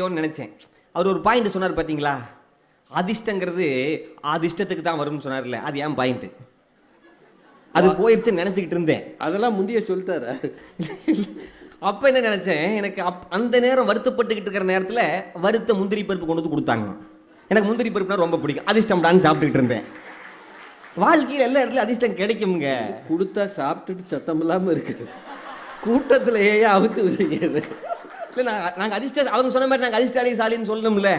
நினைச்சேன். அவர் ஒரு பாயிண்ட் சொன்னார் பார்த்தீங்களா, அதிர்ஷ்டங்கிறது அதிர்ஷ்டத்துக்கு தான் வரும்னு சொன்னார்ல, அது ஏன் பாயிண்ட் அது போயிடுச்சுன்னு நினைச்சுக்கிட்டு இருந்தேன். அதெல்லாம் முந்தைய சொல்லிட்டாரு. அப்ப என்ன நினைச்சேன், எனக்கு அந்த நேரம் வருத்தப்பட்டுக்கிட்டு இருக்கிற நேரத்தில் வறுத்த முந்திரி பருப்பு கொண்டு வந்து கொடுத்தாங்க. எனக்கு முந்திரி பருப்புனா ரொம்ப பிடிக்கும், அதிர்ஷ்டம்டான்னு சாப்பிட்டுக்கிட்டு இருந்தேன். வாழ்க்கையில் எல்லா இடத்துலையும் அதிர்ஷ்டம் கிடைக்குங்க. கொடுத்தா சாப்பிட்டுட்டு சத்தம் இல்லாமல் இருக்குது. கூட்டத்தில் ஏன் அவுத்து விடுங்க. இல்லை, நாங்கள் அதிர்ஷ்ட அவங்க சொன்ன மாதிரி நாங்கள் அதிர்ஷ்டசாலின்னு சொல்லணும்ல.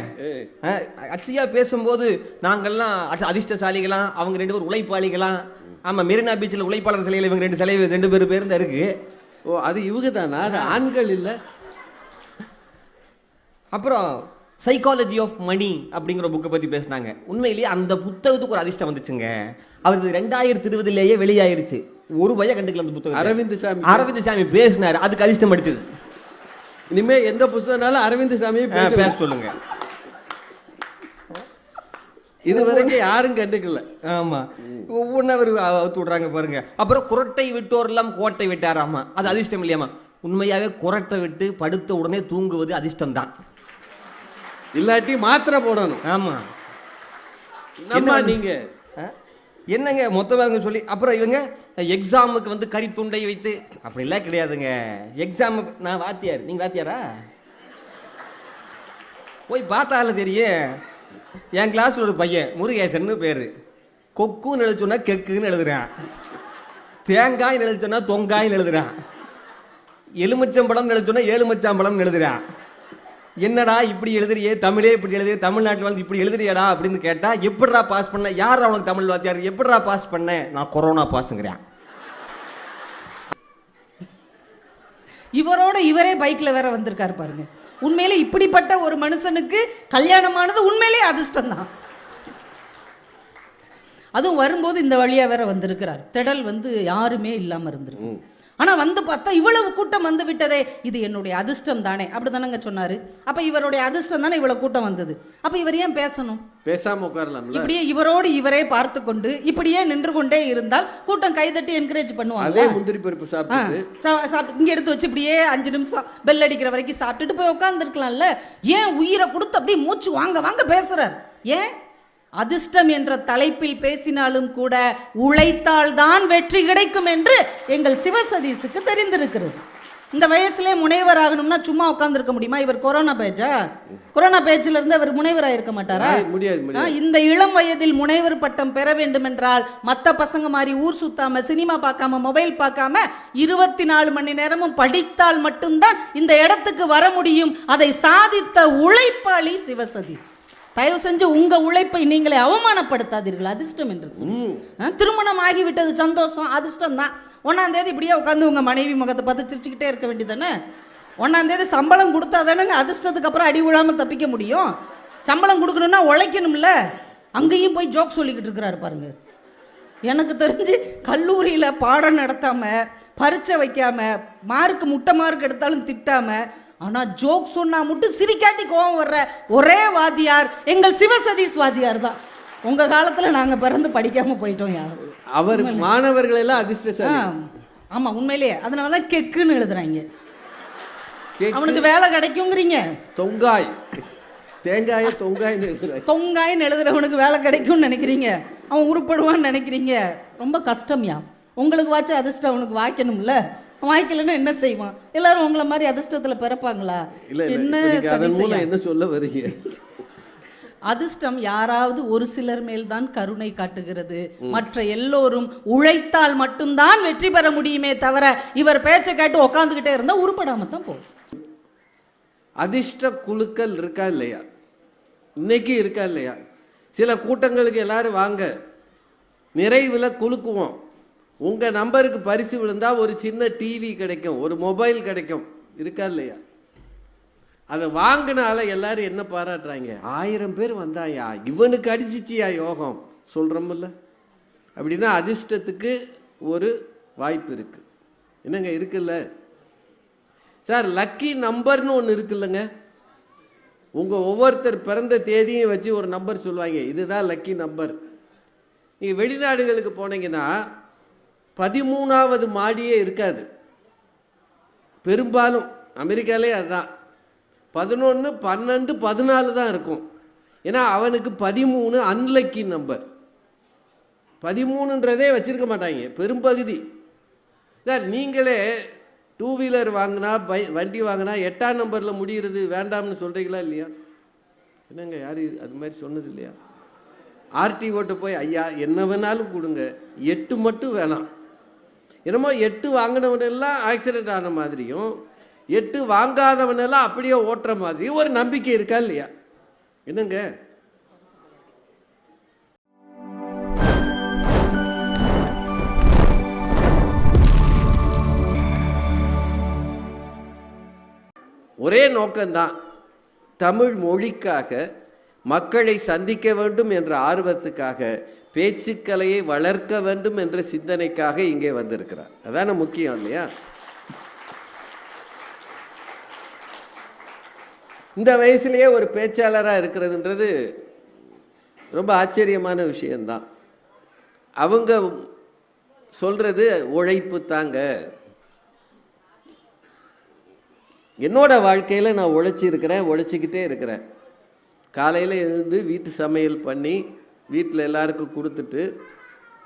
அக்ஷயா பேசும்போது நாங்கள்லாம் அதிர்ஷ்டசாலிகளாம், அவங்க 2 பேரும் உழைப்பாளிகளாம். ஆமாம், மெரினா பீச்சில் உழைப்பாளர் சிலையில் இவங்க 2 பேர் தான் இருக்கு. ஓ, அது இவங்க தானா? அது ஆண்கள் இல்லை. அப்புறம் சைக்காலஜி ஆஃப் மணி அப்படிங்கிற புக்கை பற்றி பேசினாங்க. உண்மையிலேயே அந்த புத்தகத்துக்கு ஒரு அதிர்ஷ்டம் வந்துச்சுங்க. அது 2020 வெளியாயிருச்சு. ஒரு பைய கண்டுக்கல அந்த புத்தகம். அரவிந்த் சாமி பேசினார், அதுக்கு அதிர்ஷ்டம் அடிச்சது. இனிமே எந்த புத்தகம்னாலும் அரவிந்த் சாமியை பேச சொல்லுங்க. இது வரைக்கும் யாரும் கண்டுக்கல. ஆமா, ஒவ்வொன்றா அவர் அவுத்து விடுறாங்க பாருங்க. அப்புறம் குரட்டை விட்டோர் எல்லாம் கோட்டை விட்டாராமா, அது அதிர்ஷ்டம் இல்லையாமா. உண்மையாவே குரட்டை விட்டு படுத்த உடனே தூங்குவது அதிர்ஷ்டம் தான். இல்லாட்டி மாத்திரை போடணும். ஆமா, என்ன நீங்க என்னங்க மொத்தமாக சொல்லி. அப்புறம் இவங்க எக்ஸாமுக்கு கரித்துண்டை வைத்து அப்படிலாம் கிடையாதுங்க. எக்ஸாம் நான் வாத்தியார், நீங்க வாத்தியாரா? போய் பார்த்தால தெரியும். என் கிளாஸ்ல ஒரு பையன் முருகேசன் பேரு, கொக்குன்னு எழுத சொன்னா கெக்குன்னு எழுதுறான், தேங்காய் எழுத சொன்னா தொங்காயின்னு எழுதுறான், எலுமிச்சம்பழம் எழுத சொன்னா ஏழுமச்சாம்பழம் எழுதுறான். என்னடா இப்படி எழுதுறியே, தமிழே இப்படி எழுதுறிய, தமிழ்நாட்டில் இப்படி எழுதுறியாடா அப்படின்னு கேட்டா, எப்படிடா பாஸ் பண்ண, யார் அவனுக்கு தமிழ் வாத்தியார், எப்படிடா பாஸ் பண்ண, நான் கொரோனா பாஸ்ங்கிறேன். இவரோட இவரே பைக்ல வேற வந்திருக்காரு பாருங்க. உண்மையிலே இப்படிப்பட்ட ஒரு மனுஷனுக்கு கல்யாணமானது உண்மையிலே அதிர்ஷ்டம் தான். அதுவும் வரும்போது இந்த வழியா வேற வந்திருக்கிறார். திடல் யாருமே இல்லாம இருந்திருக்கு. ஆனா பார்த்தா இவ்வளவு கூட்டம் வந்து விட்டதே, இது என்னுடைய அதிர்ஷ்டம் தானே, அப்படிதானங்க சொன்னாரு. அப்ப இவருடைய அதிர்ஷ்டம் தானே இவ்வளவு கூட்டம் வந்தது. அப்ப இவர் ஏன் பேசணும்? பேசாம உட்காரலாம். இப்படியே இவரோடு இவரே பார்த்து கொண்டு இப்படியே நின்று கொண்டே இருந்தால் கூட்டம் கைதட்டி என்கரேஜ் பண்ணுவாங்க. அதே முந்திரி பருப்பு சாப்பிட்டு இங்க எடுத்து வச்சு இப்படியே 5 நிமிஷம் பெல் அடிக்கிற வரைக்கும் சாப்பிட்டுட்டு போய் உட்கார்ந்துருக்கலாம்ல. ஏன் உயிரை கொடுத்து அப்படியே மூச்சு வாங்க வாங்க பேசுறார்? ஏன்? அதிர்ஷ்டம் என்ற தலைப்பில் பேசினாலும் கூட உழைத்தால் தான் வெற்றி கிடைக்கும் என்று எங்கள் சிவசதீஷுக்கு தெரிந்திருக்கிறது. இந்த வயசுல முனைவர் ஆகணும்னா சும்மா உட்கார்ந்துருக்க முடியுமா? இவர் கொரோனா பேச்சில் இருந்து அவர் முனைவராக இருக்க மாட்டாரா? இந்த இளம் வயதில் முனைவர் பட்டம் பெற வேண்டும் என்றால் மற்ற பசங்க மாதிரி ஊர் சுத்தாம, சினிமா பார்க்காம, மொபைல் பார்க்காம 24 மணி நேரமும் படித்தால் மட்டும்தான் இந்த இடத்துக்கு வர முடியும். அதை சாதித்த உழைப்பாளி சிவசதீஷ். தயவு செஞ்சு உங்க உழைப்பை நீங்களே அவமானப்படுத்தாதீர்கள். அதிர்ஷ்டம் என்று திருமணம் ஆகிவிட்டது, சந்தோஷம், அதிர்ஷ்டம் தான். 1ஆம் தேதி இப்படியே உட்காந்து உங்க மனைவி முகத்தை பார்த்து சிரிச்சுக்கிட்டே இருக்க வேண்டியதானே. 1ஆம் தேதி சம்பளம் கொடுத்தா தானேங்க அதிர்ஷ்டத்துக்கு அப்புறம் அடி விழாம தப்பிக்க முடியும். சம்பளம் கொடுக்கணும்னா உழைக்கணும்ல. அங்கேயும் போய் ஜோக் சொல்லிக்கிட்டு இருக்கிறாரு பாருங்க. எனக்கு தெரிஞ்சு கல்லூரியில பாடம் நடத்தாம, பரீட்சை வைக்காம, முட்டை மார்க் எடுத்தாலும் திட்டாம, ஆனா ஜோக் சொன்னா மட்டும் சிரிக்காட்டி கோவம் வர்ற ஒரே வாத்தியார் எங்கள் சிவசதீஷ் வாத்தியார் தான். உங்க காலத்துல நாங்க பிறந்து படிக்காம போயிட்டோம். யாரும் அவர் மாணவர்கள் எல்லாம் அதிர்ஷ்டசாலி. ஆமா, உண்மையிலேயே. அதனாலதான் கெக்குன்னு எழுதுறாங்க. அவனுக்கு வேலை கிடைக்குங்கிறீங்க. தொங்காயின்னு எழுதுறவனுக்கு வேலை கிடைக்கும்னு நினைக்கிறீங்க. அவன் உருப்படுவான்னு நினைக்கிறீங்க. ரொம்ப கஷ்டம்யா. உங்களுக்கு வாச்சு அதிர்ஷ்டம் அவனுக்கு வாய்க்கணும்ல. வாய்க்கலன்னா என்ன செய்வான்? எல்லாரும் உங்களை மாதிரி அதிர்ஷ்டத்துல பிறப்பாங்களா? என்ன சொல்ல வரீங்க? அதிர்ஷ்டம் யாராவது ஒரு சிலர் மேல் தான் கருணை காட்டுகிறது. மற்ற எல்லோரும் உழைத்தால் மட்டும்தான் வெற்றி பெற முடியுமே தவிர இவர் பேச்சை கேட்டு உட்காந்துக்கிட்டே இருந்தா உருப்படாம தான் போகும். அதிர்ஷ்ட குழுக்கள் இருக்கா இல்லையா? இன்னைக்கு இருக்கா இல்லையா? சில கூட்டங்களுக்கு எல்லாரும் வாங்க, நிறைவில் குலுக்குவோம். உங்கள் நம்பருக்கு பரிசு விழுந்தால் ஒரு சின்ன டிவி கிடைக்கும், ஒரு மொபைல் கிடைக்கும். இருக்கா இல்லையா? அதை வாங்கினால எல்லாரும் என்ன பாராட்டுறாங்க? 1000 பேர் வந்தாயா, இவனுக்கு அடிச்சிச்சியா யோகம் சொல்கிறோம்ல. அப்படின்னா அதிர்ஷ்டத்துக்கு ஒரு வாய்ப்பு இருக்குது. என்னங்க இருக்குல்ல சார்? லக்கி நம்பர்னு ஒன்று இருக்குல்லங்க. உங்கள் ஒவ்வொருத்தர் பிறந்த தேதியும் வச்சு ஒரு நம்பர் சொல்லுவாங்க, இதுதான் லக்கி நம்பர். நீங்கள் வெளிநாடுகளுக்கு போனீங்கன்னா 13வது மாடியே இருக்காது பெரும்பாலும். அமெரிக்காலே அதுதான். 11, 12, 14 தான் இருக்கும். ஏன்னா அவனுக்கு 13 அன்லக்கி நம்பர். 13ன்றதே வச்சிருக்க மாட்டாங்க பெரும்பகுதி. சார் நீங்களே 2 வீலர் வாங்கினா வண்டி வாங்கினா 8ஆம் நம்பரில் முடிகிறது வேண்டாம்னு சொல்கிறீங்களா இல்லையா? என்னங்க யார் அது மாதிரி சொன்னது இல்லையா? ஆர்டிஓட்ட போய் ஐயா என்ன வேணாலும் கொடுங்க, 8 மட்டும் வேணாம். என்னமோ 8 வாங்கினவனெல்லாம் ஆக்சிடென்ட் ஆன மாதிரியும் 8 வாங்காதவனெல்லாம் அப்படியே ஓட்டுற மாதிரியும் ஒரு நம்பிக்கை இருக்கா இல்லையா? என்னங்க ஒரே நோக்கம்தான், தமிழ் மொழிக்காக மக்களை சந்திக்க வேண்டும் என்ற ஆர்வத்துக்காக பேச்சுக்கலையை வளர்க்க வேண்டும் என்ற சிந்தனைக்காக இங்கே வந்திருக்கிறார். அதான முக்கியம் இல்லையா? இந்த வயசுலேயே ஒரு பேச்சாளராக இருக்கிறதுன்றது ரொம்ப ஆச்சரியமான விஷயம்தான். அவங்க சொல்றது உழைப்பு தாங்க. என்னோட வாழ்க்கையில் நான் உழைச்சிக்கிட்டே இருக்கிறேன். காலையில் எழுந்து வீட்டு சமையல் பண்ணி வீட்டில் எல்லாருக்கும் கொடுத்துட்டு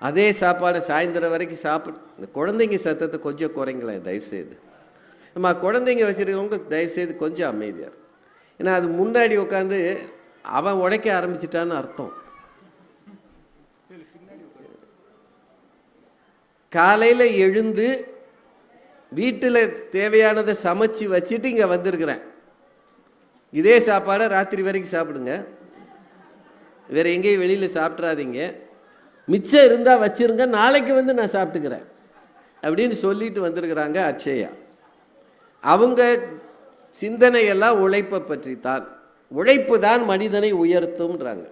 அதே சாப்பாடை சாயந்தரம் வரைக்கும் இந்த குழந்தைங்க சத்தத்தை கொஞ்சம் குறைங்களேன் தயவுசெய்து. நம்ம குழந்தைங்க வச்சுருக்கவங்க தயவுசெய்து கொஞ்சம் அமைதியாக. ஏன்னா அது முன்னாடி உட்காந்து அவன் உழைக்க ஆரம்பிச்சிட்டான்னு அர்த்தம். காலையில் எழுந்து வீட்டில் தேவையானதை சமைச்சு வச்சுட்டு இங்கே வந்திருக்கிறேன். இதே சாப்பாடை ராத்திரி வரைக்கும் சாப்பிடுங்க, வேறு எங்கேயும் வெளியில் சாப்பிட்றாதீங்க, மிச்சம் இருந்தால் வச்சுருங்க, நாளைக்கு வந்து நான் சாப்பிட்டுக்கிறேன் அப்படின்னு சொல்லிட்டு வந்திருக்கிறாங்க அக்ஷயா. அவங்க சிந்தனையெல்லாம் உழைப்பை பற்றி தான். உழைப்பு தான் மனிதனை உயர்த்தும்ன்றாங்க.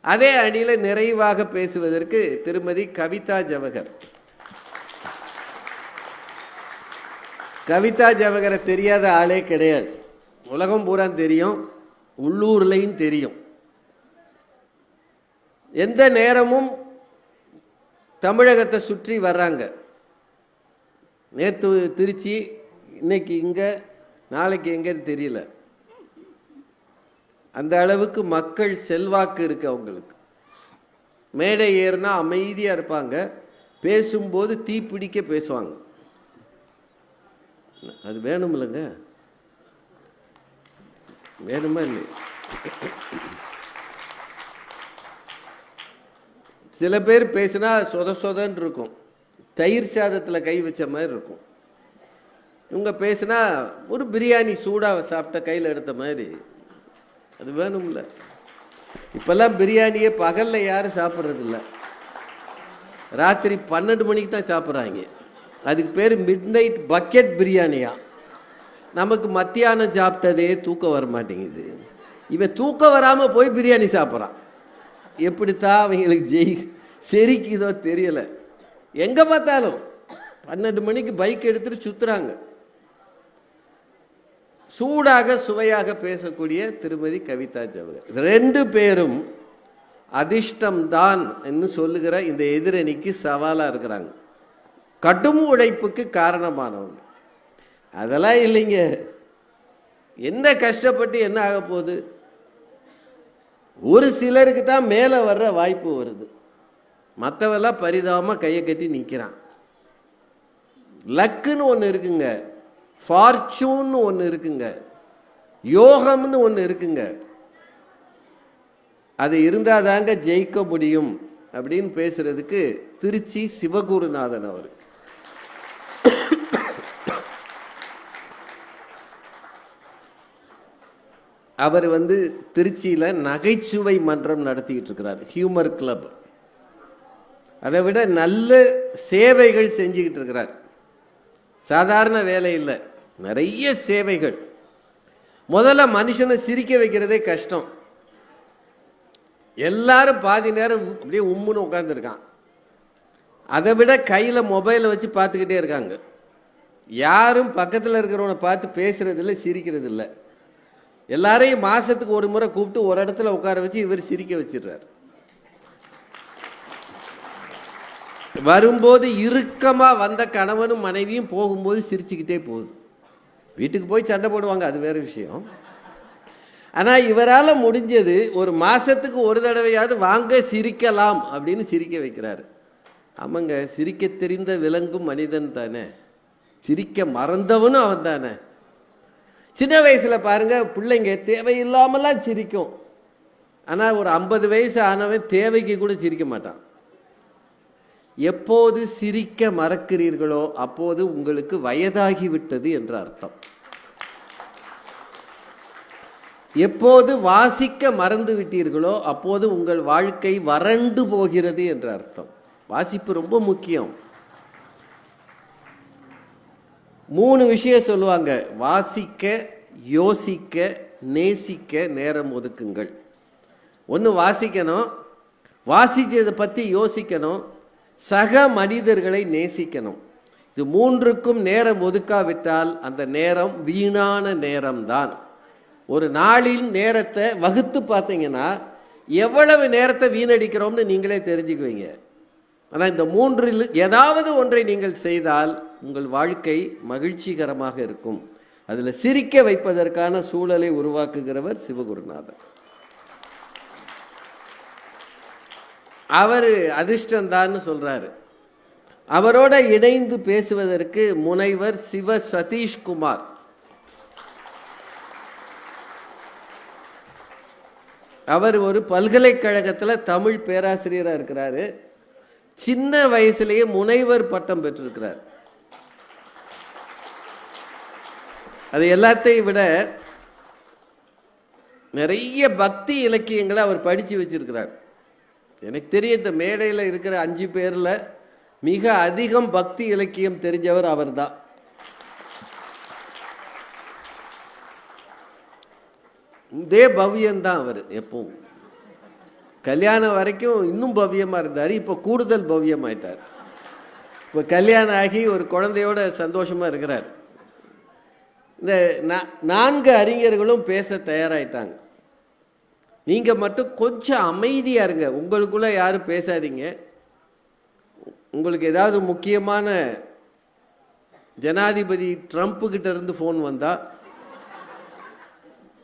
அதே அணியில் நிறைவாக பேசுவதற்கு திருமதி கவிதா ஜவஹர். கவிதா ஜவஹரை தெரியாத ஆளே கிடையாது. உலகம் பூரா தெரியும், உள்ளூர்லையும் தெரியும். எந்த நேரமும் தமிழகத்தை சுற்றி வர்றாங்க. நேற்று திருச்சி, இன்னைக்கு இங்கே, நாளைக்கு எங்கன்னு தெரியல. அந்த அளவுக்கு மக்கள் செல்வாக்கு இருக்கு அவங்களுக்கு. மேடை ஏறினா அமைதியாக இருப்பாங்க, பேசும்போது தீப்பிடிக்க பேசுவாங்க. அது வேணும் இல்லைங்க? வேணுமா இல்லை? சில பேர் பேசுனா சொதன்னு இருக்கும், தயிர் சாதத்தில் கை வச்ச மாதிரி இருக்கும். இவங்க பேசுனா ஒரு பிரியாணி சூடாக சாப்பிட்ட கையில் எடுத்த மாதிரி. அது வேணும்ல? இப்போல்லாம் பிரியாணியே பகலில் யாரும் சாப்பிட்றதில்ல, ராத்திரி 12 மணிக்கு தான் சாப்பிட்றாங்க. அதுக்கு பேர் மிட் நைட் பக்கெட் பிரியாணியா. நமக்கு மத்தியானம் சாப்பிட்டதே தூக்கம் வர மாட்டேங்குது, இவன் தூக்கம் வராமல் போய் பிரியாணி சாப்பிட்றான். எப்படித்தான் அவங்களுக்கு செரிக்குதோ தெரியலை. எங்கே பார்த்தாலும் 12 மணிக்கு பைக் எடுத்துகிட்டு சுற்றுறாங்க. சூடாக சுவையாக பேசக்கூடிய திருமதி கவிதா ஜவஹர். 2 பேரும் அதிர்ஷ்டம்தான் என்று சொல்லுகிற இந்த எதிரணிக்கு சவாலாக இருக்கிறாங்க. கடும் உழைப்புக்கு காரணமானவங்க. அதெல்லாம் இல்லைங்க, என்ன கஷ்டப்பட்டு என்ன ஆக போகுது? ஒரு சிலருக்கு தான் மேலே வர்ற வாய்ப்பு வருது, மற்றவெல்லாம் பரிதாபமாக கையை கட்டி நிற்கிறான். லக்குன்னு ஒன்று இருக்குங்க, ஃபார்ச்சூன்னு ஒன்று இருக்குங்க, யோகம்னு ஒன்று இருக்குங்க. அது இருந்தால் தாங்க ஜெயிக்க முடியும் அப்படின்னு பேசுறதுக்கு திருச்சி சிவகுருநாதன் அவர். அவர் திருச்சியில் நகைச்சுவை மன்றம் நடத்திக்கிட்டு இருக்கிறார், ஹியூமர் கிளப். அதை விட நல்ல சேவைகள் செஞ்சுக்கிட்டு இருக்கிறார். சாதாரண வேலை இல்லை, நிறைய சேவைகள். முதல்ல மனுஷனை சிரிக்க வைக்கிறதே கஷ்டம். எல்லாரும் பாதி நேரம் அப்படியே உம்முன்னு உட்காந்துருக்கான். அதை விட கையில் மொபைலை வச்சு பார்த்துக்கிட்டே இருக்காங்க. யாரும் பக்கத்தில் இருக்கிறவனை பார்த்து பேசுறதில்லை, சிரிக்கிறது இல்லை. எல்லாரையும் மாதத்துக்கு ஒரு முறை கூப்பிட்டு ஒரு இடத்துல உட்கார வச்சு இவர் சிரிக்க வச்சிடுறார். வரும்போது இறுக்கமாக வந்த கணவனும் மனைவியும் போகும்போது சிரிச்சுக்கிட்டே போகுது. வீட்டுக்கு போய் சண்டை போடுவாங்க, அது வேறு விஷயம். ஆனால் இவரால் முடிஞ்சது ஒரு மாதத்துக்கு ஒரு தடவையாவது வாங்க சிரிக்கலாம் அப்படின்னு சிரிக்க வைக்கிறாரு. ஆமாங்க, சிரிக்க தெரிந்த விலங்கும் மனிதன் தானே, சிரிக்க மறந்தவனும் அவன் தானே. சின்ன வயசில் பாருங்கள், பிள்ளைங்க தேவையில்லாமலாம் சிரிக்கும். ஆனால் ஒரு 50 வயசு ஆனவன் தேவைக்கு கூட சிரிக்க மாட்டான். எப்போது சிரிக்க மறக்கிறீர்களோ அப்போது உங்களுக்கு வயதாகிவிட்டது என்ற அர்த்தம். எப்போது வாசிக்க மறந்து விட்டீர்களோ அப்போது உங்கள் வாழ்க்கை வறண்டு போகிறது என்ற அர்த்தம். வாசிப்பு ரொம்ப முக்கியம். 3 விஷயம் சொல்லுவாங்க: வாசிக்க, யோசிக்க, நேசிக்க நேரம் ஒதுக்குங்கள். ஒன்று வாசிக்கணும், வாசிச்சதை பற்றி யோசிக்கணும், சக மனிதர்களை நேசிக்கணும். இது 3க்கும் நேரம் ஒதுக்காவிட்டால் அந்த நேரம் வீணான நேரம்தான். ஒரு நாளின் நேரத்தை வகுத்து பார்த்தீங்கன்னா எவ்வளவு நேரத்தை வீணடிக்கிறோம்னு நீங்களே தெரிஞ்சுக்குவீங்க. ஆனால் இந்த 3ல் ஏதாவது ஒன்றை நீங்கள் செய்தால் உங்கள் வாழ்க்கை மகிழ்ச்சிகரமாக இருக்கும். அதில் சிரிக்க வைப்பதற்கான சூழலை உருவாக்குகிறவர் சிவகுருநாதர். அவர் அதிர்ஷ்டந்தான்னு சொல்றாரு. அவரோட இணைந்து பேசுவதற்கு முனைவர் சிவ சதீஷ்குமார். அவர் ஒரு பல்கலைக்கழகத்தில் தமிழ் பேராசிரியராக இருக்கிறாரு. சின்ன வயசுலேயே முனைவர் பட்டம் பெற்றிருக்கிறார். அது எல்லாத்தையும் விட நிறைய பக்தி இலக்கியங்களை அவர் படித்து வச்சிருக்கிறார். எனக்கு தெரிய இந்த மேடையில் இருக்கிற 5 பேரில் மிக அதிகம் பக்தி இலக்கியம் தெரிஞ்சவர் அவர் தான். இதே பவ்யம்தான் அவர். எப்பவும் கல்யாணம் வரைக்கும் இன்னும் பவ்யமாக இருந்தார். இப்போ கூடுதல் பவ்யமாயிட்டார். இப்போ கல்யாணம் ஆகி ஒரு குழந்தையோட சந்தோஷமாக இருக்கிறார். இந்த 4 அறிஞர்களும் பேச தயாராயிட்டாங்க. நீங்கள் மட்டும் கொஞ்சம் அமைதியாக இருங்க, உங்களுக்குள்ளே யாரும் பேசாதீங்க. உங்களுக்கு ஏதாவது முக்கியமான ஜனாதிபதி ட்ரம்ப்புக்கிட்ட இருந்து ஃபோன் வந்தால்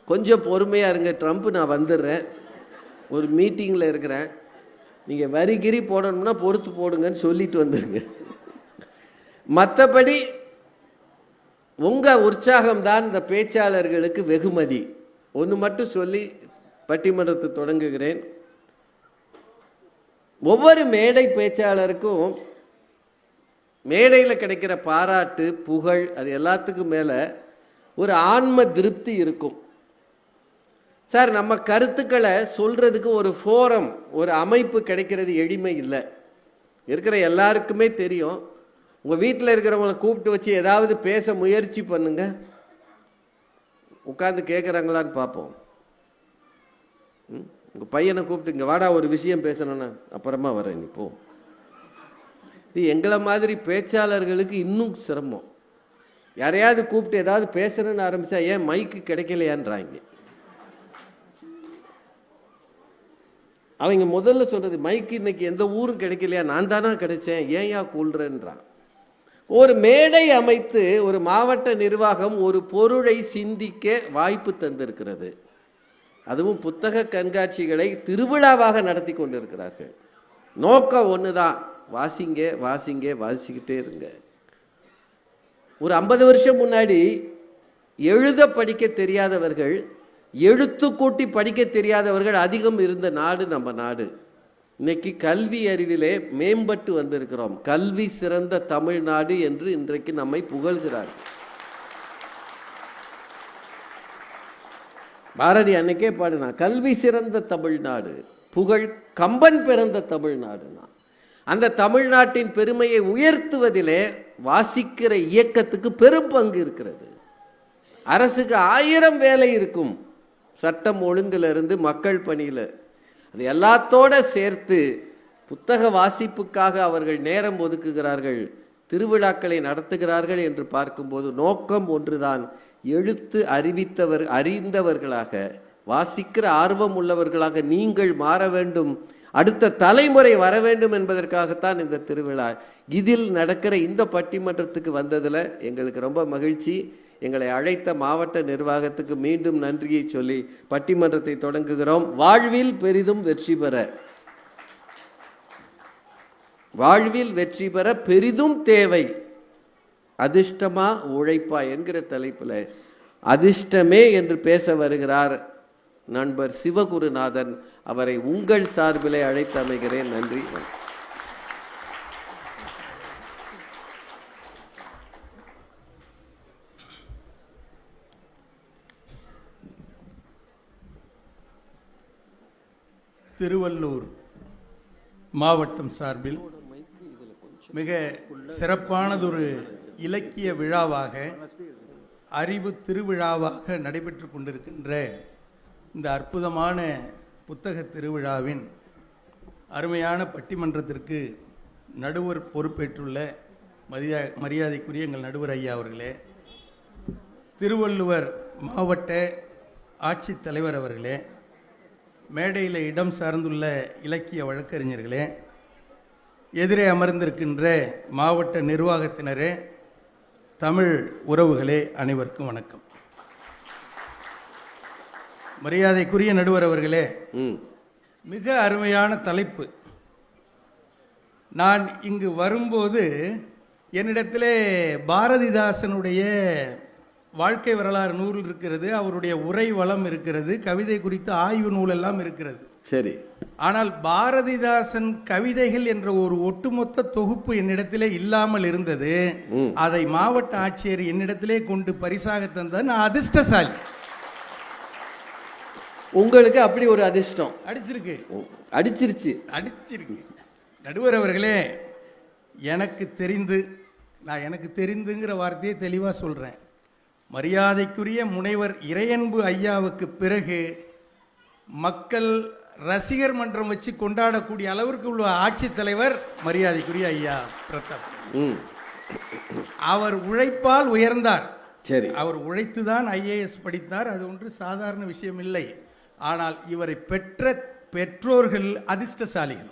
கொஞ்சம் பொறுமையாக இருங்க. ட்ரம்ப், நான் வந்துடுறேன், ஒரு மீட்டிங்கில் இருக்கிறேன், நீங்கள் வரிகிரி போடணும்னா பொறுத்து போடுங்கன்னு சொல்லிட்டு வந்துடுங்க. மற்றபடி உங்கள் உற்சாகம்தான் இந்த பேச்சாளர்களுக்கு வெகுமதி. ஒன்று மட்டும் சொல்லி பட்டிமன்றத்தை தொடங்குகிறேன். ஒவ்வொரு மேடை பேச்சாளருக்கும் மேடையில் கிடைக்கிற பாராட்டு, புகழ், அது எல்லாத்துக்கும் மேலே ஒரு ஆன்ம திருப்தி இருக்கும். சார், நம்ம கருத்துக்களை சொல்கிறதுக்கு ஒரு ஃபோரம், ஒரு அமைப்பு கிடைக்கிறது எளிமை இல்லை. இருக்கிற எல்லாருக்குமே தெரியும். உங்கள் வீட்டில் இருக்கிறவங்களை கூப்பிட்டு வச்சு ஏதாவது பேச முயற்சி பண்ணுங்க, உட்காந்து கேட்குறாங்களான்னு பார்ப்போம். உங்கள் பையனை கூப்பிட்டு, இங்கே வாடா, ஒரு விஷயம் பேசணுன்னா, அப்புறமா வரேன், நீ போ. இது எங்களை மாதிரி பேச்சாளர்களுக்கு இன்னும் சிரமம். யாரையாவது கூப்பிட்டு ஏதாவது பேசணுன்னு ஆரம்பித்தா, ஏன் மைக்கு கிடைக்கலையான்றாங்க. அவங்க முதல்ல சொல்கிறது, மைக்கு இன்னைக்கு எந்த ஊரும் கிடைக்கலையா, நான் தானே கிடைச்சேன், ஏன் கூழ்றேன்றான். ஒரு மேடை அமைத்து ஒரு மாவட்ட நிர்வாகம் ஒரு பொருளை சிந்திக்க வாய்ப்பு தந்திருக்கிறது. அதுவும் புத்தக கண்காட்சிகளை திருவிழாவாக நடத்தி கொண்டிருக்கிறார்கள். நோக்கம் ஒன்று தான், வாசிங்க வாசிங்க, வாசிக்கிட்டே இருங்க. ஒரு 50 வருஷம் முன்னாடி எழுத படிக்க தெரியாதவர்கள், எழுத்து கூட்டி படிக்க தெரியாதவர்கள் அதிகம் இருந்த நாடு நம்ம நாடு. இன்னைக்கு கல்வி அறிவிலே மேம்பட்டு வந்திருக்கிறோம். கல்வி சிறந்த தமிழ்நாடு என்று இன்றைக்கு நம்மை புகழ்கிறார். பாரதி அன்னைக்கே பாடினா, கல்வி சிறந்த தமிழ்நாடு, புகழ் கம்பன் பிறந்த தமிழ்நாடுனா. அந்த தமிழ்நாட்டின் பெருமையை உயர்த்துவதிலே வாசிக்கிற இயக்கத்துக்கு பெரும் பங்கு இருக்கிறது. அரசுக்கு 1000 வேலை இருக்கும், சட்டம் ஒழுங்கிலிருந்து மக்கள் பணியில். அது எல்லாத்தோட சேர்த்து புத்தக வாசிப்புக்காக அவர்கள் நேரம் ஒதுக்குகிறார்கள், திருவிழாக்களை நடத்துகிறார்கள் என்று பார்க்கும்போது நோக்கம் ஒன்றுதான். எழுத்து அறிந்தவர்களாக, வாசிக்கிற ஆர்வம் உள்ளவர்களாக நீங்கள் மாற வேண்டும், அடுத்த தலைமுறை வர வேண்டும் என்பதற்காகத்தான் இந்த திருவிழா. இதில் நடக்கிற இந்த பட்டிமன்றத்துக்கு வந்ததில் எங்களுக்கு ரொம்ப மகிழ்ச்சி. எங்களை அழைத்த மாவட்ட நிர்வாகத்துக்கு மீண்டும் நன்றியை சொல்லி பட்டிமன்றத்தை தொடங்குகிறோம். வாழ்வில் பெரிதும் வெற்றி பெற, வாழ்வில் வெற்றி பெற பெரிதும் தேவை அதிர்ஷ்டமா உழைப்பா என்கிற தலைப்பில் அதிர்ஷ்டமே என்று பேச வருகிறார் நண்பர் சிவகுருநாதன். அவரை உங்கள் சார்பிலே அழைத்து அமைகிறேன். நன்றி. திருவள்ளூர் மாவட்டம் சார்பில் மிக சிறப்பானதொரு இலக்கிய விழாவாக, அறிவு திருவிழாவாக நடைபெற்று கொண்டிருக்கின்ற இந்த அற்புதமான புத்தக திருவிழாவின் அருமையான பட்டிமன்றத்திற்கு நடுவர் பொறுப்பேற்றுள்ள மரியாதைக்குரிய எங்கள் நடுவர் ஐயா அவர்களே, திருவள்ளுவர் மாவட்ட ஆட்சித்தலைவர் அவர்களே, மேடையில் இடம் சார்ந்துள்ள இலக்கிய வழக்கறிஞர்களே, எதிரே அமர்ந்திருக்கின்ற மாவட்ட நிர்வாகத்தினரே, தமிழ் உறவுகளே, அனைவருக்கும் வணக்கம். மரியாதைக்குரிய நடுவர் அவர்களே, மிக அருமையான தலைப்பு. நான் இங்கு வரும்போது என்னிடத்திலே பாரதிதாசனுடைய வாழ்க்கை வரலாறு நூல் இருக்கிறது, அவருடைய உரை வளம் இருக்கிறது, கவிதை குறித்த ஆய்வு நூல் எல்லாம் இருக்கிறது. சரி. ஆனால் பாரதிதாசன் கவிதைகள் என்ற ஒரு ஒட்டுமொத்த தொகுப்பு என்னிடத்திலே இல்லாமல் இருந்தது. அதை மாவட்ட ஆட்சியர் என்னிடத்திலே கொண்டு பரிசாக தந்தார். நான் அதிர்ஷ்டசாலி. உங்களுக்கு அப்படி ஒரு அதிர்ஷ்டம் அடிச்சிருக்கு. நடுவர் அவர்களே, எனக்கு தெரிந்துங்கிற வார்த்தையை தெளிவாக சொல்றேன். மரியாதைக்குரிய முனைவர் இறையன்பு ஐயாவுக்கு பிறகு மக்கள் ரசிகர் மன்றம் வச்சு கொண்டாடக்கூடிய அளவிற்கு உள்ள ஆட்சித்தலைவர் மரியாதைக்குரிய ஐயா பிரதாப். அவர் உழைப்பால் உயர்ந்தார். சரி. அவர் உழைத்துதான் IAS படித்தார். அது ஒன்று சாதாரண விஷயம் இல்லை. ஆனால் இவரை பெற்ற பெற்றோர்கள் அதிர்ஷ்டசாலிகள்.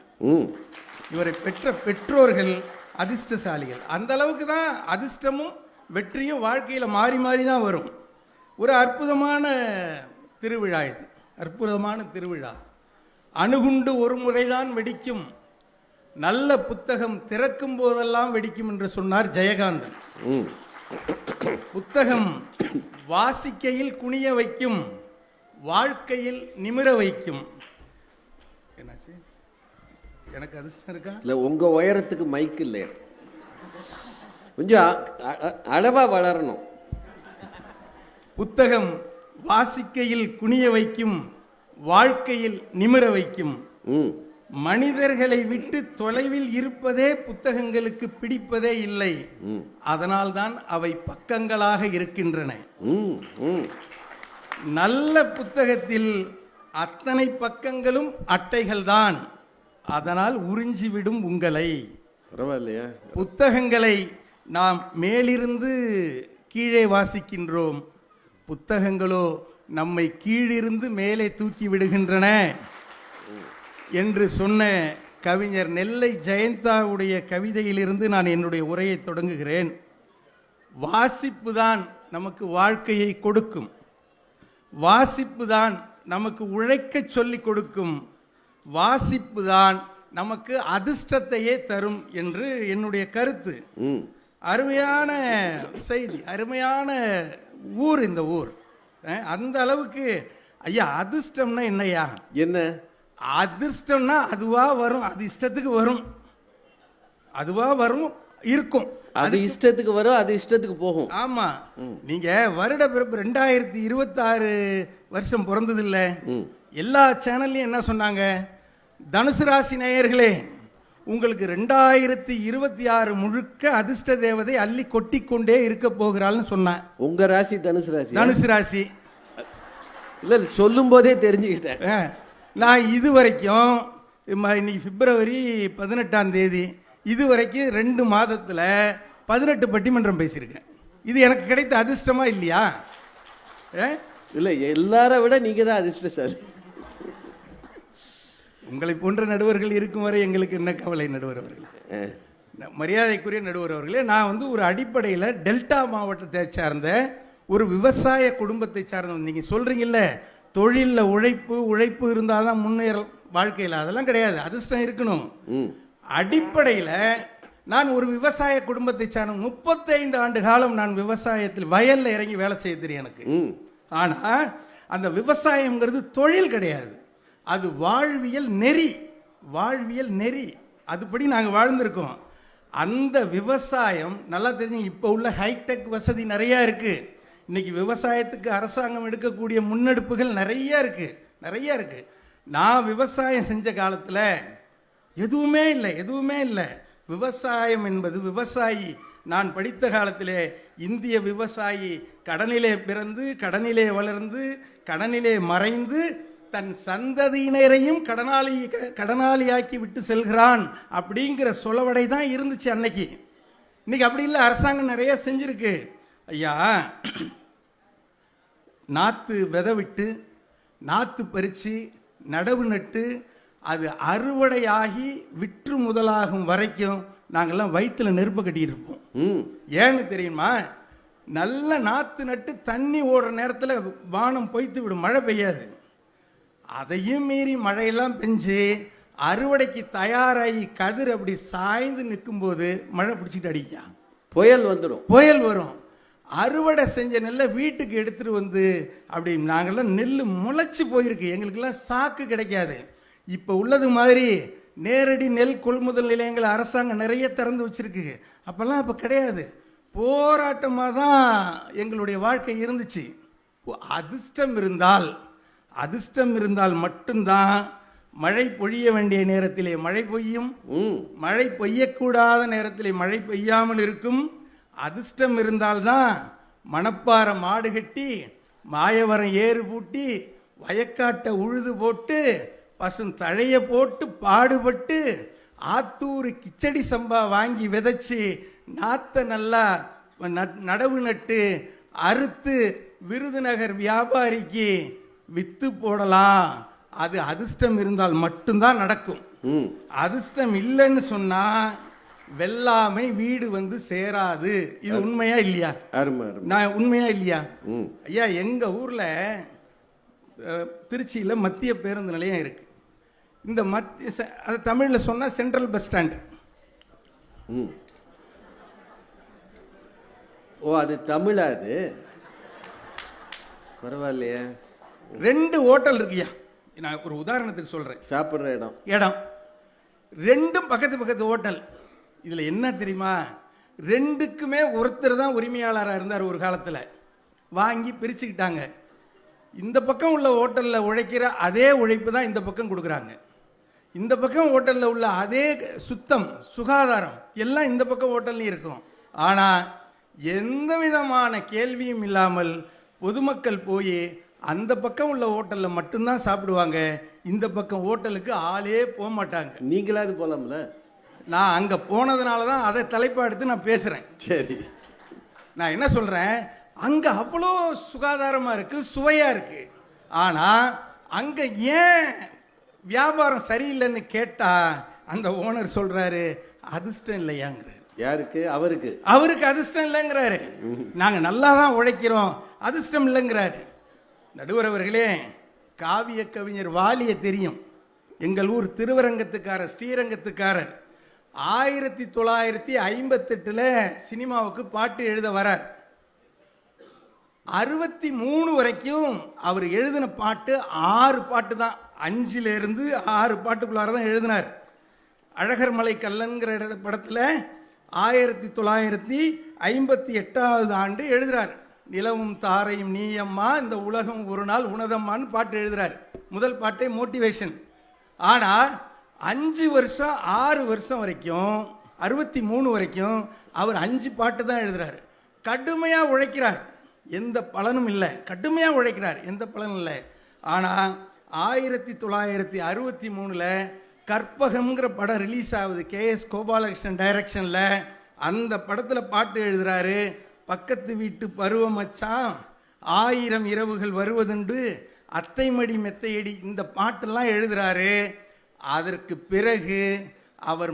இவரை பெற்ற பெற்றோர்கள் அதிர்ஷ்டசாலிகள். அந்த அளவுக்கு தான் அதிர்ஷ்டமும் வெற்றியும் வாழ்க்கையில் மாறி மாறி தான் வரும். ஒரு அற்புதமான திருவிழா இது, அற்புதமான திருவிழா. அணுகுண்டு ஒரு முறைதான் வெடிக்கும், நல்ல புத்தகம் திறக்கும் போதெல்லாம் வெடிக்கும் என்று சொன்னார் ஜெயகாந்தன். புத்தகம் வாசிக்கையில் குனிய வைக்கும், வாழ்க்கையில் நிமிர வைக்கும். என்னாச்சு? எனக்கு அதிர்ஷ்டம் இருக்கா? இல்லை, உங்க உயரத்துக்கு மைக் இல்லை, கொஞ்சம் அளவா வளரணும். புத்தகம் வாசிக்கையில் குனிய வைக்கும், வாழ்க்கையில் நிமிர வைக்கும். மனிதர்களை விட்டு தொலைவில் இருப்பதே புத்தகங்களுக்கு பிடிப்பதே இல்லை. அதனால்தான் அவை பக்கங்களாக இருக்கின்றன. நல்ல புத்தகத்தில் அத்தனை பக்கங்களும் அட்டைகள் தான். அதனால் உறிஞ்சிவிடும் உங்களை. பரவாயில்லையா? புத்தகங்களை நாம் மேலிருந்து கீழே வாசிக்கின்றோம், புத்தகங்களோ நம்மை கீழிருந்து மேலே தூக்கி விடுகின்றன என்று சொன்ன கவிஞர் நெல்லை ஜெயந்தாவுடைய கவிதையிலிருந்து நான் என்னுடைய உரையை தொடங்குகிறேன். வாசிப்பு தான் நமக்கு வாழ்க்கையை கொடுக்கும், வாசிப்பு தான் நமக்கு உழைக்க சொல்லிக் கொடுக்கும், வாசிப்பு தான் நமக்கு அதிர்ஷ்டத்தையே தரும் என்று என்னுடைய கருத்து. அருமையான செய்தி, அருமையான ஊர் இந்த ஊர். அந்த அளவுக்கு ஐயா, அதிர்ஷ்டம்னா என்னையா? என்ன அதிர்ஷ்டம்னா அதுவா வரும், அது இஷ்டத்துக்கு வரும், அதுவா வரும், இருக்கும். அது இஷ்டத்துக்கு வரும், அது இஷ்டத்துக்கு போகும். ஆமா. நீங்க வருட பிறப்பு 2026 வருஷம் பிறந்தது இல்ல, எல்லா சேனல்லையும் என்ன சொன்னாங்க? தனுசு ராசி நேயர்களே, உங்களுக்கு 2026 முழுக்க அதிர்ஷ்ட தேவதை அள்ளி கொட்டிக்கொண்டே இருக்க போகிறாள்னு சொன்னேன். உங்க ராசி தனுசு ராசி? தனுசு ராசி. இல்ல, சொல்லும் போதே தெரிஞ்சுக்கிட்டேன். நான் இது வரைக்கும், இன்னைக்கு பிப்ரவரி 18ஆம் தேதி, இது வரைக்கும் 2 மாதத்தில் 18 பட்டிமன்றம் பேசியிருக்கேன். இது எனக்கு கிடைத்த அதிர்ஷ்டமா இல்லையா? இல்லை, எல்லாரை விட நீங்க தான் அதிர்ஷ்டசாலி. உங்களை போன்ற நடுவர்கள் இருக்கும் வரை எங்களுக்கு என்ன கவலை? நடுவர் அவர்களே, மரியாதைக்குரிய நடுவர் அவர்களே, நான் ஒரு அடிப்படையில் டெல்டா மாவட்டத்தை சார்ந்த ஒரு விவசாய குடும்பத்தை சார்ந்தவன். நீங்கள் சொல்கிறீங்கல்ல தொழிலில் உழைப்பு இருந்தால் தான் முன்னேற வாழ்க்கையில், அதெல்லாம் கிடையாது. அதிர்ஷ்டம் இருக்கணும். அடிப்படையில் நான் ஒரு விவசாய குடும்பத்தை சார்ந்த 35 ஆண்டு காலம் நான் விவசாயத்தில் வயலில் இறங்கி வேலை செய்ய தெரியும் எனக்கு. ஆனால் அந்த விவசாயம்ங்கிறது தொழில் கிடையாது, அது வாழ்வியல் நெறி. அதுபடி நாங்கள் வாழ்ந்திருக்கோம். அந்த விவசாயம் நல்லா தெரிஞ்சு. இப்போ உள்ள ஹைடெக் வசதி நிறையா இருக்குது. இன்னைக்கு விவசாயத்துக்கு அரசாங்கம் எடுக்கக்கூடிய முன்னெடுப்புகள் நிறைய இருக்கு. நான் விவசாயம் செஞ்ச காலத்தில் எதுவுமே இல்லை. விவசாயம் என்பது விவசாயி. நான் படித்த காலத்திலே இந்திய விவசாயி கடனிலே பிறந்து, கடனிலே வளர்ந்து, கடனிலே மறைந்து, தன் சந்ததியினரையும் கடனாளியாக்கி விட்டு செல்கிறான் அப்படிங்கிற சொலவடை தான் இருந்துச்சு அன்னைக்கு. இன்னைக்கு அப்படி இல்லை. அரசாங்கம் நிறைய செஞ்சிருக்கு. ஐயா, நாற்று விதை விட்டு, நாற்று பறித்து, நடவு நட்டு, அது அறுவடையாகி விற்று முதலாகும் வரைக்கும் நாங்கள்லாம் வயிற்றில் நெருப்பு கட்டிட்டு இருப்போம். ஏன்னு தெரியுமா? நல்ல நாற்று நட்டு தண்ணி ஓடுற நேரத்தில் வானம் பொய்த்து விடும், மழை பெய்யாது. அதையும் மீறி மழையெல்லாம் பெஞ்சு அறுவடைக்கு தயாராகி கதிர் அப்படி சாய்ந்து நிற்கும்போது மழை பிடிச்சிட்டு அடிக்கா, புயல் வரும். அறுவடை செஞ்ச நெல்லை வீட்டுக்கு எடுத்துகிட்டு வந்து அப்படி நாங்கள்லாம் நெல் முளைச்சி போயிருக்கு, எங்களுக்கெல்லாம் சாக்கு கிடைக்காது. இப்போ உள்ளது மாதிரி நேரடி நெல் கொள்முதல் நிலையங்கள் அரசாங்கம் நிறைய திறந்து வச்சிருக்கு. அப்போல்லாம் இப்போ கிடையாது. போராட்டமாக தான் எங்களுடைய வாழ்க்கை இருந்துச்சு. அதிர்ஷ்டம் இருந்தால் மட்டும்தான் மழை பொழிய வேண்டிய நேரத்திலே மழை பெய்யும், மழை பெய்யக்கூடாத நேரத்திலே மழை பெய்யாமல் இருக்கும். அதிர்ஷ்டம் இருந்தால்தான் மணப்பாற மாடு கட்டி, மாயவரம் ஏறு பூட்டி, வயக்காட்டை உழுது போட்டு, பசும் தழைய போட்டு பாடுபட்டு, ஆத்தூர் கிச்சடி சம்பா வாங்கி விதைச்சி, நாற்றை நல்லா நடவு நட்டு அறுத்து விருதுநகர் வியாபாரிக்கு வித்து போடலாம். அது அதிர்ஷ்டம் இருந்தால் மட்டும்தான் நடக்கும். அதிர்ஷ்டம் இல்லைன்னு சொன்னா வெள்ளாமை வீடு வந்து சேராது. இது உண்மையா இல்லையா? நான் உண்மையா இல்லையா? ஐயா, எங்க ஊர்ல திருச்சியில மத்திய பேருந்து நிலையம் இருக்கு. இந்த அது தமிழ்ல சொன்னா சென்ட்ரல் பஸ் ஸ்டாண்ட். ஓ, அது தமிழா? அது பரவாயில்லையே. 2 ஹோட்டல் இருக்குயா. நான் ஒரு உதாரணத்துக்கு சொல்றேன். சாப்பிட்ற இடம் 2ம் பக்கத்து ஹோட்டல். இதுல என்ன தெரியுமா? 2க்குமே ஒருத்தர் தான் உரிமையாளராக இருந்தார் ஒரு காலத்தில். வாங்கி பிரிச்சுக்கிட்டாங்க. இந்த பக்கம் உள்ள ஹோட்டலில் உழைக்கிற அதே உழைப்பு தான் இந்த பக்கம் கொடுக்குறாங்க. இந்த பக்கம் ஹோட்டலில் உள்ள அதே சுத்தம், சுகாதாரம் எல்லாம் இந்த பக்கம் ஹோட்டல்லையும் இருக்கும். ஆனால் எந்த விதமான கேள்வியும் இல்லாமல் பொதுமக்கள் போய் அந்த பக்கம் உள்ள ஹோட்டலில் மட்டும்தான் சாப்பிடுவாங்க. இந்த பக்கம் ஹோட்டலுக்கு ஆளே போக மாட்டாங்க. நீங்களாவது போகலாம்ல? நான் அங்கே போனதுனால தான் அதை தலைப்பாக எடுத்து நான் பேசுகிறேன். சரி, நான் என்ன சொல்கிறேன், அங்கே அவ்வளோ சுகாதாரமாக இருக்குது, சுவையாக இருக்குது. ஆனால் அங்கே ஏன் வியாபாரம் சரியில்லைன்னு கேட்டால் அந்த ஓனர் சொல்கிறாரு அதிர்ஷ்டம் இல்லையாங்கிறாரு. யாருக்கு? அவருக்கு அதிர்ஷ்டம் இல்லைங்கிறாரு. நாங்கள் நல்லா தான் உழைக்கிறோம், அதிர்ஷ்டம் இல்லைங்கிறாரு. நடுவர் அவர்களே, காவிய கவிஞர் வாலியை தெரியும். எங்கள் ஊர் திருவரங்கத்துக்காரர், ஸ்ரீரங்கத்துக்காரர். 1958 சினிமாவுக்கு பாட்டு எழுத வரார். 63 வரைக்கும் அவர் எழுதின பாட்டு 6 பாட்டு தான். 5லிருந்து 6 பாட்டுக்குள்ளார தான் எழுதினார். அழகர் மலை கல்லன்கிற படத்தில் 1958 ஆண்டு எழுதுறார். நிலவும் தாரையும் நீயம்மா, இந்த உலகம் ஒரு நாள் உனதம்மான்னு பாட்டு எழுதுறார். முதல் பாட்டே மோட்டிவேஷன். ஆனால் 5 வருஷம் 6 வருஷம் வரைக்கும், 63 வரைக்கும் அவர் 5 பாட்டு தான் எழுதுறாரு. கடுமையாக உழைக்கிறார், எந்த பலனும் இல்லை. கடுமையாக உழைக்கிறார், எந்த பலனும் இல்லை. ஆனால் 1963 கற்பகம்ங்கிற படம் ரிலீஸ் ஆகுது. KS கோபாலகிருஷ்ணன் டைரக்ஷனில். அந்த படத்தில் பாட்டு எழுதுறாரு. பக்கத்து வீட்டு பருவ மச்சான், 1000 இரவுகள் வருவதுண்டு, அத்தைமடி மெத்தையடி, இந்த பாட்டெல்லாம் எழுதுறாரு. அதற்கு பிறகு அவர்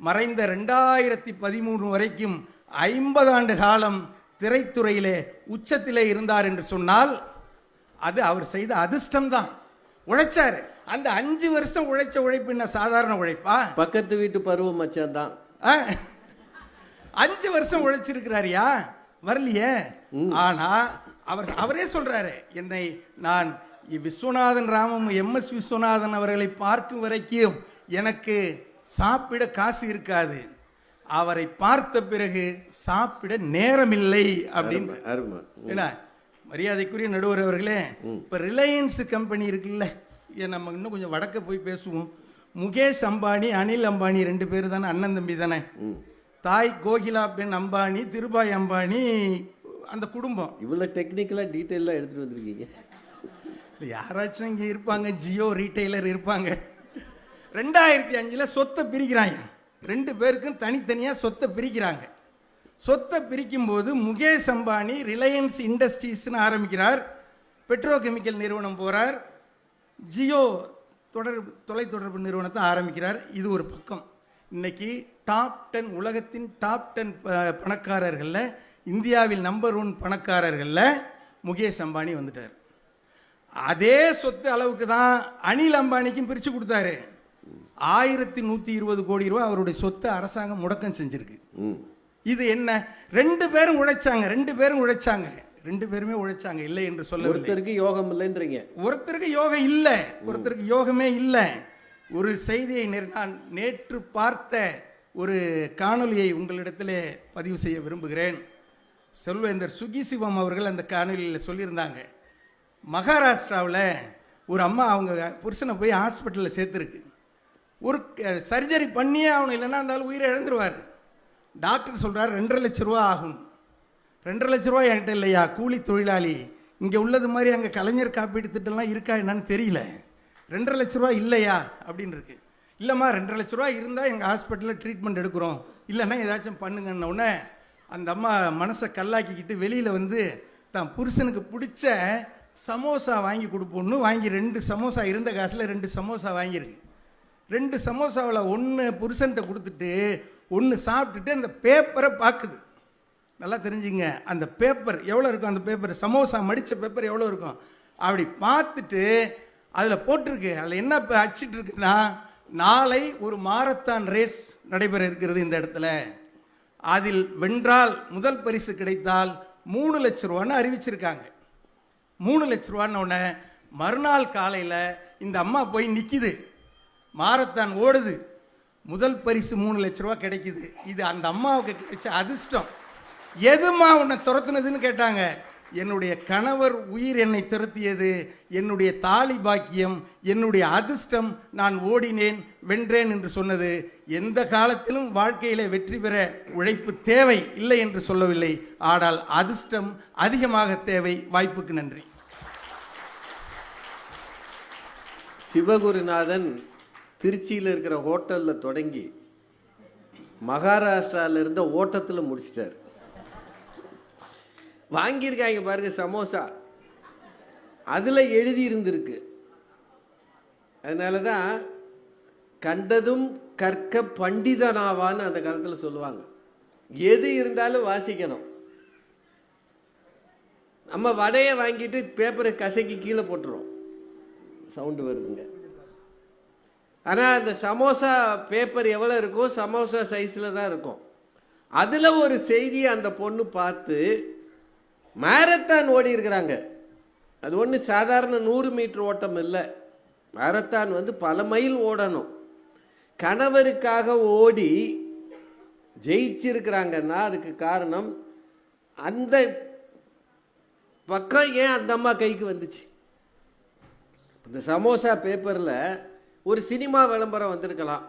மறைந்த 2013 வரைக்கும் 50 ஆண்டு காலம் திரைத்துறையிலே உச்சத்திலே இருந்தார் என்று சொன்னால் அது அவர் செய்த அதிர்ஷ்டம்தான். உழைச்சாரு. அந்த 5 வருஷம் உழைச்ச உழைப்பு என்ன சாதாரண உழைப்பா? பக்கத்து வீட்டு பருவ மச்சான் தான். 5 வருஷம் உழைச்சிருக்கிறாரியா? வரலையே. ஆனா அவரே சொல்றாரு, என்னை நான் விஸ்வநாதன் ராமம் MS விஸ்வநாதன் அவர்களை பார்க்கும் வரைக்கும் எனக்கு சாப்பிட காசு இருக்காது, அவரை பார்த்த பிறகு சாப்பிட நேரமில்லை அப்படின்னு. என்ன மரியாதைக்குரிய நடுவர் அவர்களே, இப்ப ரிலையன்ஸ் கம்பெனி இருக்குல்ல, நம்ம இன்னும் கொஞ்சம் வடக்க போய் பேசுவோம். முகேஷ் அம்பானி, அனில் அம்பானி 2 பேர் தானே, அண்ணன் தம்பி தானே. தாய் கோகிலா பெண் அம்பானி, திருபாய் அம்பானி, அந்த குடும்பம். இவ்வளவு டெக்னிக்கலா டீட்டெயிலாக எடுத்துட்டு வந்திருக்கீங்க. யாராச்சும் இங்கே இருப்பாங்க, ஜியோ ரீட்டைலர் இருப்பாங்க. 2005 சொத்தை பிரிக்கிறாங்க. 2 பேருக்கும் தனித்தனியாக சொத்தை பிரிக்கிறாங்க. சொத்தை பிரிக்கும் போது முகேஷ் அம்பானி ரிலையன்ஸ் இண்டஸ்ட்ரீஸ்னு ஆரம்பிக்கிறார், பெட்ரோகெமிக்கல் நிறுவனம் போகிறார், ஜியோ தொலைத்தொடர்பு நிறுவனத்தை ஆரம்பிக்கிறார். இது ஒரு பக்கம். இன்னைக்கு டாப் 10 உலகத்தின் டாப் 10 பணக்காரர்களில், இந்தியாவில் நம்பர் 1 பணக்காரர்களில் முகேஷ் அம்பானி வந்துட்டார். அதே சொத்து அளவுக்கு தான் அனில் அம்பானிக்கும் பிரித்து கொடுத்தாரு. 1120 கோடி ரூபாய் அவருடைய சொத்தை அரசாங்கம் முடக்கம் செஞ்சிருக்கு. இது என்ன? 2 பேரும் உழைச்சாங்க, 2 பேரும் உழைச்சாங்க, 2 பேருமே உழைச்சாங்க, இல்லை என்று சொல்ல. ஒருத்தருக்கு யோகம் இல்லைன்றீங்க. ஒருத்தருக்கு யோகம் இல்லை, ஒருத்தருக்கு யோகமே இல்லை. ஒரு செய்தியை நான் நேற்று பார்த்த ஒரு காணொலியை உங்களிடத்திலே பதிவு செய்ய விரும்புகிறேன். செல்வேந்தர் சுகிசிவம் அவர்கள் அந்த காணொலியில் சொல்லியிருந்தாங்க, மகாராஷ்டிராவில் ஒரு அம்மா அவங்க புருஷனை போய் ஹாஸ்பிட்டலில் சேர்த்துருக்கு. ஒரு சர்ஜரி பண்ணியே ஆகணும், இல்லைன்னா இருந்தாலும் உயிரை இழந்துருவார். டாக்டர் சொல்கிறார் 2.5 லட்ச ரூபா ஆகும். 2.5 லட்ச ரூபா என்கிட்ட இல்லையா, கூலி தொழிலாளி. இங்கே உள்ளது மாதிரி அங்கே கலைஞர் காப்பீடு திட்டம்லாம் இருக்கா என்னன்னு தெரியல. 2.5 லட்ச ரூபா இல்லையா அப்படின்னு இருக்கு. இல்லைம்மா 2.5 லட்ச ரூபா இருந்தால் எங்கள் ஹாஸ்பிட்டலில் ட்ரீட்மெண்ட் எடுக்கிறோம், இல்லைன்னா ஏதாச்சும் பண்ணுங்கன்னொடனே அந்த அம்மா மனசை கல்லாக்கிக்கிட்டு வெளியில் வந்து தான் புருஷனுக்கு பிடிச்ச சமோசா வாங்கி கொடுப்போன்னு வாங்கி 2 சமோசா இருந்த காசில் 2 சமோசா வாங்கியிருக்கு. 2 சமோசாவில் 1 புருஷன்கிட்ட கொடுத்துட்டு 1 சாப்பிட்டுட்டு அந்த பேப்பரை பார்க்குது. நல்லா தெரிஞ்சுங்க, அந்த பேப்பர் எவ்வளோ இருக்கும், அந்த பேப்பர் சமோசா மடித்த பேப்பர் எவ்வளோ இருக்கும் அப்படி பார்த்துட்டு அதில் போட்டிருக்கு. அதில் என்ன அச்சிட்டு இருக்குன்னா, நாளை ஒரு மாரத்தான் ரேஸ் நடைபெற இருக்கிறது இந்த இடத்துல, அதில் வென்றால் முதல் பரிசு கிடைத்தால் 3 லட்ச ரூபான்னு அறிவிச்சிருக்காங்க. 3 லட்ச ரூபான்னு மறுநாள் காலையில் இந்த அம்மா போய் நிற்கிது, மாரத்தான் ஓடுது, முதல் பரிசு 3 லட்ச ரூபா கிடைக்குது. இது அந்த அம்மாவுக்கு கிடைச்ச அதிர்ஷ்டம். எதுமா உன்னை துரத்துனதுன்னு கேட்டாங்க. என்னுடைய கணவர் உயிர் என்னை துரத்தியது, என்னுடைய தாலி பாக்கியம், என்னுடைய அதிர்ஷ்டம், நான் ஓடினேன் வென்றேன் என்று சொன்னது. எந்த காலத்திலும் வாழ்க்கையிலே வெற்றி பெற உழைப்பு தேவை, இல்லை என்று சொல்லவில்லை, ஆனால் அதிர்ஷ்டம் அதிகமாக தேவை. வாய்ப்புக்கு நன்றி. சிவகுருநாதன் திருச்சியில் இருக்கிற ஹோட்டலில் தொடங்கி மகாராஷ்டிராவில் இருந்த ஓட்டத்தில் முடிச்சிட்டார். வாங்கியிருக்காங்க பாருங்க சமோசா, அதில் எழுதி இருந்திருக்கு. அதனால தான் கண்டதும் கற்க பண்டிதனாவான்னு அந்த காலத்தில் சொல்லுவாங்க. எது இருந்தாலும் வாசிக்கணும். நம்ம வடையை வாங்கிட்டு பேப்பரை கசக்கி கீழே போட்டுருவோம், சவுண்டு வருதுங்க. ஆனால் அந்த சமோசா பேப்பர் எவ்வளோ இருக்கோ சமோசா சைஸில் தான் இருக்கும். அதில் ஒரு செய்தியை அந்த பொண்ணு பார்த்து மாரத்தான் ஓடி இருக்கிறாங்க. அது ஒன்று சாதாரண 100 மீட்டர் ஓட்டம் இல்லை, மாரத்தான் பல மைல் ஓடணும். கணவருக்காக ஓடி ஜெயிச்சிருக்கிறாங்கன்னா அதுக்கு காரணம் அந்த பக்கம் ஏன் அந்த அம்மா கைக்கு வந்துச்சு. இந்த சமோசா பேப்பரில் ஒரு சினிமா விளம்பரம் வந்திருக்கலாம்,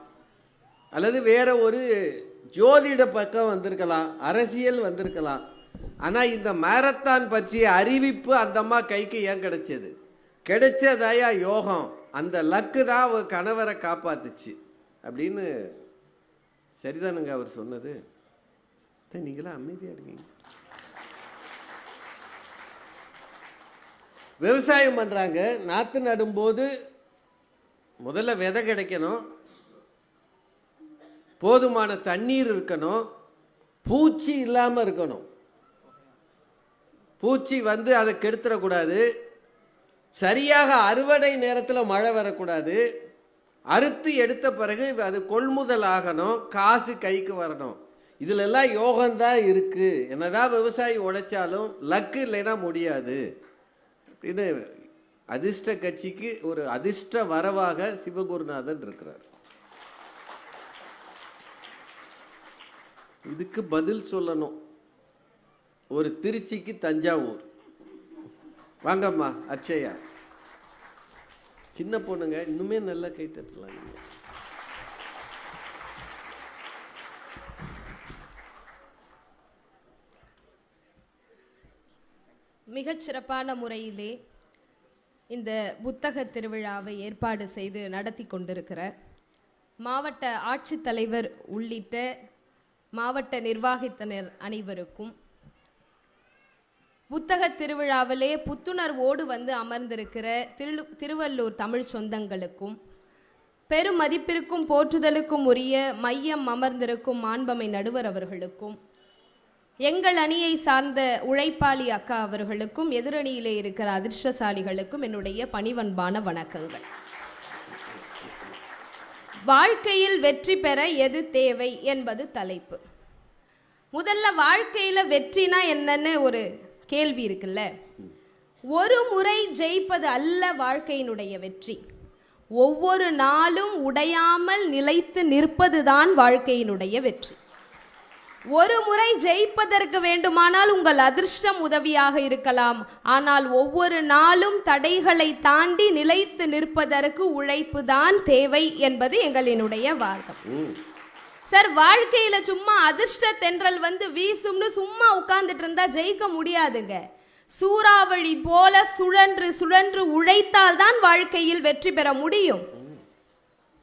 அல்லது வேற ஒரு ஜோதிட பக்கம் வந்திருக்கலாம், அரசியல் வந்திருக்கலாம். ஆனால் இந்த மாரத்தான் பற்றிய அறிவிப்பு அந்த அம்மா கைக்கு ஏன் கிடைச்சது? கிடைச்சதாயா யோகம், அந்த லக்கு தான் ஒரு கணவரை காப்பாத்துச்சு அப்படின்னு. சரிதானுங்க அவர் சொன்னது? நீங்களா அமைதியாக இருக்கீங்க. விவசாயம் பண்ணுறாங்க, நாற்று நடும்போது முதல்ல விதை கிடைக்கணும், போதுமான தண்ணீர் இருக்கணும், பூச்சி இல்லாமல் இருக்கணும். பூச்சி வந்து அதை கெடுத்துடக்கூடாது, சரியாக அறுவடை நேரத்தில் மழை வரக்கூடாது, அறுத்து எடுத்த பிறகு அது கொள்முதல் ஆகணும், காசு கைக்கு வரணும். இதுல எல்லாம் யோகம்தான் இருக்கு. என்னதான் விவசாயி உழைச்சாலும் லக்கு இல்லைன்னா முடியாது அப்படின்னு அதிர்ஷ்ட கட்சிக்கு ஒரு அதிர்ஷ்ட வரவாக சிவகுருநாதன் இருக்கிறார். இதுக்கு பதில் சொல்லணும். ஒரு திருச்சிக்கு தஞ்சாவூர். வாங்கம்மா அக்ஷயா. சின்ன பொண்ணுங்க, இன்னுமே நல்லா கை தட்டலாம். மிகச் சிறப்பான முறையிலே இந்த புத்தக திருவிழாவை ஏற்பாடு செய்து நடத்தி கொண்டிருக்கிற மாவட்ட ஆட்சித்தலைவர் உள்ளிட்ட மாவட்ட நிர்வாகத்தினர் அனைவருக்கும், புத்தக திருவிழாவிலே புத்துணர்வோடு வந்து அமர்ந்திருக்கிற திருவள்ளூர் தமிழ் சொந்தங்களுக்கும், பெரும் மதிப்பிற்கும் போற்றுதலுக்கும் உரிய மையம் அமர்ந்திருக்கும் மாண்பமை நடுவர் அவர்களுக்கும், எங்கள் அணியை சார்ந்த உழைப்பாளி அக்கா அவர்களுக்கும், எதிரணியிலே இருக்கிற அதிர்ஷ்டசாலிகளுக்கும் என்னுடைய பணிவன்பான வணக்கங்கள். வாழ்க்கையில் வெற்றி பெற எது தேவை என்பது தலைப்பு. முதல்ல வாழ்க்கையில வெற்றினா என்னன்னு ஒரு கேள்வி இருக்குல்ல. ஒரு முறை ஜெயிப்பது அல்ல வாழ்க்கையினுடைய வெற்றி. ஒவ்வொரு நாளும் உடையாமல் நிலைத்து நிற்பதுதான் வாழ்க்கையினுடைய வெற்றி. ஒரு முறை ஜெயிப்பதற்கு வேண்டுமானால் உங்கள் அதிர்ஷ்டம் உதவியாக இருக்கலாம். ஆனால் ஒவ்வொரு நாளும் தடைகளை தாண்டி நிலைத்து நிற்பதற்கு உழைப்பு தான் தேவை என்பது எங்களினுடைய வாதம். சார், வாழ்க்கையில சும்மா அதிர்ஷ்ட தென்றல் வந்து வீசும்னு சும்மா உட்கார்ந்துட்டு இருந்தா ஜெயிக்க முடியாதுங்க. சூறாவளி போல சுழன்று சுழன்று உழைத்தால் தான் வாழ்க்கையில் வெற்றி பெற முடியும்.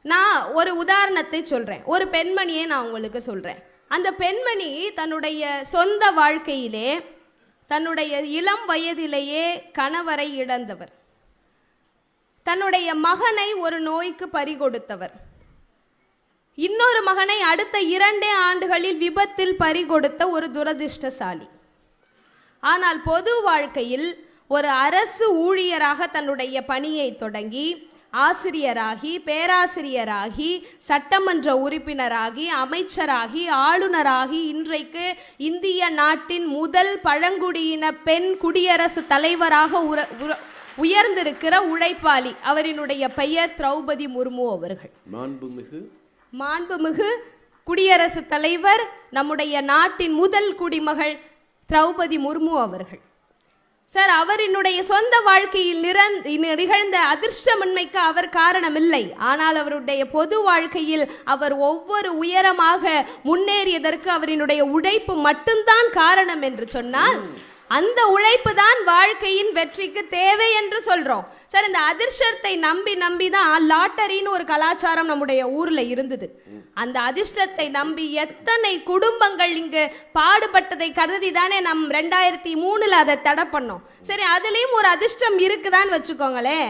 நான் ஒரு உதாரணத்தை சொல்றேன். ஒரு பெண்மணியை நான் உங்களுக்கு சொல்றேன். அந்த பெண்மணி தன்னுடைய சொந்த வாழ்க்கையிலே தன்னுடைய இளம் வயதிலேயே கணவரை இழந்தவர், தன்னுடைய மகனை ஒரு நோய்க்கு பறிகொடுத்தவர், இன்னொரு மகனை அடுத்த 2 ஆண்டுகளில் விபத்தில் பறிகொடுத்த ஒரு துரதிர்ஷ்டசாலி. ஆனால் பொது வாழ்க்கையில் ஒரு அரசு ஊழியராக தன்னுடைய பணியை தொடங்கி ஆசிரியராகி, பேராசிரியராகி, சட்டமன்ற உறுப்பினராகி, அமைச்சராகி, ஆளுநராகி, இன்றைக்கு இந்திய நாட்டின் முதல் பழங்குடியின பெண் குடியரசுத் தலைவராக உயர்ந்திருக்கிற உழைப்பாளி. அவரினுடைய பெயர் திரௌபதி முர்மு அவர்கள். மாண்புமிகு குடியரசுத் தலைவர், நம்முடைய நாட்டின் முதல் குடிமகள் திரௌபதி முர்மு அவர்கள். சார், அவரினுடைய சொந்த வாழ்க்கையில் நிகழ்ந்த அதிர்ஷ்டமின்மைக்கு அவர் காரணமில்லை. ஆனால் அவருடைய பொது வாழ்க்கையில் அவர் ஒவ்வொரு உயரமாக முன்னேறியதற்கு அவரினுடைய உழைப்பு மட்டும்தான் காரணம் என்று சொன்னால், அந்த உழைப்பு தான் வாழ்க்கையின் வெற்றிக்கு தேவை என்று சொல்றோம். சார், இந்த அதிர்ஷ்டத்தை நம்பி தான் லாட்டரின்னு ஒரு கலாச்சாரம் நம்முடைய ஊர்ல இருந்தது. அந்த அதிர்ஷ்டத்தை நம்பி எத்தனை குடும்பங்கள் இங்கு பாடுபட்டதை கருதி தானே நம் 2003 அதை தடை பண்ணோம். சரி, அதுலயும் ஒரு அதிர்ஷ்டம் இருக்குதான்னு வச்சுக்கோங்களேன்.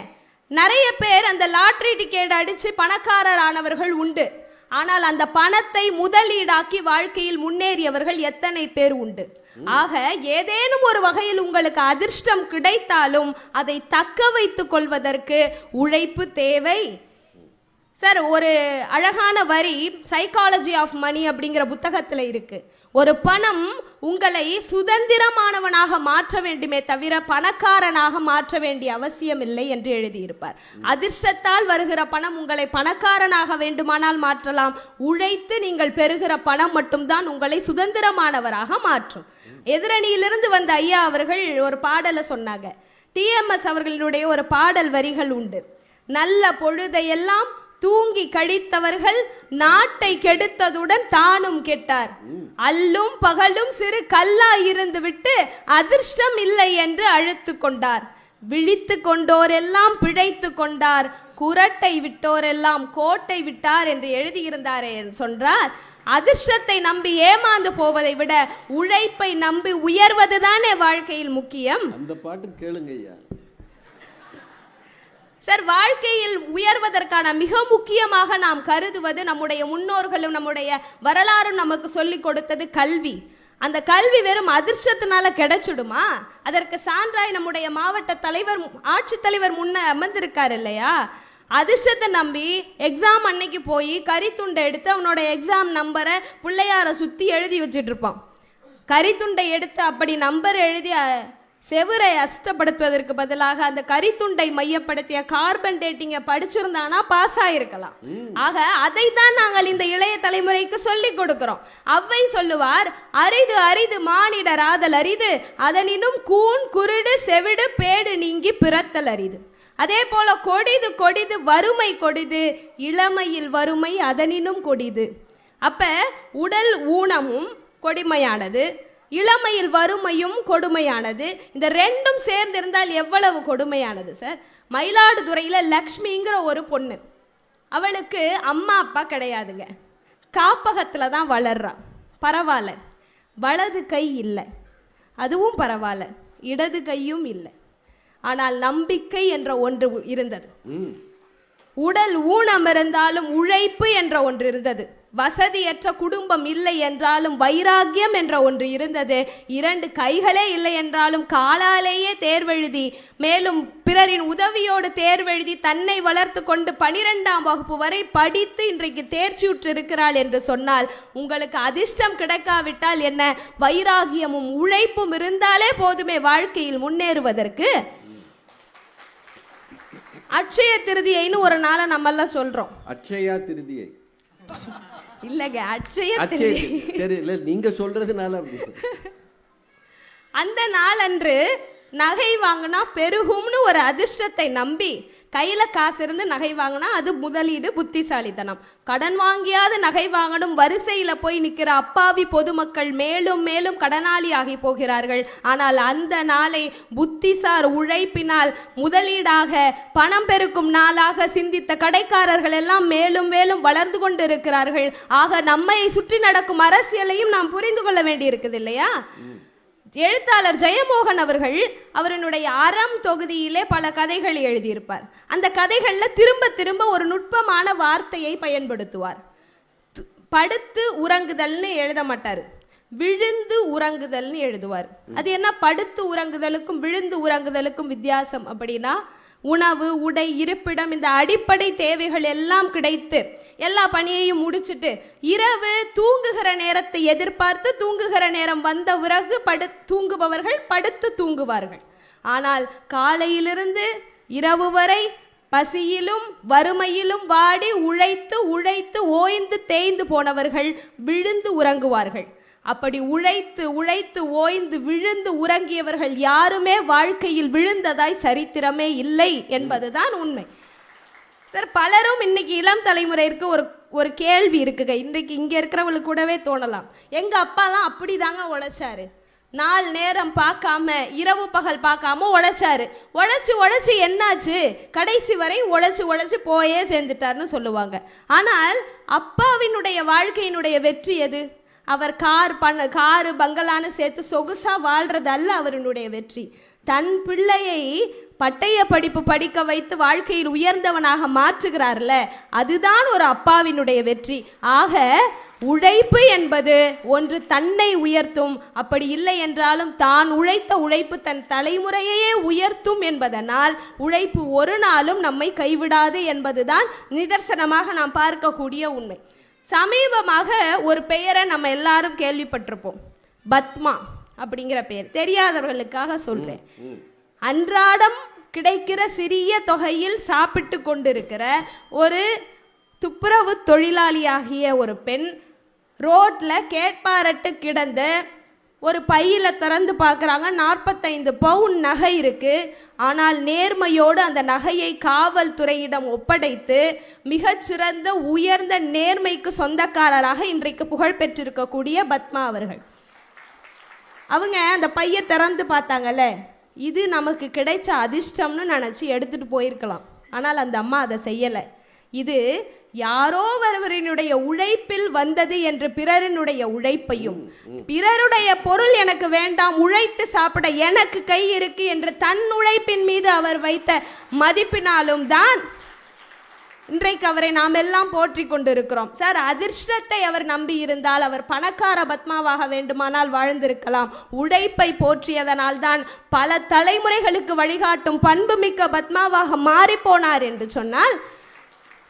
நிறைய பேர் அந்த லாட்டரி டிக்கெட் அடிச்சு பணக்காரர் ஆனவர்கள் உண்டு. ஆனால் அந்த பணத்தை முதலீடாக்கி வாழ்க்கையில் முன்னேறியவர்கள் எத்தனை பேர் உண்டு? ஆக, ஏதேனும் ஒரு வகையில் உங்களுக்கு அதிர்ஷ்டம் கிடைத்தாலும் அதை தக்க வைத்துக் கொள்வதற்கு உழைப்பு தேவை. சார், ஒரு அழகான வரி சைக்காலஜி ஆஃப் மணி அப்படிங்கிற புத்தகத்தில் இருக்கு. ஒரு பணம் உங்களை சுதந்திரமானவனாக மாற்ற வேண்டுமே தவிர பணக்காரனாக மாற்ற வேண்டிய அவசியம் இல்லை என்று எழுதியிருப்பார். அதிர்ஷ்டத்தால் வருகிற பணம் உங்களை பணக்காரனாக வேண்டுமானால் மாற்றலாம். உழைத்து நீங்கள் பெறுகிற பணம் மட்டும்தான் உங்களை சுதந்திரமானவராக மாற்றும். எதிரணியிலிருந்து வந்த ஐயா அவர்கள் ஒரு பாடலை சொன்னாங்க. TMS அவர்களுடைய ஒரு பாடல் வரிகள் உண்டு. நல்ல பொழுதையெல்லாம் தூங்கி கழித்தவர்கள் நாட்டை கெடுத்ததுடன் தானும் கெட்டார். அல்லும் பகலும் சிறு கல்லா இருந்து விட்டு அதிர்ஷ்டம் இல்லை என்று அழுத்து கொண்டார். விழித்து கொண்டோரெல்லாம் பிழைத்து கொண்டார், குரட்டை விட்டோரெல்லாம் கோட்டை விட்டார் என்று எழுதியிருந்தாரே சொன்னார். அதிர்ஷ்டத்தை நம்பி ஏமாந்து போவதை விட உழைப்பை நம்பி உயர்வதுதானே வாழ்க்கையில் முக்கியம். அந்த பாட்டு கேளுங்க ஐயா. சார், வாழ்க்கையில் உயர்வதற்கான மிக முக்கியமாக நாம் கருதுவது, நம்முடைய முன்னோர்களும் நம்முடைய வரலாறும் நமக்கு சொல்லிக் கொடுத்தது கல்வி. அந்த கல்வி வெறும் அதிர்ஷ்டத்தினால கிடைச்சிடுமா? அதற்கு சான்றாய் நம்முடைய மாவட்ட தலைவர், ஆட்சித்தலைவர் முன்ன அமர்ந்திருக்காரு இல்லையா? அதிர்ஷ்டத்தை நம்பி எக்ஸாம் அன்னைக்கு போய் கரித்துண்டை எடுத்து அவனோட எக்ஸாம் நம்பரை பிள்ளையாரை சுற்றி எழுதி வச்சுட்டு இருப்பான். கரித்துண்டை எடுத்து அப்படி நம்பர் எழுதி செவுரை அஸ்தப்படுத்துவதற்கு பதிலாக அந்த கரித்துண்டை மையப்படுத்திய கார்பன் டேட்டிங்கை படிச்சிருந்தானா பாஸ் ஆயிருக்கலாம். ஆக அதை தான் நாங்கள் இந்த இளைய தலைமுறைக்கு சொல்லிக் கொடுக்கிறோம். அவ்வை சொல்லுவார், அரிது அரிது மானிடர் ஆதல் அரிது, அதனினும் கூன் குருடு செவிடு பேடு நீங்கி பிறத்தல் அரிது. அதே போல கொடிது கொடிது வறுமை கொடிது, இளமையில் வறுமை அதனினும் கொடிது. அப்ப உடல் ஊனமும் கொடுமையானது, இளமையில் வறுமையும் கொடுமையானது. இந்த ரெண்டும் சேர்ந்திருந்தால் எவ்வளவு கொடுமையானது சார். மயிலாடுதுறையில் லக்ஷ்மிங்கிற ஒரு பொண்ணு, அவளுக்கு அம்மா அப்பா கிடையாதுங்க, காப்பகத்தில் தான் வளர்றா. பரவாயில்ல, வலது கை இல்லை, அதுவும் பரவாயில்ல, இடது கையும் இல்லை. ஆனால் நம்பிக்கை என்ற ஒன்று இருந்தது. உடல் ஊனம் இருந்தாலும் உழைப்பு என்ற ஒன்று இருந்தது. வசதியற்ற குடும்பம் இல்லை என்றாலும் வைராக்கியம் என்ற ஒன்று இருந்தது. 2 கைகளே இல்லை என்றாலும் காலாலேயே தேர்வெழுதி, மேலும் பிறரின் உதவியோடு தேர்வெழுதி தன்னை வளர்த்து கொண்டு 12ஆம் வகுப்பு வரை படித்து இன்றைக்கு தேர்ச்சியுற்று இருக்கிறாள் என்று சொன்னால் உங்களுக்கு அதிர்ஷ்டம் கிடைக்காவிட்டால் என்ன, வைராகியமும் உழைப்பும் இருந்தாலே போதுமே வாழ்க்கையில் முன்னேறுவதற்கு. அட்சய திருதியைன்னு ஒரு நாளை நம்ம எல்லாம் சொல்றோம். அட்சயா திருதியை இல்லங்க, அட்சய திருதி. சரி, இல்ல நீங்க சொல்றதுனால அப்படி அந்த நாள் அன்று நகை வாங்கினா பெருகும்னு ஒரு அதிர்ஷ்டத்தை நம்பி கையில காசு இருந்து நகை வாங்கினா அது முதலீடு, புத்திசாலித்தனம். கடன் வாங்கியாவது நகை வாங்கணும் வரிசையில போய் நிற்கிற அப்பாவி பொதுமக்கள் மேலும் மேலும் கடனாளி ஆகி போகிறார்கள். ஆனால் அந்த நாளை புத்திசார் உழைப்பினால் முதலீடாக பணம் பெருக்கும் நாளாக சிந்தித்த கடைக்காரர்கள் எல்லாம் மேலும் மேலும் வளர்ந்து கொண்டு இருக்கிறார்கள். ஆக நம்மை சுற்றி நடக்கும் அரசியலையும் நாம் புரிந்து கொள்ள வேண்டி இருக்குது இல்லையா? எழுத்தாளர் ஜெயமோகன் அவர்கள் அவருடைய அறம் தொகுதியிலே பல கதைகள் எழுதியிருப்பார். அந்த கதைகளில் திரும்ப திரும்ப ஒரு நுட்பமான வார்த்தையை பயன்படுத்துவார். படுத்து உறங்குதல்னு எழுத மாட்டார், விழுந்து உறங்குதல்னு எழுதுவார். அது என்ன, படுத்து உறங்குதலுக்கும் விழுந்து உறங்குதலுக்கும் வித்தியாசம் அப்படின்னா, உணவு, உடை, இருப்பிடம், இந்த அடிப்படை தேவைகள் எல்லாம் கிடைத்து எல்லா பணியையும் முடிச்சுட்டு இரவு தூங்குகிற நேரத்தை எதிர்பார்த்து தூங்குகிற நேரம் வந்த பிறகு தூங்குபவர்கள் படுத்து தூங்குவார்கள். ஆனால் காலையிலிருந்து இரவு வரை பசியிலும் வறுமையிலும் வாடி உழைத்து உழைத்து ஓய்ந்து தேய்ந்து போனவர்கள் விழுந்து உறங்குவார்கள். அப்படி உழைத்து உழைத்து ஓய்ந்து விழுந்து உறங்கியவர்கள் யாருமே வாழ்க்கையில் விழுந்ததாய் சரித்திரமே இல்லை என்பதுதான் உண்மை. சார், பலரும் இன்னைக்கு இளம் தலைமுறைக்கு ஒரு கேள்வி இருக்குங்க. இன்றைக்கு இங்கே இருக்கிறவங்களுக்கு கூடவே தோணலாம், எங்கள் அப்பாலாம் அப்படி தாங்க உழைச்சாரு, நாள் நேரம் பார்க்காம இரவு பகல் பார்க்காம உழைச்சாரு, உழைச்சி என்னாச்சு, கடைசி வரை உழைச்சி போயே சேர்ந்துட்டார்னு சொல்லுவாங்க. ஆனால் அப்பாவினுடைய வாழ்க்கையினுடைய வெற்றி எது? அவர் காரு பங்களான்னு சேர்த்து சொகுசா வாழ்றது அல்ல அவருடைய வெற்றி. தன் பிள்ளையை பட்டய படிப்பு படிக்க வைத்து வாழ்க்கையில் உயர்ந்தவனாக மாற்றுகிறார்ல, அதுதான் ஒரு அப்பாவினுடைய வெற்றி. ஆக உழைப்பு என்பது ஒன்று தன்னை உயர்த்தும், அப்படி இல்லை என்றாலும் தான் உழைத்த உழைப்பு தன் தலைமுறையே உயர்த்தும் என்பதனால் உழைப்பு ஒரு நாளும் நம்மை கைவிடாது என்பதுதான் நிதர்சனமாக நாம் பார்க்கக்கூடிய உண்மை. சமீபமாக ஒரு பெயரை நம்ம எல்லாரும் கேள்விப்பட்டிருப்போம், பத்மா அப்படிங்கிற பெயர். தெரியாதவர்களுக்காக சொல்றேன். அன்றாடம் கிடைக்கிற சிறிய தொகையில் சாப்பிட்டு கொண்டிருக்கிற ஒரு துப்புரவு தொழிலாளியாகிய ஒரு பெண் ரோட்ல கேட்பாரட்டு கிடந்த ஒரு பையில திறந்து பார்க்குறாங்க, 45 பவுன் நகை இருக்கு. ஆனால் நேர்மையோடு அந்த நகையை காவல்துறையிடம் ஒப்படைத்து மிகச்சிறந்த உயர்ந்த நேர்மைக்கு சொந்தக்காரராக இன்றைக்கு புகழ் பெற்றிருக்கக்கூடிய பத்மா அவர்கள். அவங்க அந்த பையை திறந்து பார்த்தாங்கல்ல, இது நமக்கு கிடைச்ச அதிர்ஷ்டம்னு நினச்சி எடுத்துட்டு போயிருக்கலாம். ஆனால் அந்த அம்மா அதை செய்யலை. இது யாரோ ஒருவரினுடைய உழைப்பில் வந்தது என்று பிறரினுடைய உழைப்பையும், பிறருடைய பொருள் எனக்கு வேண்டாம், உழைத்து சாப்பிட எனக்கு கை இருக்கு என்று தன் உழைப்பின் மீது அவர் வைத்த மதிப்பினாலும் தான் இன்றைக்கு அவரை நாம் எல்லாம் போற்றி கொண்டிருக்கிறோம். சார், அதிர்ஷ்டத்தை அவர் நம்பி இருந்தால் அவர் பணக்கார பத்மாவாக வேண்டுமானால் வாழ்ந்திருக்கலாம். உழைப்பை போற்றியதனால் தான் பல தலைமுறைகளுக்கு வழிகாட்டும் பண்புமிக்க பத்மாவாக மாறி போனார் என்று சொன்னால்,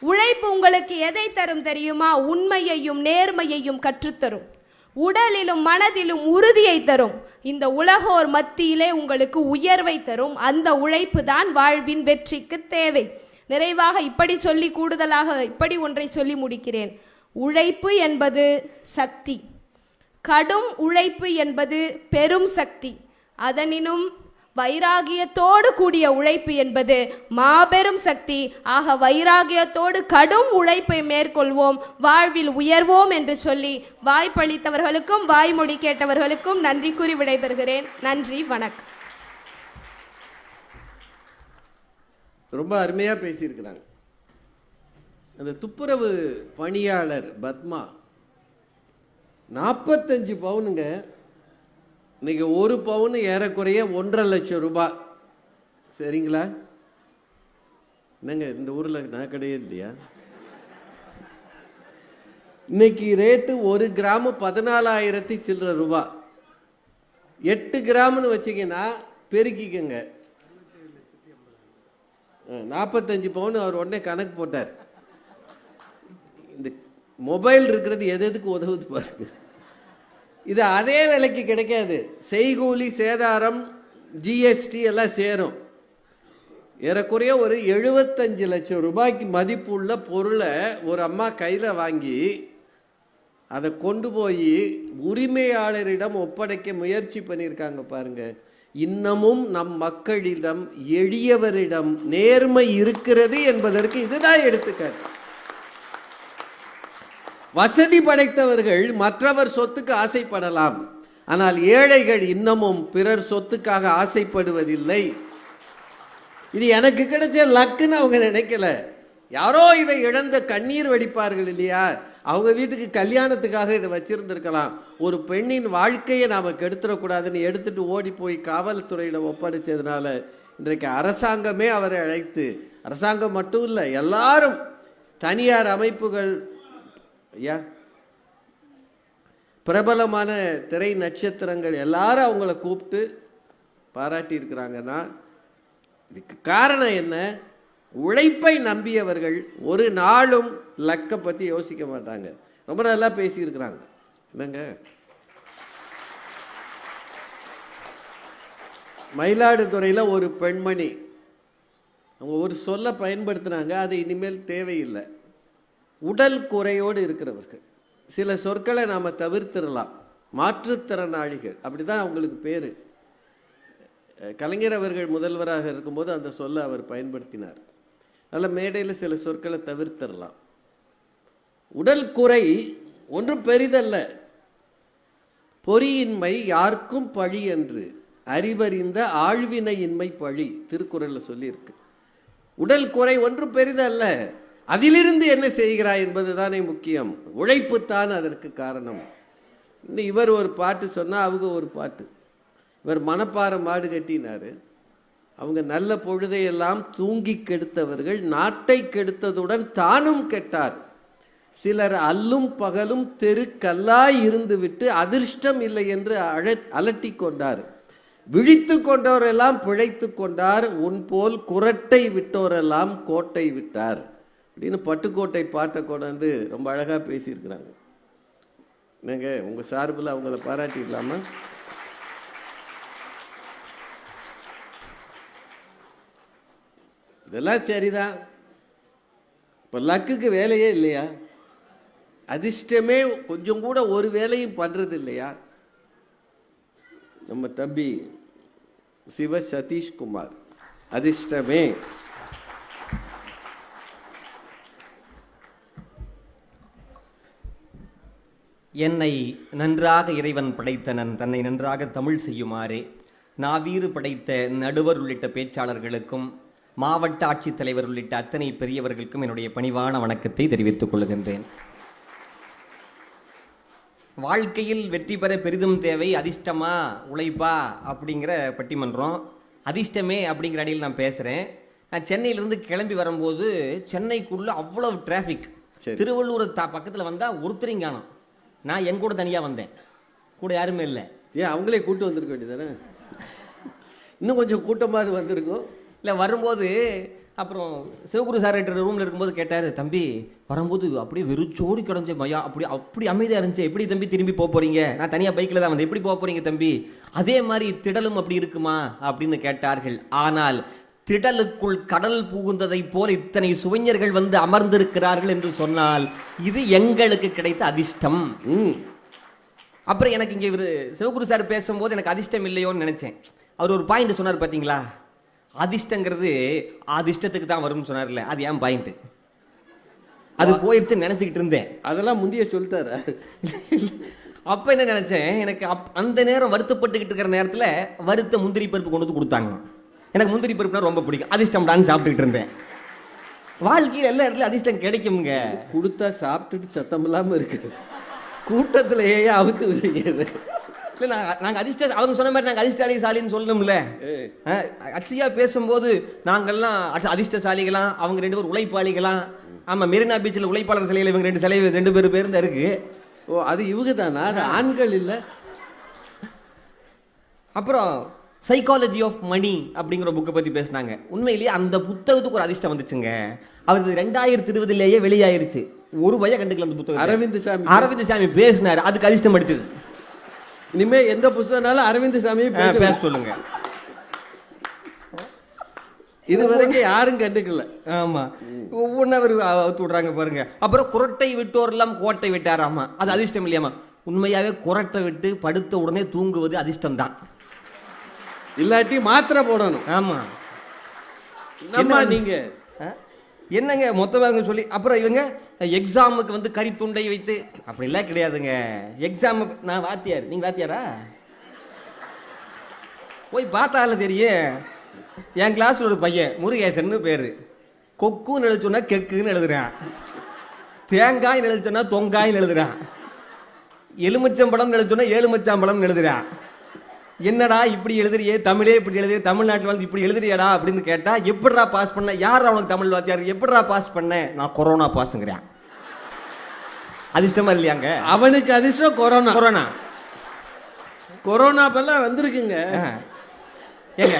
உழைப்பு உங்களுக்கு எதை தரும் தெரியுமா? உண்மையையும் நேர்மையையும் கற்றுத்தரும். உடலிலும் மனதிலும் உறுதியை தரும். இந்த உலகோர் மத்தியிலே உங்களுக்கு உயர்வை தரும். அந்த உழைப்பு தான் வாழ்வின் வெற்றிக்கு தேவை. நிறைவாக இப்படி சொல்லி, கூடுதலாக இப்படி ஒன்றை சொல்லி முடிக்கிறேன். உழைப்பு என்பது சக்தி, கடும் உழைப்பு என்பது பெரும் சக்தி, அதனினும் வைராகியத்தோடு கூடிய உழைப்பு என்பது மாபெரும் சக்தி. ஆக வைராகியத்தோடு கடும் உழைப்பை மேற்கொள்வோம், வாழ்வில் உயர்வோம் என்று சொல்லி வாய்ப்பளித்தவர்களுக்கும் வாய்மொழி கேட்டவர்களுக்கும் நன்றி கூறி விடைபெறுகிறேன். நன்றி, வணக்கம். ரொம்ப அருமையாக பேசியிருக்கிறாங்க. அந்த துப்புரவு பணியாளர் பத்மா 45 பவுனுங்க. இன்னைக்கு ஒரு பவுன் ஏறக்குறைய 1.5 லட்சம் ரூபாய். சரிங்களா? என்னங்க இந்த ஊரில் நான் கிடையாது இல்லையா? இன்னைக்கு ரேட்டு 1 கிராமு 14,000 சில்லற ரூபா. 8 கிராம்னு வச்சிங்கன்னா பெருக்கிக்கங்க, 45 பவுன். அவர் உடனே கணக்கு போட்டார். இந்த மொபைல் இருக்கிறது எதுக்கு உதவுது பாருங்க. இது அதே விலைக்கு கிடைக்காது. செய்கூலி சேதாரம் ஜிஎஸ்டி எல்லாம் சேரும். ஏறக்குறைய ஒரு 75 லட்சம் ரூபாய்க்கு மதிப்புள்ள பொருளை ஒரு அம்மா கையில் வாங்கி அதை கொண்டு போய் உரிமையாளரிடம் ஒப்படைக்க முயற்சி பண்ணியிருக்காங்க பாருங்க. இன்னமும் நம் மக்களிடம், எளியவரிடம் நேர்மை இருக்கிறது என்பதற்கு இதுதான் எடுத்துக்காட்டு. வசதி படைத்தவர்கள் மற்றவர் சொத்துக்கு ஆசைப்படலாம், ஆனால் ஏழைகள் இன்னமும் பிறர் சொத்துக்காக ஆசைப்படுவதில்லை. இது எனக்கு கிடைச்ச லக்குன்னு அவங்க நினைக்கல. யாரோ இதை இழந்த கண்ணீர் வடிப்பார்கள் இல்லையா, அவங்க வீட்டுக்கு கல்யாணத்துக்காக இதை வச்சிருந்திருக்கலாம். ஒரு பெண்ணின் வாழ்க்கையை நாம் கெடுத்துடக்கூடாதுன்னு எடுத்துட்டு ஓடி போய் காவல்துறையில் ஒப்படைச்சதுனால இன்றைக்கு அரசாங்கமே அவரை அழைத்து, அரசாங்கம் மட்டும் இல்லை, எல்லாரும், தனியார் அமைப்புகள், ஐயா பிரபலமான திரை நட்சத்திரங்கள் எல்லாரும் அவங்கள கூப்பிட்டு பாராட்டி இருக்கிறாங்கன்னா இதுக்கு காரணம் என்ன? உழைப்பை நம்பியவர்கள் ஒரு நாளும் லக்கை பற்றி யோசிக்க மாட்டாங்க. ரொம்ப நல்லா பேசியிருக்கிறாங்க. என்னங்க, மயிலாடுதுறையில் ஒரு பெண்மணி அவங்க ஒரு சொல்ல பயன்படுத்தினாங்க, அது இனிமேல் தேவையில்லை. உடல் குறையோடு இருக்கிறவர்கள், சில சொற்களை நாம் தவிர்த்திடலாம். மாற்றுத்திறனாளிகள், அப்படி தான் அவங்களுக்கு பேர். கலைஞர் அவர்கள் முதல்வராக இருக்கும்போது அந்த சொல்லை அவர் பயன்படுத்தினார். நல்ல மேடையில் சில சொற்களை தவிர்த்திடலாம். உடல் குறை ஒன்றும் பெரிதல்ல. பொறியின்மை யாருக்கும் பழி என்று அறிவறிந்த ஆழ்வினையின்மை பழி, திருக்குறளில் சொல்லியிருக்கு. உடல் குறை ஒன்றும் பெரிதல்ல, அதிலிருந்து என்ன செய்கிறாய் என்பது தானே முக்கியம். உழைப்புத்தான் அதற்கு காரணம். இன்னும் இவர் ஒரு பாட்டு சொன்னால் அவங்க ஒரு பாட்டு. இவர் மணப்பாறை மாடு கட்டினார். அவங்க நல்ல பொழுதையெல்லாம் தூங்கி கெடுத்தவர்கள் நாட்டை கெடுத்ததுடன் தானும் கெட்டார். சிலர் அல்லும் பகலும் தெருக்கல்லாய் இருந்துவிட்டு அதிர்ஷ்டம் இல்லை என்று அலட்டி கொண்டார். விழித்து கொண்டோரெல்லாம் பிழைத்து கொண்டார். உன் போல் குரட்டை விட்டோரெல்லாம் கோட்டை விட்டார் அப்படின்னு பட்டுக்கோட்டை பாட்டை கொண்டாந்து ரொம்ப அழகாக பேசியிருக்கிறாங்க. என்னங்க, உங்கள் சார்பில் அவங்கள பாராட்டிடலாமா? இதெல்லாம் சரிதான். இப்போ லக்குக்கு வேலையே இல்லையா? அதிர்ஷ்டமே கொஞ்சம் கூட ஒரு வேலையும் பண்ணுறது இல்லையா? நம்ம தம்பி சிவ சதீஷ்குமார் அதிர்ஷ்டமே. என்னை நன்றாக இறைவன் படைத்தனன் தன்னை நன்றாக தமிழ் செய்யுமாறே நாவீறு படைத்த நடுவர் உள்ளிட்ட பேச்சாளர்களுக்கும் மாவட்ட ஆட்சித்தலைவர் உள்ளிட்ட அத்தனை பெரியவர்களுக்கும் என்னுடைய பணிவான வணக்கத்தை தெரிவித்துக் கொள்கின்றேன். வாழ்க்கையில் வெற்றி பெற பெரிதும் தேவை அதிர்ஷ்டமா உழைப்பா அப்படிங்கிற பட்டிமன்றம். அதிர்ஷ்டமே அப்படிங்கிற அடியில் நான் பேசுகிறேன். நான் சென்னையிலேருந்து கிளம்பி வரும்போது சென்னைக்குள்ளே அவ்வளவு டிராஃபிக். சரி. திருவள்ளூர் பக்கத்தில் வந்தால் ஒருத்தரையும் காணோம். நான் என் கூட தனியாக வந்தேன், கூட யாருமே இல்லை. ஏன் அவங்களே கூட்டு வந்திருக்க வேண்டியதானே? இன்னும் கொஞ்சம் கூட்டமாக வந்திருக்கும். இல்லை வரும்போது அப்புறம் சிவகுரு சார் ரூமில் இருக்கும்போது கேட்டார், தம்பி வரும்போது அப்படியே வெறிச்சோடி கிடஞ்ச மயா, அப்படி அமைதியாக இருந்துச்சு, எப்படி தம்பி திரும்பி போக போகிறீங்க? நான் தனியாக பைக்கில் தான் வந்தேன், எப்படி போக போகிறீங்க தம்பி? அதே மாதிரி திடலும் அப்படி இருக்குமா அப்படின்னு கேட்டார்கள். ஆனால் திடலுக்குள் கடல் புகுந்ததை போல் இத்தனை சுவைஞர்கள் வந்து அமர்ந்திருக்கிறார்கள் என்று சொன்னால் இது எங்களுக்கு கிடைத்த அதிர்ஷ்டம். அப்புறம் எனக்கு இங்கே இவர் சிவகுரு சார் பேசும்போது எனக்கு அதிர்ஷ்டம் இல்லையோன்னு நினைச்சேன். அவர் ஒரு பாயிண்ட் சொன்னார் பார்த்தீங்களா, அதிர்ஷ்டங்கிறது அதிர்ஷ்டத்துக்கு தான் வரும்னு சொன்னார்ல, அது ஏன் பாயிண்ட்? அது போயிடுச்சுன்னு நினைச்சுக்கிட்டு இருந்தேன். அதெல்லாம் முந்தைய சொல்லிட்டாரு. அப்போ என்ன நினைச்சேன், எனக்கு அந்த நேரம் வருத்தப்பட்டுக்கிட்டு இருக்கிற நேரத்தில் வறுத்த முந்திரி பருப்பு கொண்டு வந்து கொடுத்தாங்க. எனக்கு முந்திரி பருப்புனா ரொம்ப பிடிக்கும், அதிர்ஷ்டம்டான்னு சாப்பிட்டுக்கிட்டு இருந்தேன். வாழ்க்கையில் எல்லா இடத்துலையும் அதிர்ஷ்டம் கிடைக்குங்க. கொடுத்தா சாப்பிட்டுட்டு சத்தம் இல்லாமல் இருக்குது, கூட்டத்தில் ஏன் அவுத்து விடுங்க? இல்லை நாங்கள் அதிர்ஷ்ட, அவங்க சொன்ன மாதிரி நாங்கள் அதிர்ஷ்டசாலின்னு சொல்லணும்ல. அக்ஷயா பேசும்போது நாங்கள்லாம் அதிர்ஷ்டசாலிகளாம், அவங்க 2 பேர் உழைப்பாளிகளாம். ஆமாம், மெரினா பீச்சில் உழைப்பாளர் சிலையில் இவங்க 2 பேர் தான் இருக்கு. ஓ, அது இவங்க தானா? அது ஆண்கள் இல்லை. அப்புறம் சைக்காலஜி ஆஃப் மணி அப்படிங்கிற புக்கை பற்றி பேசினாங்க. உண்மையிலேயே அந்த புத்தகத்துக்கு ஒரு அதிர்ஷ்டம் வந்துச்சுங்க. அது 2020 வெளியாயிருச்சு. ஒரு பையன் கண்டுக்கல அந்த புத்தகம். அரவிந்த் சாமி பேசினார், அதுக்கு அதிர்ஷ்டம் அடிச்சது. இனிமே எந்த புத்தகம்னாலும் அரவிந்த் சாமியை பேச சொல்லுங்க. இது வரைக்கும் யாரும் கண்டுக்கல. ஆமா, ஒவ்வொன்றா அவுத்து விடுறாங்க பாருங்க. அப்புறம் குரட்டை விட்டோர் எல்லாம் கோட்டை விட்டாராமா, அது அதிர்ஷ்டம் இல்லையாமா? உண்மையாவே குரட்டை விட்டு படுத்த உடனே தூங்குவது அதிர்ஷ்டம் தான். இல்லாட்டி மாத்திரை போடணும். ஆமா, நம்ம நீங்க என்னங்க மொத்தமாக சொல்லி. அப்புறம் இவங்க எக்ஸாமுக்கு வந்து கறித்துண்டை வைத்து அப்படிலாம் கிடையாதுங்க. எக்ஸாம் நான் வாத்தியார், நீங்க வாத்தியாரா? போய் பார்த்தால தெரியும். என் கிளாஸ்ல ஒரு பையன் முருகேசன் பேரு, கொக்குன்னு எழுதுச்சோன்னா கெக்குன்னு எழுதுறான், தேங்காய் எழுதுச்சோன்னா தொங்காயின்னு எழுதுறான், எலுமிச்சம்பழம் எழுதுச்சோன்னா ஏழுமச்சாம்பழம் எழுதுறான். என்னடா இப்படி எழுதுறியே, தமிழே இப்படி எழுதுறிய, தமிழ்நாட்டில் வந்து இப்படி எழுதுறியாடா அப்படின்னு கேட்டா, எப்படிடா பாஸ் பண்ண? யார் அவனுக்கு தமிழ் வாத்தியார்? எப்படிடா பாஸ் பண்ண? நான் கொரோனா பாஸ்ங்கிறான். அதிர்ஷ்டமா இல்லையாங்க? அவனுக்கு அதிர்ஷ்டம் கொரோனா. கொரோனா கொரோனா பல்லாம் வந்திருக்குங்க. ஏங்க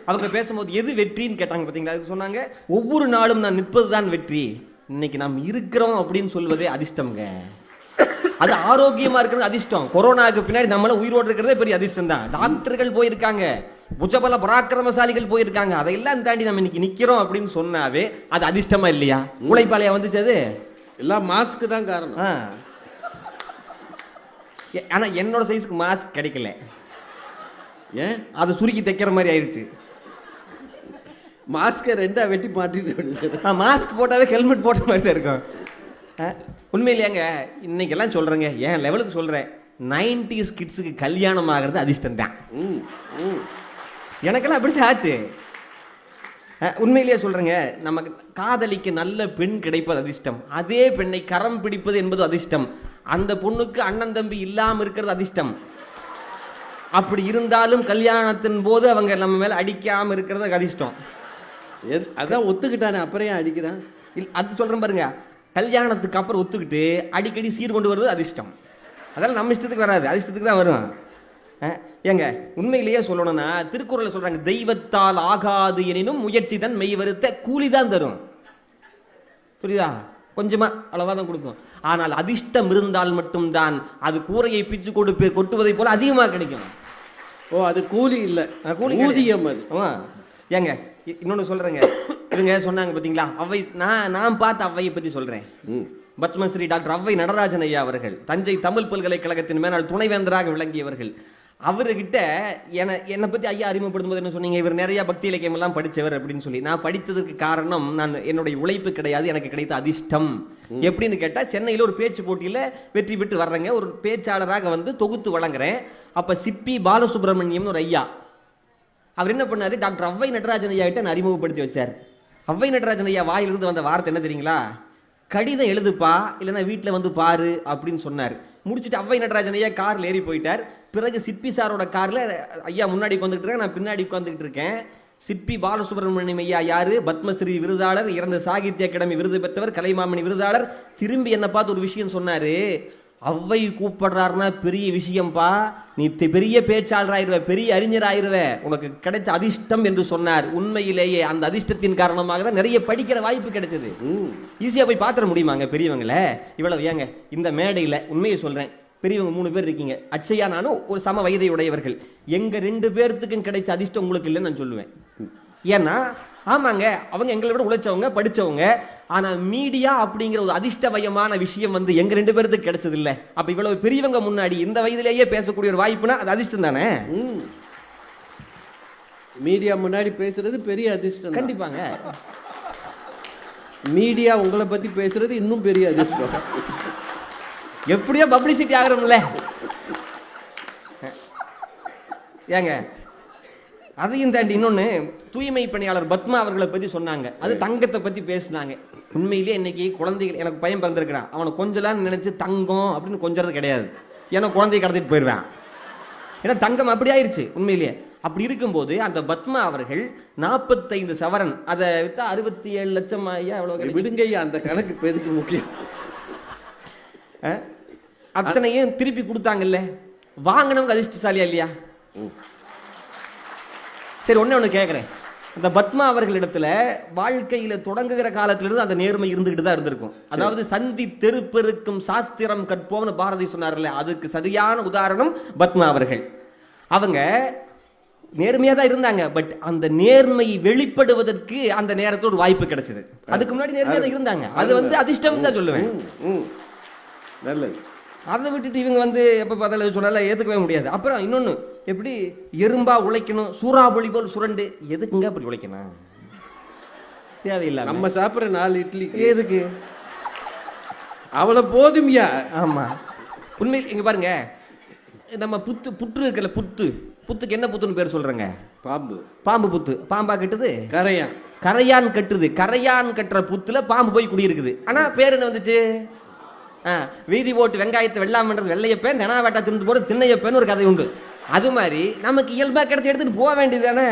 அவங்க பேசும்போது எது வெற்றின்னு கேட்டாங்க பார்த்தீங்களா? அதுக்கு சொன்னாங்க, ஒவ்வொரு நாளும் நான் நிற்பது தான் வெற்றி, இன்னைக்கு நாம் இருக்கிறோம் அப்படின்னு சொல்வதே அதிர்ஷ்டம்ங்க. அது ஆரோக்கியமா இருக்கிறது அதிர்ஷ்டம். கொரோனாவுக்கு பின்னாடி நம்மள உயிரோடு இருக்கிறதே பெரிய அதிர்ஷ்டம் தான். டாக்டர்கள் போயிருக்காங்க, புஜபல பராக்கிரமசாலிகள் போயிருக்காங்க, அதையெல்லாம் தாண்டி நம்ம இன்னைக்கு நிக்கிறோம் அப்படின்னு சொன்னாவே அது அதிர்ஷ்டமா இல்லையா? உழைப்பாளையா வந்துச்சு அது எல்லாம் மாஸ்க் தான் காரணம். ஆனா என்னோட சைஸ்க்கு மாஸ்க் கிடைக்கல. ஏன்? அது சுருக்கி தைக்கிற மாதிரி ஆயிடுச்சு. மாஸ்கை 2ஆ வெட்டி மாட்டிட்டு மாஸ்க் போட்டாவே ஹெல்மெட் போட்ட மாதிரி தான் இருக்கும். உண்மையிலேங்க இன்னைக்கெல்லாம் சொல்றேங்க, என் லெவலுக்கு சொல்றேன், 90s கிட்ஸுக்கு கல்யாணம் ஆகிறது அதிர்ஷ்டம் தான். எனக்கெல்லாம் அப்படித்தான் ஆச்சு. உண்மையிலேயே சொல்றேங்க, நமக்கு காதலிக்க நல்ல பெண் கிடைப்பது அதிர்ஷ்டம், அதே பெண்ணை கரம் பிடிப்பது என்பது அதிர்ஷ்டம், அந்த பொண்ணுக்கு அண்ணன் தம்பி இல்லாம இருக்கிறது அதிர்ஷ்டம். அப்படி இருந்தாலும் கல்யாணத்தின் போது அவங்க நம்ம மேல அடிக்காம இருக்கிறது அதிர்ஷ்டம். அதான் ஒத்துக்கிட்டானே, அப்புறம் ஏன் அடிக்கிறான்? அது சொல்றேன் பாருங்க, கல்யாணத்துக்கு அப்புறம் ஒத்துக்கிட்டு அடிக்கடி சீர் கொண்டு வருவது அதிர்ஷ்டம். அதெல்லாம் நம்ம இஷ்டத்துக்கு வராது, அதிர்ஷ்டத்துக்கு தான் வரும். ஏங்க உண்மையிலேயே சொல்லணும்னா திருக்குறள் சொல்றாங்க, தெய்வத்தால் ஆகாது எனினும் முயற்சி தன் மெய் வருத்த கூலி தான் தரும். புரியுதா? கொஞ்சமா அளவா தான் கொடுக்கும். ஆனால் அதிர்ஷ்டம் இருந்தால் மட்டும்தான் அது கூரையை பிச்சு கொட்டுவதை போல அதிகமா கிடைக்கும். ஓ, அது கூலி இல்லை, கூலி ஊதியம் அது. ஏங்க இன்னொன்னு சொல்றேங்க, இவங்க சொன்னாங்க பாத்தீங்களா அவ்வை, நான் பார்த்த அவ்வையை பத்தி சொல்றேன். பத்மஸ்ரீ டாக்டர் அவ்வை நடராஜன் ஐயா அவர்கள் தஞ்சை தமிழ் பல்கலைக்கழகத்தின் மேலாள் துணைவேந்தராக விளங்கியவர்கள். அவர்கிட்ட என்னை பத்தி ஐயா அறிமுகப்படுத்தும் போது என்ன சொன்னீங்க, இவர் நிறைய பக்தி இலக்கியம் எல்லாம் படித்தவர் அப்படின்னு சொல்லி. நான் படித்ததுக்கு காரணம் நான் என்னுடைய உழைப்பு கிடையாது, எனக்கு கிடைத்த அதிர்ஷ்டம். எப்படின்னு கேட்டா, சென்னையில் ஒரு பேச்சு போட்டியில வெற்றி பெற்று வர்றேங்க, ஒரு பேச்சாளராக வந்து தொகுத்து வழங்குறேன். அப்ப சிப்பி பாலசுப்ரமணியம் ஒரு ஐயா, அவர் என்ன பண்ணாரு, டாக்டர் அவ்வை நடராஜன் ஐயா கிட்ட அறிமுகப்படுத்தி வச்சார். அவ்வை நடராஜன் ஐயா வாயிலிருந்து வந்த வார்த்தை என்ன தெரியுங்களா? கடிதம் எழுதுப்பா, இல்லைன்னா வீட்டில் வந்து பாரு அப்படின்னு சொன்னார். முடிச்சுட்டு அவ்வை நடராஜன் ஐயா கார்ல ஏறி போயிட்டார். பிறகு சிப்பி சாரோட கார்ல ஐயா முன்னாடி உட்காந்துக்கிட்டு இருக்கேன், நான் பின்னாடி உட்காந்துக்கிட்டு இருக்கேன். சிற்பி பாலசுப்ரமணியம் ஐயா யாரு? பத்மஸ்ரீ விருதாளர், இறந்த சாகித்ய அகாடமி விருது பெற்றவர், கலைமாமணி விருதாளர். திரும்பி என்ன பார்த்து ஒரு விஷயம் சொன்னாரு. அவ்வை கூப்பிடுறாருன்னா பெரிய விஷயம்பா, நீ பெரிய பேச்சாளராயிருவ, பெரிய அறிஞராயிருவ, உனக்கு கிடைச்ச அதிர்ஷ்டம் என்று சொன்னார். உண்மையிலேயே அந்த அதிர்ஷ்டத்தின் காரணமாக தான் நிறைய படிக்கிற வாய்ப்பு கிடைச்சது. ஈஸியா போய் பாத்திர முடியுமாங்க பெரியவங்கள? இவ்வளவு ஏங்க இந்த மேடையில் உண்மையை சொல்றேன், பெரியவங்க 3 பேர் இருக்கீங்க, அட்சயா நானும் ஒரு சம வயதை உடையவர்கள். எங்க 2 பேர்த்துக்கும் கிடைச்ச அதிர்ஷ்டம் உங்களுக்கு இல்லைன்னு நான் சொல்லுவேன். ஏன்னா ஆமாங்க, அவங்க எங்களை விட உழைச்சவங்க, படிச்சவங்க. ஆனா மீடியா அப்படிங்கிற ஒரு அதிர்ஷ்டமயமான விஷயம் வந்து எங்க 2 பேருக்கு கிடைச்சது இல்லை. அப்ப இவ்வளவு பெரியவங்க முன்னாடி இந்த வயதிலேயே பேசக்கூடிய ஒரு வாய்ப்புனா அது அதிர்ஷ்டம் தானே. மீடியா முன்னாடி பேசுறது பெரிய அதிர்ஷ்டம். கண்டிப்பாங்க. மீடியா உங்களை பத்தி பேசுறது இன்னும் பெரிய அதிர்ஷ்டம். எப்படியோ பப்ளிசிட்டி ஆகிறோம்ல ஏங்க. அதையும் தாண்டி இன்னொன்று, தூய்மை பணியாளர் பத்மா அவர்களை பற்றி சொன்னாங்க. அது தங்கத்தை பற்றி பேசினாங்க. உண்மையிலேயே இன்னைக்கு குழந்தைகள், எனக்கு பையன் பிறந்திருக்கிறான், அவனை கொஞ்சலாம் நினைச்சு தங்கம் அப்படின்னு கொஞ்சறது கிடையாது. ஏன்னா குழந்தைய கடத்திட்டு போயிடுவேன். ஏன்னா தங்கம் அப்படி ஆயிடுச்சு உண்மையிலேயே. அப்படி இருக்கும்போது அந்த பத்மா அவர்கள் 45 சவரன், அதை வித்தா 67 லட்சம். ஐயா எவ்வளவு விடுங்க ஐயா, அந்த கணக்கு இப்போ எதுக்கு முக்கியம்? அத்தனையும் திருப்பி கொடுத்தாங்கல்ல, வாங்கினவங்க அதிர்ஷ்டசாலியா இல்லையா? சரி, ஒண்ணு கேட்குறேன். அந்த பத்மா அவர்களிடத்துல வாழ்க்கையில தொடங்குகிற காலத்திலிருந்து அந்த நேர்மை இருந்துகிட்டு தான் இருந்திருக்கும். அதாவது சந்தி தெருப்பெருக்கும் சாஸ்திரம் கற்போம்னு பாரதி சொன்னார்ல, அதுக்கு சரியான உதாரணம் பத்மா அவர்கள். அவங்க நேர்மையா தான் இருந்தாங்க. பட் அந்த நேர்மை வெளிப்படுவதற்கு அந்த நேரத்தில் ஒரு வாய்ப்பு கிடைச்சது. அதுக்கு முன்னாடி நேர்மையா தான் இருந்தாங்க. அது வந்து அதிர்ஷ்டம் தான் சொல்லுவேன். நல்லது. அதை விட்டுட்டு இவங்க வந்து எப்போ பார்த்தாலும் சொன்னால ஏற்றுக்கவே முடியாது. அப்புறம் இன்னொன்று, எப்படி எறும்பா உழைக்கணும், சூறாவளி போல் சுரண்டு, எதுக்குங்க அப்படி உழைக்கணும்? தேவையில்லை. நம்ம சாப்பிட்ற 4 இட்லி எதுக்கு? அவ்வளோ போதும்யா. ஆமாம், உண்மையில் இங்கே பாருங்க, நம்ம புற்று இருக்குல்ல, புத்துக்கு என்ன புத்துன்னு பேர் சொல்கிறேங்க? பாம்பு புத்து. பாம்பா கட்டுது? கரையான் கட்டுது. கரையான் கட்டுற புத்துல பாம்பு போய் குடியிருக்குது. ஆனால் பேர் என்ன வந்துச்சு? வீதி ஓட்டு வெங்காயத்தை வெள்ளாமன்றது வெள்ளையப்பேன், தெனாவேட்டா தின்னு போது திண்ணையப்பேன்னு ஒரு கதை உண்டு. அது மாதிரி நமக்கு இயல்பா கிடைச்சி எடுத்துட்டு போக வேண்டியது தானே.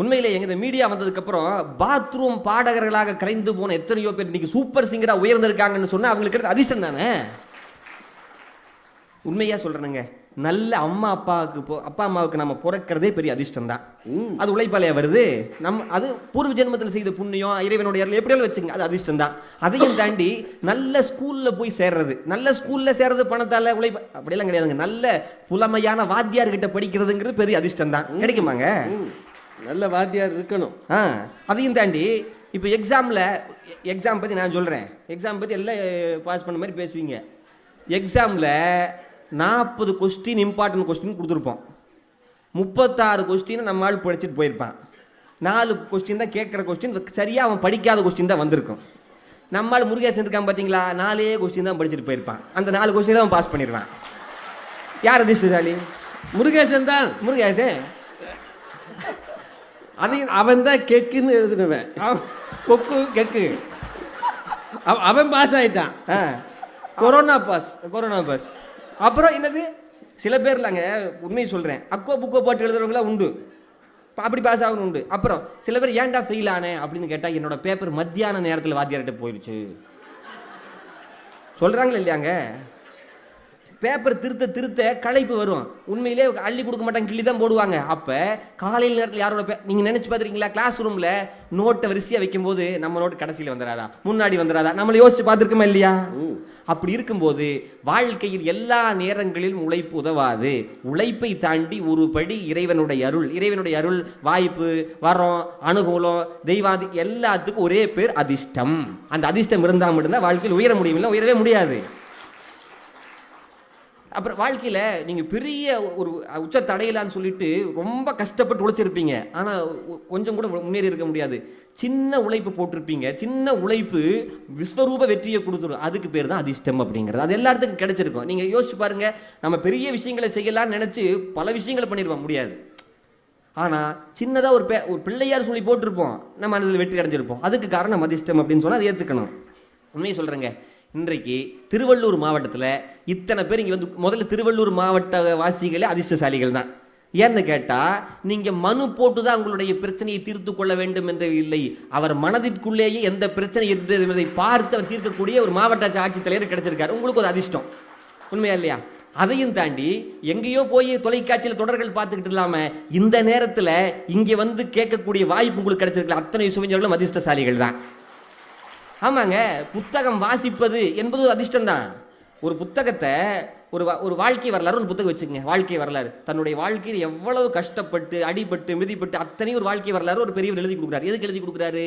உண்மையிலே எங்க இந்த மீடியா வந்ததுக்கு அப்புறம் பாத்ரூம் பாடகர்களாக கரைந்து போன எத்தனையோ பேர் இன்னைக்கு சூப்பர் சிங்கரா உயர்ந்திருக்காங்கன்னு சொன்னா அவங்களுக்கு கிடைத்த அதிர்ஷ்டம் தானே. உண்மையா சொல்றேனுங்க, நல்ல அப்பா அம்மாவுக்கு நம்ம பிறக்கிறதே பெரிய அதிர்ஷ்டம் தான். அது உழைப்பாளையா வருது. அது பூர்வ ஜென்மத்தில் செய்த புண்ணியம், இறைவனுடைய எப்படியாலும் வச்சுங்க, அது அதிர்ஷ்டம் தான். அதையும் தாண்டி நல்ல ஸ்கூல்ல போய் சேர்றது, நல்ல ஸ்கூல்ல சேர்றது பணத்தால உழைப்பு அப்படியெல்லாம் கிடையாதுங்க. நல்ல புலமையான வாத்தியார்கிட்ட படிக்கிறதுங்கிறது பெரிய அதிர்ஷ்டம் தான். கிடைக்குமாங்க? நல்ல வாத்தியார் இருக்கணும். அதையும் தாண்டி இப்போ எக்ஸாம் பத்தி நான் சொல்றேன். எக்ஸாம் பத்தி எல்லாம் பாஸ் பண்ண மாதிரி பேசுவீங்க. எக்ஸாம்ல 40 கொஸ்டின் இம்பார்ட்டன்ட் கொஸ்டின் கொடுத்துருப்போம். 36 கொஸ்டின் நம்ம ஆள் படிச்சுட்டு போயிருப்பான். 4 கொஸ்டின் தான் கேட்குற கொஸ்டின், சரியாக அவன் படிக்காத கொஸ்டின் தான் வந்திருக்கும். நம்ம ஆள் முருகேசன் இருக்கான் பார்த்தீங்களா, 4 கொஸ்டின் தான் படிச்சுட்டு போயிருப்பான். அந்த 4 கொஸ்டின் அவன் பாஸ் பண்ணிடுவான். யார் அதிர்ஷ்டசாலி? முருகேசன் தான். முருகேசன் அதையும் அவன் தான் கெக்குன்னு எழுதுனவன். கொக்கு கெக்கு அவன் பாஸ் ஆயிட்டான். Corona pass. அப்புறம் என்னது, சில பேர்லாங்க உண்மையை சொல்கிறேன், அக்கோ புக்கோ போட்டு எழுதுறவங்களாம் உண்டு, அப்படி பாஸ் ஆகணும் உண்டு. அப்புறம் சில பேர் ஏன்டா ஃபெயில் ஆனேன் அப்படின்னு கேட்டால், என்னோட பேப்பர் மத்தியான நேரத்தில் வாத்தியார்கிட்ட போயிடுச்சு சொல்கிறாங்களே இல்லையாங்க. பேப்பர் திருத்த களைப்பு வரும். உண்மையிலே அள்ளி கொடுக்க மாட்டாங்க, கிள்ளி தான் போடுவாங்க. அப்போ காலையில் நேரத்தில் யாரோட நீங்கள் நினச்சி பார்த்துருக்கீங்களா, கிளாஸ் ரூமில் நோட்டை வரிசையாக வைக்கும்போது நம்ம நோட்டு கடைசியில் வந்துடாதா, முன்னாடி வந்துடாதா, நம்மளை யோசிச்சு பார்த்துருக்கோமா இல்லையா? அப்படி இருக்கும்போது வாழ்க்கையில் எல்லா நேரங்களிலும் உழைப்பு உதவாது. உழைப்பை தாண்டி ஒரு படி இறைவனுடைய அருள், வாய்ப்பு, வரம், அனுகூலம், தெய்வாதி எல்லாத்துக்கும் ஒரே பேர் அதிர்ஷ்டம். அந்த அதிர்ஷ்டம் இருந்தால் மட்டும்தான் வாழ்க்கையில் உயர முடியும், இல்லை உயரவே முடியாது. அப்புறம் வாழ்க்கையில் நீங்கள் பெரிய ஒரு உச்சத்தை அடையலான்னு சொல்லிட்டு ரொம்ப கஷ்டப்பட்டு உழைச்சிருப்பீங்க, ஆனால் கொஞ்சம் கூட முன்னேறி இருக்க முடியாது. சின்ன உழைப்பு போட்டிருப்பீங்க, சின்ன உழைப்பு விஸ்வரூப வெற்றியை கொடுத்துரும். அதுக்கு பேர் தான் அதிர்ஷ்டம் அப்படிங்கிறது. அது எல்லாத்துக்கும் கிடைச்சிருக்கும். நீங்கள் யோசிச்சு பாருங்க, நம்ம பெரிய விஷயங்களை செய்யலாம்னு நினச்சி பல விஷயங்களை பண்ணிடுவோம், முடியாது. ஆனால் சின்னதாக ஒரு பிள்ளையார் சொல்லி போட்டிருப்போம், நம்ம அதில் வெற்றி அடைஞ்சிருப்போம். அதுக்கு காரணம் அதிர்ஷ்டம் அப்படின்னு சொன்னால் அதை ஏற்றுக்கணும். உண்மையை சொல்கிறேங்க, இன்றைக்கு திருவள்ளூர் மாவட்டத்தில் இத்தனை பேர் இங்கே வந்து, முதல்ல திருவள்ளூர் மாவட்ட வாசிகளே அதிர்ஷ்டசாலிகள் தான். ஏன்னு கேட்டா நீங்க மனு போட்டுதான் உங்களுடைய பிரச்சனையை தீர்த்து கொள்ள வேண்டும் என்று இல்லை, அவர் மனதிற்குள்ளேயே எந்த பிரச்சனை இருந்தது என்பதை பார்த்து அவர் தீர்க்கக்கூடிய ஒரு மாவட்ட ஆட்சித்தலைவர் கிடைச்சிருக்காரு. உங்களுக்கு ஒரு அதிர்ஷ்டம், உண்மையா இல்லையா? அதையும் தாண்டி எங்கேயோ போய் தொலைக்காட்சியில் தொடர்கள் பார்த்துக்கிட்டு இல்லாம இந்த நேரத்தில் இங்கே வந்து கேட்கக்கூடிய வாய்ப்பு உங்களுக்கு கிடைச்சிருக்கல. அத்தனை சுவிஞர்களும் அதிர்ஷ்டசாலிகள் தான். ஆமாங்க, புத்தகம் வாசிப்பது என்பது ஒரு அதிர்ஷ்டம் தான். ஒரு புத்தகத்தை ஒரு வாழ்க்கை வரலாறு ஒரு புத்தகம் வச்சுக்கோங்க. வாழ்க்கை வரலாறு, தன்னுடைய வாழ்க்கையில் எவ்வளவு கஷ்டப்பட்டு அடிபட்டு மிதிப்பட்டு அத்தனை ஒரு வாழ்க்கை வரலாறு ஒரு பெரியவர் எழுதி கொடுக்குறாரு. எதுக்கு எழுதி கொடுக்குறாரு?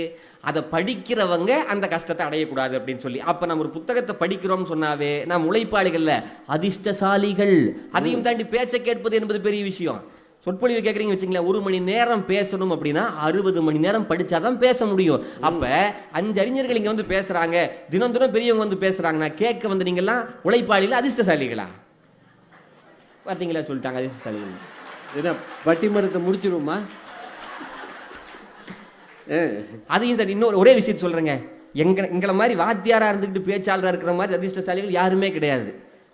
அதை படிக்கிறவங்க அந்த கஷ்டத்தை அடையக்கூடாது அப்படின்னு சொல்லி. அப்ப நம்ம ஒரு புத்தகத்தை படிக்கிறோம்னு சொன்னாவே நாம் உழைப்பாளிகள்ல அதிர்ஷ்டசாலிகள். அதையும் தாண்டி பேச்சை கேட்பது என்பது பெரிய விஷயம். சொற்பொழிவு கேட்குறீங்க வச்சுங்களேன், 1 மணி நேரம் பேசணும் அப்படின்னா 60 மணி நேரம் படிச்சாதான் பேச முடியும். அப்ப 5 அறிஞர்கள் இங்க வந்து பேசுறாங்க, தினம் பெரியவங்க வந்து பேசுறாங்கன்னா கேட்க வந்து நீங்கெல்லாம் உழைப்பாளிகளா அதிர்ஷ்டசாலிகளா? பாத்தீங்களா, சொல்லிட்டாங்க அதிர்ஷ்டசாலிகள். ஏன்னா பட்டிமரத்தை முடிச்சிருவோமா? அதையும் தான் இன்னொரு ஒரே விஷயத்தை சொல்றேங்க. எங்களை மாதிரி வாத்தியாரா இருந்துக்கிட்டு பேச்சாளராக இருக்கிற மாதிரி அதிர்ஷ்டசாலிகள் யாருமே கிடையாது.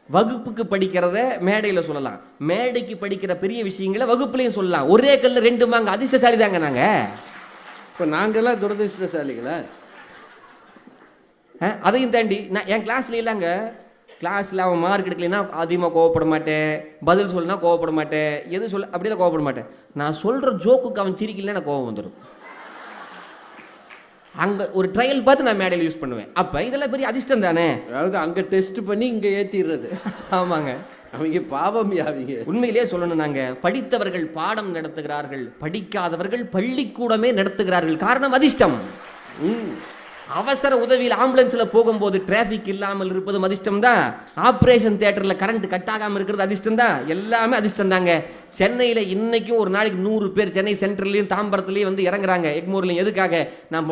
வகுப்புக்கு படிக்கிறத மேடையில் சொல்லலாம், மேடைக்கு படிக்கிற பெரிய விஷயங்களை வகுப்புலையும் சொல்லலாம். ஒரே கல்ல 2 மாங்க. அதிர்ஷ்டசாலி தாங்க நாங்க. இப்போ நாங்கெல்லாம் துரதிர்ஷ்டசாலிகளா? அதையும் தாண்டி நான் என் கிளாஸ்ல இல்லைங்க, கிளாஸ்ல அவன் மார்க் எடுக்கலைன்னா அதிகமாக கோவப்பட மாட்டேன், பதில் சொல்லனா கோவப்பட மாட்டேன், எது சொல்ல அப்படியே கோவப்பட மாட்டேன். நான் சொல்ற ஜோக்குக்கு அவன் சிரிக்கல எனக்கு கோவம் வந்துடும். அங்க ஒரு ட்ரையல் பார்த்து நான் மேடையில் யூஸ் பண்ணுவேன். அப்ப இதெல்லாம் பெரிய அதிர்ஷ்டம் தானே. அதாவது அங்க டெஸ்ட் பண்ணி இங்க ஏத்திடுறது. ஆமாங்க, அவங்க பாவம் யாவிங்க. உண்மையிலேயே சொல்லணும், நாங்க படித்தவர்கள் பாடம் நடத்துகிறார்கள், படிக்காதவர்கள் பள்ளிக்கூடமே நடத்துகிறார்கள். காரணம் அதிர்ஷ்டம். அவசர உதவியில் ஆம்புலன்ஸ்ல போகும்போது டிராபிக் இல்லாமல் இருப்பது அதிர்ஷ்டம் தான். ஆபரேஷன் தியேட்டர்ல கரண்ட் கட் ஆகாம இருக்கிறது அதிர்ஷ்டம் தான். எல்லாமே அதிர்ஷ்டம் தாங்க. சென்னையில இன்னைக்கும் ஒரு நாளைக்கு 100 பேர் சென்னை சென்ட்ரல்லையும் தாம்பரத்துலையும் வந்து இறங்குறாங்க, எக்மோர்லையும். எதுக்காக? நான்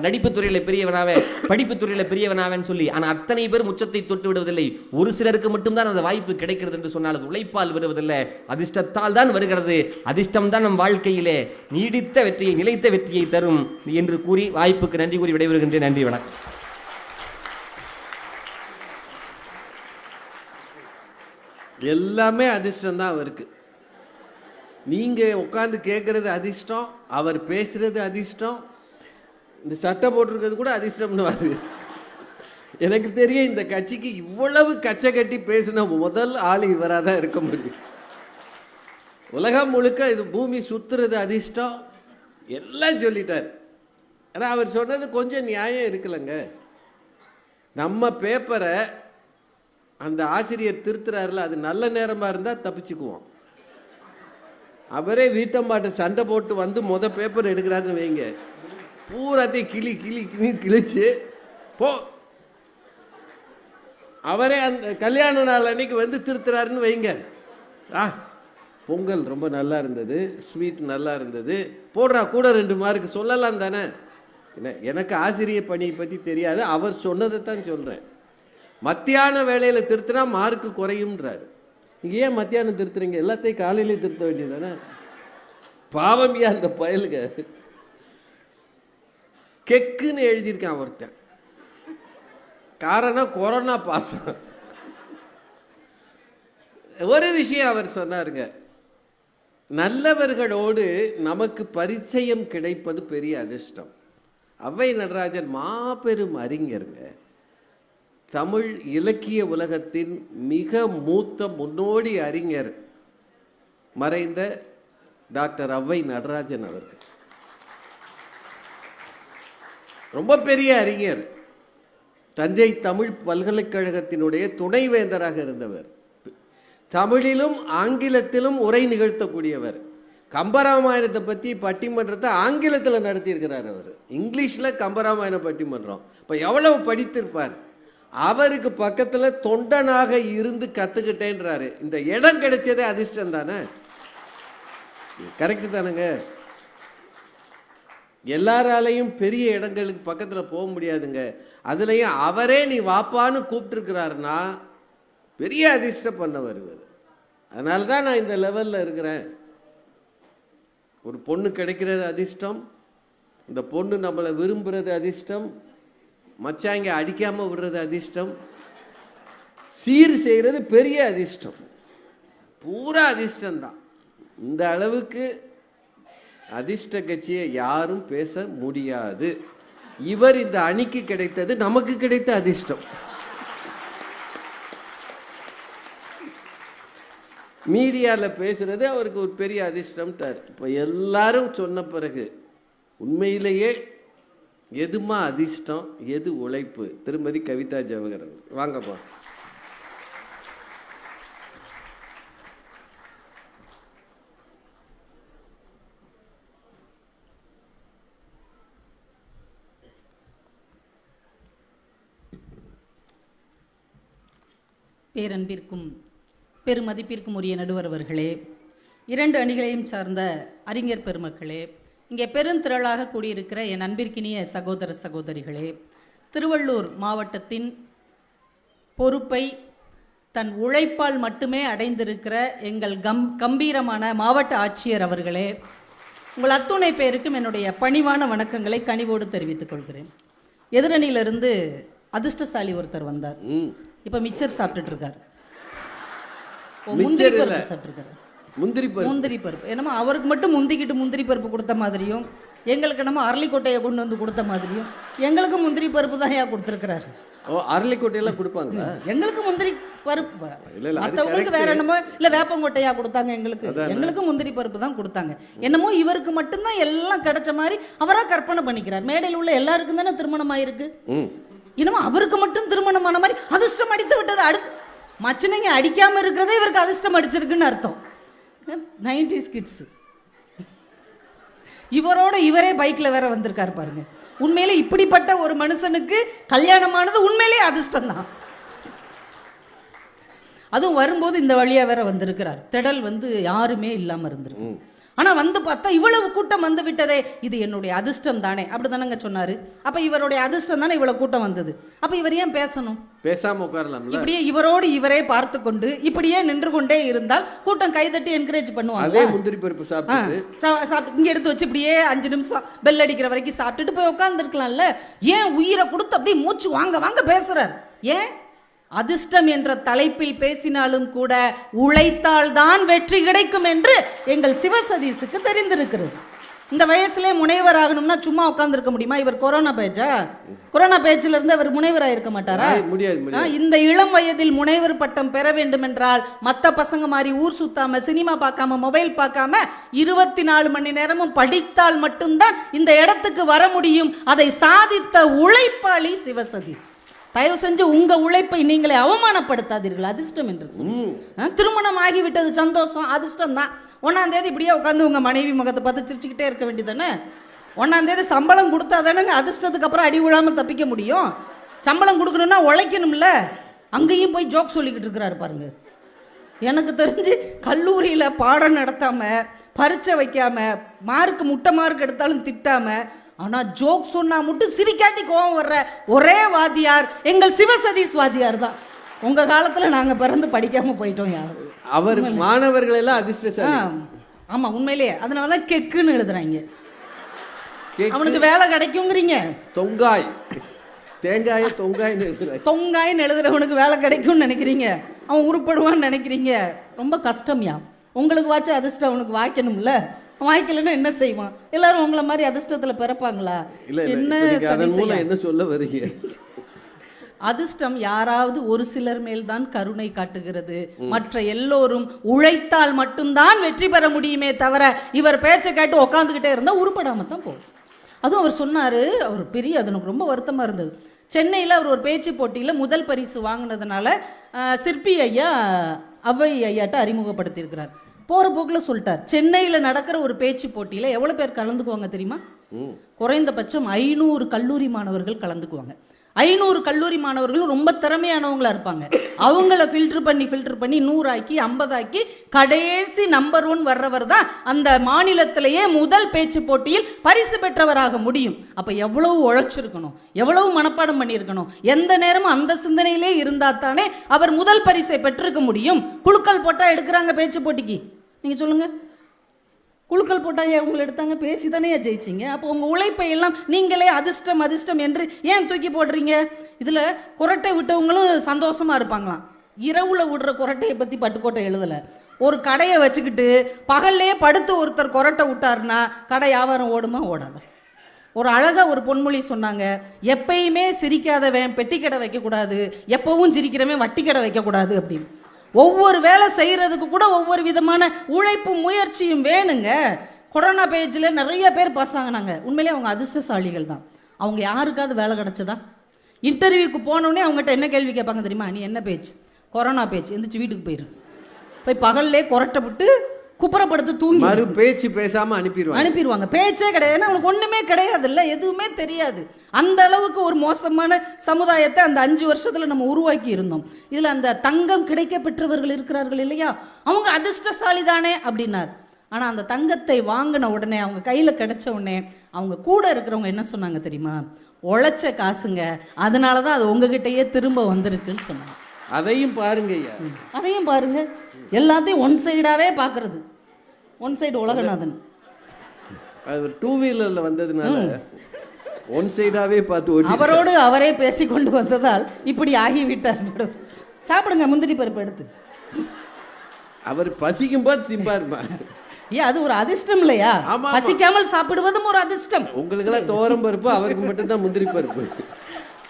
நடிப்பு துறையில பெரியவனாவே, படிப்பு துறையில பெரியவனாவேன்னு சொல்லி. ஆனா அத்தனை பேர் உச்சத்தை தொட்டு விடுவதில்லை. ஒரு சிலருக்கு மட்டும்தான் அந்த வாய்ப்பு கிடைக்கிறது என்று சொன்னால் அது உழைப்பால் வருவதில்லை, அதிர்ஷ்டத்தால் தான் வருகிறது. அதிர்ஷ்டம் தான் நம் வாழ்க்கையிலே நீடித்த வெற்றியை, நிலைத்த வெற்றியை தரும் என்று கூறி வாய்ப்புக்கு நன்றி கூறி விடைபெறுகின்றேன். நன்றி, வணக்கம். எல்லாமே அதிர்ஷ்டம் தான் அவருக்கு. நீங்க உட்காந்து கேட்கறது அதிர்ஷ்டம், அவர் பேசுறது அதிர்ஷ்டம், இந்த சட்டை போட்டிருக்கிறது கூட அதிர்ஷ்டம்னு வருது. எனக்கு தெரியும் இந்த கட்சிக்கு இவ்வளவு கச்சை கட்டி பேசின முதல் ஆள் இவராக தான் இருக்க முடியும். உலகம் முழுக்க இது பூமி சுத்துறது அதிர்ஷ்டம் எல்லாம் சொல்லிட்டார். ஆனால் அவர் சொன்னது கொஞ்சம் நியாயம் இருக்குல்லங்க. நம்ம பேப்பரை அந்த ஆசிரியர் திருத்துறாருல, அது நல்ல நேரமாக இருந்தால் தப்பிச்சுக்குவோம். அவரே வீட்டம்மாட்ட சண்டை போட்டு வந்து பேப்பர் எடுக்கிறாருன்னு வைங்க, பூராத்தையும் கிழிச்சு போ. அவரே அந்த கல்யாண நாள் அன்னைக்கு வந்து திருத்துறாருன்னு வைங்க, பொங்கல் ரொம்ப நல்லா இருந்தது, ஸ்வீட் நல்லா இருந்தது, போடுறா கூட 2 மார்க் சொல்லலாம் தானே. எனக்கு ஆசிரியர் பணியை பற்றி தெரியாது, அவர் சொன்னதை தான் சொல்கிறேன். மத்தியான வேலையில் திருத்தினா மார்க்கு குறையும்ன்றாரு. இங்கே ஏன் மத்தியானம் திருத்துறீங்க? எல்லாத்தையும் காலையிலே திருத்த வேண்டியது தானே. பாவமியா அந்த பயலுங்க. கெக்குன்னு எழுதியிருக்கான் ஒருத்தன், காரணம் கொரோனா பாசம். ஒரு விஷயம் அவர் சொன்னாருங்க, நல்லவர்களோடு நமக்கு பரிச்சயம் கிடைப்பது பெரிய அதிர்ஷ்டம். அவ்வை நடராஜன் மாபெரும் அறிஞருங்க, தமிழ் இலக்கிய உலகத்தின் மிக மூத்த முன்னோடி அறிஞர் மறைந்த டாக்டர் அவ்வை நடராஜன் அவர்கள். ரொம்ப பெரிய அறிஞர், தஞ்சை தமிழ் பல்கலைக்கழகத்தினுடைய துணைவேந்தராக இருந்தவர், தமிழிலும் ஆங்கிலத்திலும் உரை நிகழ்த்தக்கூடியவர். கம்பராமாயணத்தை பற்றி பட்டிமன்றத்தை ஆங்கிலத்தில் நடத்தியிருக்கிறார் அவர். இங்கிலீஷில் கம்பராமாயண பட்டிமன்றம். இப்போ எவ்வளவு படித்திருப்பார். அவருக்கு பக்கத்தில் தொண்டனாக இருந்து கற்றுக்கிட்டேன்றாரு. இந்த இடம் கிடைச்சதே அதிர்ஷ்டம் தானே. கரெக்டு தானேங்க. எல்லாராலையும் பெரிய இடங்களுக்கு பக்கத்தில் போக முடியாதுங்க. அதுலேயும் அவரே நீ வாப்பான்னு கூப்பிட்டுருக்கிறாருன்னா பெரிய அதிர்ஷ்டம் பண்ண வருவார். அதனால தான் நான் இந்த லெவலில் இருக்கிறேன். ஒரு பொண்ணு கிடைக்கிறது அதிர்ஷ்டம், இந்த பொண்ணு நம்மளை விரும்புகிறது அதிர்ஷ்டம், மச்சாங்க அடிக்காமல் விடுறது அதிர்ஷ்டம், சீர் செய்கிறது பெரிய அதிர்ஷ்டம், பூரா அதிர்ஷ்டம்தான். இந்த அளவுக்கு அதிர்ஷ்ட கட்சியை யாரும் பேச முடியாது. இவர் இந்த அணிக்கு கிடைத்தது நமக்கு கிடைத்த அதிர்ஷ்டம். மீடியாவில் பேசுறது அவருக்கு ஒரு பெரிய அதிர்ஷ்டம்ட்டார். இப்போ எல்லாரும் சொன்ன பிறகு உண்மையிலேயே எதுமா அதிர்ஷ்டம் எது உழைப்பு? திருமதி கவிதா ஜவஹர் வாங்கப்பா. பேரன்பிற்கும் பெருமதிப்பிற்கும் உரிய நடுவர் அவர்களே, இரண்டு அணிகளையும் சார்ந்த அறிஞர் பெருமக்களே, இங்கே பெருந்திரளாக கூடியிருக்கிற என் அன்பிற்கினிய சகோதர சகோதரிகளே, திருவள்ளூர் மாவட்டத்தின் பொறுப்பை தன் உழைப்பால் மட்டுமே அடைந்திருக்கிற எங்கள் கம்பீரமான மாவட்ட ஆட்சியர் அவர்களே, உங்கள் அத்துணை பேருக்கும் என்னுடைய பணிவான வணக்கங்களை கனிவோடு தெரிவித்துக் கொள்கிறேன். எதிரணியிலிருந்து அதிர்ஷ்டசாலி ஒருத்தர் வந்தார். இப்ப மிச்சர் சாப்பிட்டுட்டு இருக்காரு. முந்திரி பருப்பு சாப்பிட்டுருக்காரு. முந்திரி பருப்பு என்னமோ அவருக்கு மட்டும் முந்திக்கிட்டு முந்திரி பருப்பு கொடுத்த மாதிரியும், எங்களுக்கு நம்ம அரளிக்கொட்டையை கொண்டு வந்து கொடுத்த மாதிரியும், எங்களுக்கு முந்திரி பருப்பு தான் ஏன் கொடுத்துருக்கிறாரு. அரளிக்கொட்டையெல்லாம் கொடுப்பாங்க. எங்களுக்கு முந்திரி பருப்பு, மற்றவங்களுக்கு வேற என்னமோ இல்ல வேப்பங்கொட்டையா கொடுத்தாங்க. எங்களுக்கு முந்திரி பருப்பு தான் கொடுத்தாங்க. என்னமோ இவருக்கு மட்டும்தான் எல்லாம் கிடைச்ச மாதிரி அவரா கற்பனை பண்ணிக்கிறார். மேடையில் உள்ள எல்லாருக்கும் தானே திருமணம் ஆயிருக்கு. என்னமோ அவருக்கு மட்டும் திருமணமான மாதிரி அதிர்ஷ்டம் அடித்து விட்டது. அடுத்து மச்சனைங்க அடிக்காம இருக்கிறதே இவருக்கு அதிர்ஷ்டம் அடிச்சிருக்குன்னு அர்த்தம். 90s கிட்ஸ் இவரோட இவரே பைக்ல வேற வந்திருக்காரு பாருங்க. உண்மையிலே இப்படிப்பட்ட ஒரு மனுஷனுக்கு கல்யாணமானது உண்மையிலே அதிர்ஷ்டம் தான். அதுவும் வரும்போது இந்த வழியா வேற வந்திருக்கிறார். திடல் யாருமே இல்லாம இருந்திருக்கு. ஆனா பார்த்தா இவ்வளவு கூட்டம் வந்து விட்டதே, இது என்னுடைய அதிர்ஷ்டம் தானே அப்படிதானங்க சொன்னாரு. அப்ப இவருடைய அதிர்ஷ்டம் தானே இவ்வளவு கூட்டம் வந்தது. அப்ப இவர் ஏன் பேசணும்? பேசாம உட்காரலாம். இப்படியே இவரோடு இவரே பார்த்து கொண்டு இப்படியே நின்று கொண்டே இருந்தால் கூட்டம் கைதட்டி என்கரேஜ் பண்ணுவாங்க. முந்திரி பருப்பு சாப்பிட்டு இங்க எடுத்து வச்சு இப்படியே 5 நிமிஷம் பெல் அடிக்கிற வரைக்கும் சாப்பிட்டுட்டு போய் உட்கார்ந்துருக்கலாம்ல. ஏன் உயிரை கொடுத்து அப்படியே மூச்சு வாங்க வாங்க பேசுறார்? ஏன்? அதிர்ஷ்டம் என்ற தலைப்பில் பேசினாலும் கூட உழைத்தால் தான் வெற்றி கிடைக்கும் என்று எங்கள் சிவசதீஷுக்கு தெரிந்திருக்கிறது. இந்த வயசுல முனைவர் ஆகணும்னா சும்மா உட்கார்ந்து இருக்க முடியுமா? இவர் கொரோனா பேஜ்ல இருந்து அவர் முனைவராக இருக்க மாட்டாரா? இந்த இளம் வயதில் முனைவர் பட்டம் பெற வேண்டும் என்றால் மற்ற பசங்க மாதிரி ஊர் சுத்தாம சினிமா பார்க்காம மொபைல் பார்க்காம 24 மணி நேரமும் படித்தால் மட்டும்தான் இந்த இடத்துக்கு வர முடியும். அதை சாதித்த உழைப்பாளி சிவசதீஷ். தயவு செஞ்சு உங்க உழைப்பை நீங்களே அவமானப்படுத்தாதீர்கள். அதிர்ஷ்டம் என்று திருமணம் ஆகிவிட்டது, சந்தோஷம், அதிர்ஷ்டம் தான். 1ஆம் தேதி இப்படியே உட்காந்து உங்க மனைவி முகத்தை பார்த்து சிரிச்சுக்கிட்டே இருக்க வேண்டியதானே? 1ஆம் தேதி சம்பளம் கொடுத்தா தானேங்க அதிர்ஷ்டத்துக்கு அப்புறம் அடி விழாம தப்பிக்க முடியும். சம்பளம் கொடுக்கணும்னா உழைக்கணும்ல. அங்கேயும் போய் ஜோக் சொல்லிக்கிட்டு இருக்கிறாரு பாருங்க. எனக்கு தெரிஞ்சு கல்லூரியில பாடம் நடத்தாம பரீட்சை வைக்காம முட்டை மார்க் எடுத்தாலும் திட்டாம, ஆனா ஜோக் சொன்னா மட்டும் சிரிக்காட்டி கோவம் வர்ற ஒரே வாத்தியார் எங்கள் சிவசதீஷ் வாத்தியார் தான். உங்க காலத்துல நாங்க பிறந்து படிக்காம போயிட்டோம். அவர் மாணவர்கள் எல்லாம் அதிர்ஷ்டசாலி. ஆமா உண்மையிலேயே. அதனாலதான் கெக்குன்னு எழுதுறாங்க. அவனுக்கு வேலை கிடைக்குங்கிறீங்க. தொங்காயின்னு எழுதுறவனுக்கு வேலை கிடைக்கும்னு நினைக்கிறீங்க. அவன் உருப்படுவான்னு நினைக்கிறீங்க. ரொம்ப கஷ்டம்யா. உங்களுக்கு வாச்ச அதிர்ஷ்டம் அவனுக்கு வாய்க்கணும்ல. வாய்க்கலன்னா என்ன செய்வான்? எல்லாரும் உங்களை மாதிரி அதிர்ஷ்டத்துல பிறப்பாங்களா? என்ன சொல்ல வரீங்க? அதிர்ஷ்டம் யாராவது ஒரு சிலர் மேல் தான் கருணை காட்டுகிறது. மற்ற எல்லோரும் உழைத்தால் மட்டும்தான் வெற்றி பெற முடியுமே தவிர இவர் பேச்சை கேட்டு உக்காந்துக்கிட்டே இருந்தா உருப்படாம தான் போகும். அதுவும் அவர் சொன்னாரு, அவர் பெரிய, அது எனக்கு ரொம்ப வருத்தமா இருந்தது. சென்னையில் அவர் ஒரு பேச்சு போட்டியில் முதல் பரிசு வாங்கினதுனால சிற்பி ஐயா அவை ஐயாட்ட அறிமுகப்படுத்தியிருக்கிறார். போகிற போக்கில் சொல்லிட்டார், சென்னையில் நடக்கிற ஒரு பேச்சு போட்டியில் எவ்வளோ பேர் கலந்துக்குவாங்க தெரியுமா? குறைந்தபட்சம் 500 கல்லூரி மாணவர்கள் கலந்துக்குவாங்க. 500 கல்லூரி மாணவர்களும் ரொம்ப திறமையானவங்களா இருப்பாங்க. அவங்கள ஃபில்டர் பண்ணி 100 ஆக்கி 50 ஆக்கி கடைசி நம்பர் 1 வர்றவர் தான் அந்த மாநிலத்திலேயே முதல் பேச்சு போட்டியில் பரிசு பெற்றவராக முடியும். அப்ப எவ்வளவு உழைச்சிருக்கணும், எவ்வளவு மனப்பாடம் பண்ணியிருக்கணும், எந்த நேரமும் அந்த சிந்தனையிலே இருந்தா தானே அவர் முதல் பரிசை பெற்றிருக்க முடியும். குழுக்கள் போட்டா எடுக்கிறாங்க பேச்சு போட்டிக்கு, நீங்க சொல்லுங்க. குழுக்கள் போட்டாங்க, உங்களை எடுத்தாங்க, பேசி தானே ஜெயிச்சிங்க. அப்போ உங்கள் உழைப்பை எல்லாம் நீங்களே அதிர்ஷ்டம் அதிர்ஷ்டம் என்று ஏன் தூக்கி போடுறீங்க? இதில் குரட்டை விட்டவங்களும் சந்தோஷமாக இருப்பாங்களாம். இரவுல விடுற குரட்டையை பற்றி பட்டுக்கோட்டை எழுதலை. ஒரு கடையை வச்சுக்கிட்டு பகல்லையே படுத்து ஒருத்தர் கொரட்டை விட்டாருன்னா கடை வியாபாரம் ஓடுமா ஓடாது. ஒரு அழகாக ஒரு பொன்மொழி சொன்னாங்க, எப்பயுமே சிரிக்காதவன் பெட்டி கடை வைக்கக்கூடாது, எப்பவும் சிரிக்கிறவன் வட்டி கடை வைக்கக்கூடாது அப்படின்னு. ஒவ்வொரு வேலை செய்கிறதுக்கு கூட ஒவ்வொரு விதமான உழைப்பும் முயற்சியும் வேணுங்க. கொரோனா பேஜில் நிறைய பேர் பாஸ் ஆகினாங்க. உண்மையிலே அவங்க அதிர்ஷ்டசாலிகள் தான். அவங்க யாருக்காவது வேலை கிடச்சதா? இன்டர்வியூக்கு போனோடனே அவங்ககிட்ட என்ன கேள்வி கேட்பாங்க தெரியுமா? நீ என்ன பேச்சு? கொரோனா பேச்சு, எந்திரிச்சு வீட்டுக்கு போய் பகல்லே கொரட்டை விட்டு குப்புறப்படுத்து தூங்கி மறு பேச்சு பேசாம அனுப்பிடுவாங்க. பேச்சே கிடையாது. ஏன்னா அவங்களுக்கு ஒண்ணுமே கிடையாது, இல்லை எதுவுமே தெரியாது. அந்த அளவுக்கு ஒரு மோசமான சமுதாயத்தை அந்த 5 வருஷத்துல நம்ம உருவாக்கி இருந்தோம். இதுல அந்த தங்கம் கிடைக்க பெற்றவர்கள் இருக்கிறார்கள் இல்லையா, அவங்க அதிர்ஷ்டசாலி தானே அப்படின்னார். ஆனா அந்த தங்கத்தை வாங்கின உடனே, அவங்க கையில கிடைச்ச உடனே, அவங்க கூட இருக்கிறவங்க என்ன சொன்னாங்க தெரியுமா? உழைச்ச காசுங்க, அதனாலதான் அது உங்ககிட்டயே திரும்ப வந்திருக்குன்னு சொன்னாங்க. அதையும் பாருங்க ஐயா, அதையும் பாருங்க. எல்லாத்தையும் ஒன் சைடாவே பாக்குறது, ஒன் சைடு உலகநாதன். அது 2 வீலர்ல வந்ததுனால ஒன் சைடாவே பார்த்து அவரோடு அவரே பேசி கொண்டு வந்ததால் இப்படி ஆகிவிட்டார். சாப்பிடுங்க முந்திரி பருப்பு எடுத்து. அவர் பசிக்கும் போது திம்பாருமா. ஏன் அது ஒரு அதிர்ஷ்டம் இல்லையா? பசிக்காமல் சாப்பிடுவதும் ஒரு அதிர்ஷ்டம். உங்களுக்கு எல்லாம் தோரம் பருப்பு, அவருக்கு மட்டும் தான் முந்திரி பருப்பு.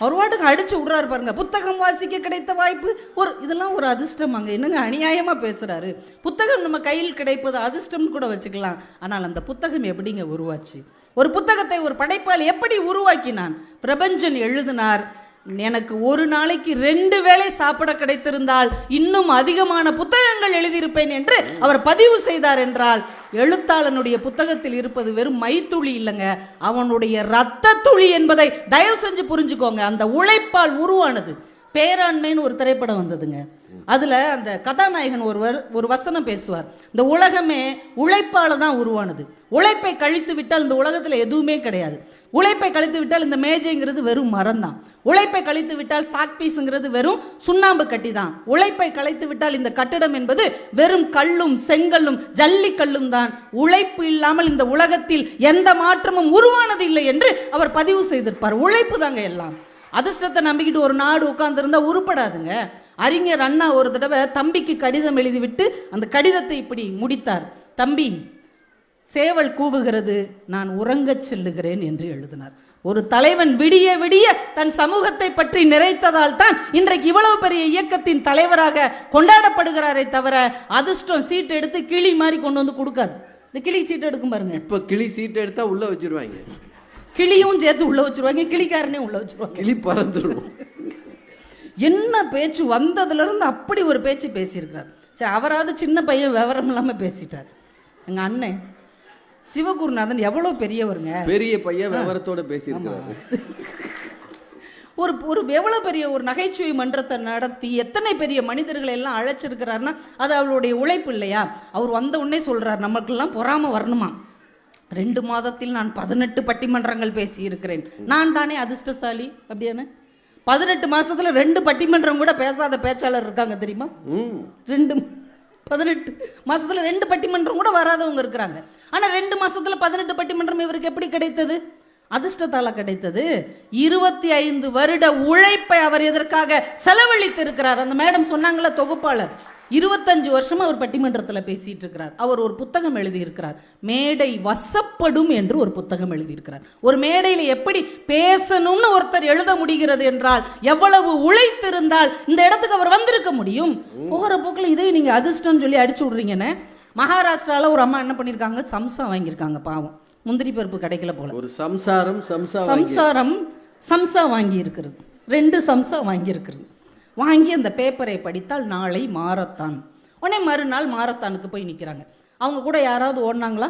ஒரு வாட்டுக்கு அடிச்சு விடுறாரு பாருங்க. புத்தகம் வாசிக்க கிடைத்த வாய்ப்பு ஒரு, இதெல்லாம் ஒரு அதிர்ஷ்டம். அங்க என்னங்க அநியாயமா பேசுறாரு. புத்தகம் நம்ம கையில் கிடைப்பது அதிர்ஷ்டம் கூட வச்சுக்கலாம். ஆனால் அந்த புத்தகம் எப்படிங்க உருவாச்சு? ஒரு புத்தகத்தை ஒரு படைப்பாளி எப்படி உருவாக்கினான்? பிரபஞ்சன் எழுதினார், எனக்கு ஒரு நாளைக்கு 2 வேளை சாப்பிட கிடைத்திருந்தால் இன்னும் அதிகமான புத்தகங்கள் எழுதியிருப்பேன் என்று அவர் பதிவு செய்தார். என்றால் எழுத்தாளனுடைய புத்தகத்தில் இருப்பது வெறும் மைத்துளி இல்லைங்க, அவனுடைய இரத்த துளி என்பதை தயவு செஞ்சு புரிஞ்சுக்கோங்க. அந்த உழைப்பால் உருவானது. பேராண்மைன்னு ஒரு திரைப்படம் வந்ததுங்க. அதுல அந்த கதாநாயகன் ஒரு வசனம் பேசுவார், இந்த உலகமே உழைப்பால தான் உருவானது. உழைப்பை கழித்து விட்டால் இந்த உலகத்துல எதுவுமே கிடையாது. உழைப்பை கழித்து விட்டால் இந்த மேஜைங்கிறது வெறும் மரம் தான். உழைப்பை கழித்து விட்டால் சாக் பீஸுங்கிறது வெறும் சுண்ணாம்பு கட்டி தான். உழைப்பை கழித்து விட்டால் இந்த கட்டிடம் என்பது வெறும் கல்லும் செங்கல்லும் ஜல்லிக்கல்லும் தான். உழைப்பு இல்லாமல் இந்த உலகத்தில் எந்த மாற்றமும் உருவானது இல்லை என்று அவர் பதிவு செய்திருப்பார். உழைப்பு தாங்க எல்லாம். அதிர்ஷ்டத்தை நம்பிக்கிட்டு ஒரு நாடு உட்கார்ந்துருந்தா உருப்படாதுங்க. அறிஞர் அண்ணா ஒரு தடவை தம்பிக்கு கடிதம் எழுதிவிட்டு அந்த கடிதத்தை இப்படி முடித்தார். தம்பி, சேவல் கூவுகிறது, நான் உறங்கச் செல்லுகிறேன் என்று எழுதினார். ஒரு தலைவன் விடிய விடிய தன் சமூகத்தை பற்றி நிறைத்ததால் தான் இன்றைக்கு இவ்வளவு பெரிய இயக்கத்தின் தலைவராக கொண்டாடப்படுகிறாரே தவிர, அதிர்ஷ்டம் சீட்டு எடுத்து கிளி மாதிரி கொண்டு வந்து கொடுக்காது. இந்த கிளி சீட்டு எடுக்கும் பாருங்க, இப்ப கிளி சீட்டு எடுத்தா உள்ள வச்சிருவாங்க, கிளியும் சேர்த்து உள்ள வச்சிருவாங்க, கிளிக்காரனே உள்ள வச்சிருவாங்க, கிளி பறந்துடும். என்ன பேச்சு வந்ததுல இருந்து அப்படி ஒரு பேச்சு பேசியிருக்கிறார். சரி, அவராவது சின்ன பையன் விவரம் இல்லாம பேசிட்டார். எங்க அண்ணன் சிவகுருநாதன் எவ்வளவு பெரியவருங்க, பெரிய பையன் விவரத்தோட பேசியிருக்கிறாரு. ஒரு எவ்வளவு பெரிய ஒரு நகைச்சுவை மன்றத்தை நடத்தி எத்தனை பெரிய மனிதர்களை எல்லாம் அழைச்சிருக்கிறாருன்னா அது அவருடைய உழைப்பு இல்லையா? அவர் வந்த உடனே சொல்றார், நமக்கெல்லாம் பொறாம வரணுமா, 2 மாதத்தில் நான் 18 பட்டிமன்றங்கள் பேசி இருக்கிறேன், நான் தானே அதிர்ஷ்டசாலி அப்படியான. 18 மாசத்துல 2 பட்டிமன்றம் கூட பேசாத பேச்சாளர் இருக்காங்க தெரியுமா? 18 மாசத்துல 2 பட்டிமன்றம் கூட வராதவங்க இருக்கிறாங்க. ஆனா 2 மாசத்துல 18 பட்டிமன்றம் இவருக்கு எப்படி கிடைத்தது? அதிர்ஷ்டத்தால கிடைத்தது. 25 வருட உழைப்பை அவர் எதற்காக செலவழித்து இருக்கிறார். அந்த மேடம் சொன்னாங்களா, தொகுப்பாளர், 25 வருஷமா அவர் பட்டிமன்றத்தில் பேசிட்டு இருக்கிறார். அவர் ஒரு புத்தகம் எழுதியிருக்கிறார், மேடை வசப்படும் என்று ஒரு புத்தகம் எழுதியிருக்கிறார். ஒரு மேடையில் எப்படி பேசணும்னு ஒருத்தர் எழுத முடிகிறது என்றால் எவ்வளவு உழைத்திருந்தால் இந்த இடத்துக்கு அவர் வந்திருக்க முடியும். போகிற போக்கில் இதை நீங்க அதிர்ஷ்டம் சொல்லி அடிச்சு விடுறீங்கன்னு. மகாராஷ்டிரால ஒரு அம்மா என்ன பண்ணிருக்காங்க, சம்சா வாங்கியிருக்காங்க. பாவம், முந்திரி பருப்பு கிடைக்கல போல. ஒரு சம்சா வாங்கி இருக்கிறது, 2 சம்சா வாங்கி இருக்கிறது. வாங்கி அந்த பேப்பரை படித்தால் நாளை மாரத்தான். உடனே மறுநாள் மாரத்தானுக்கு போய் நிற்கிறாங்க. அவங்க கூட யாராவது ஓடினாங்களா?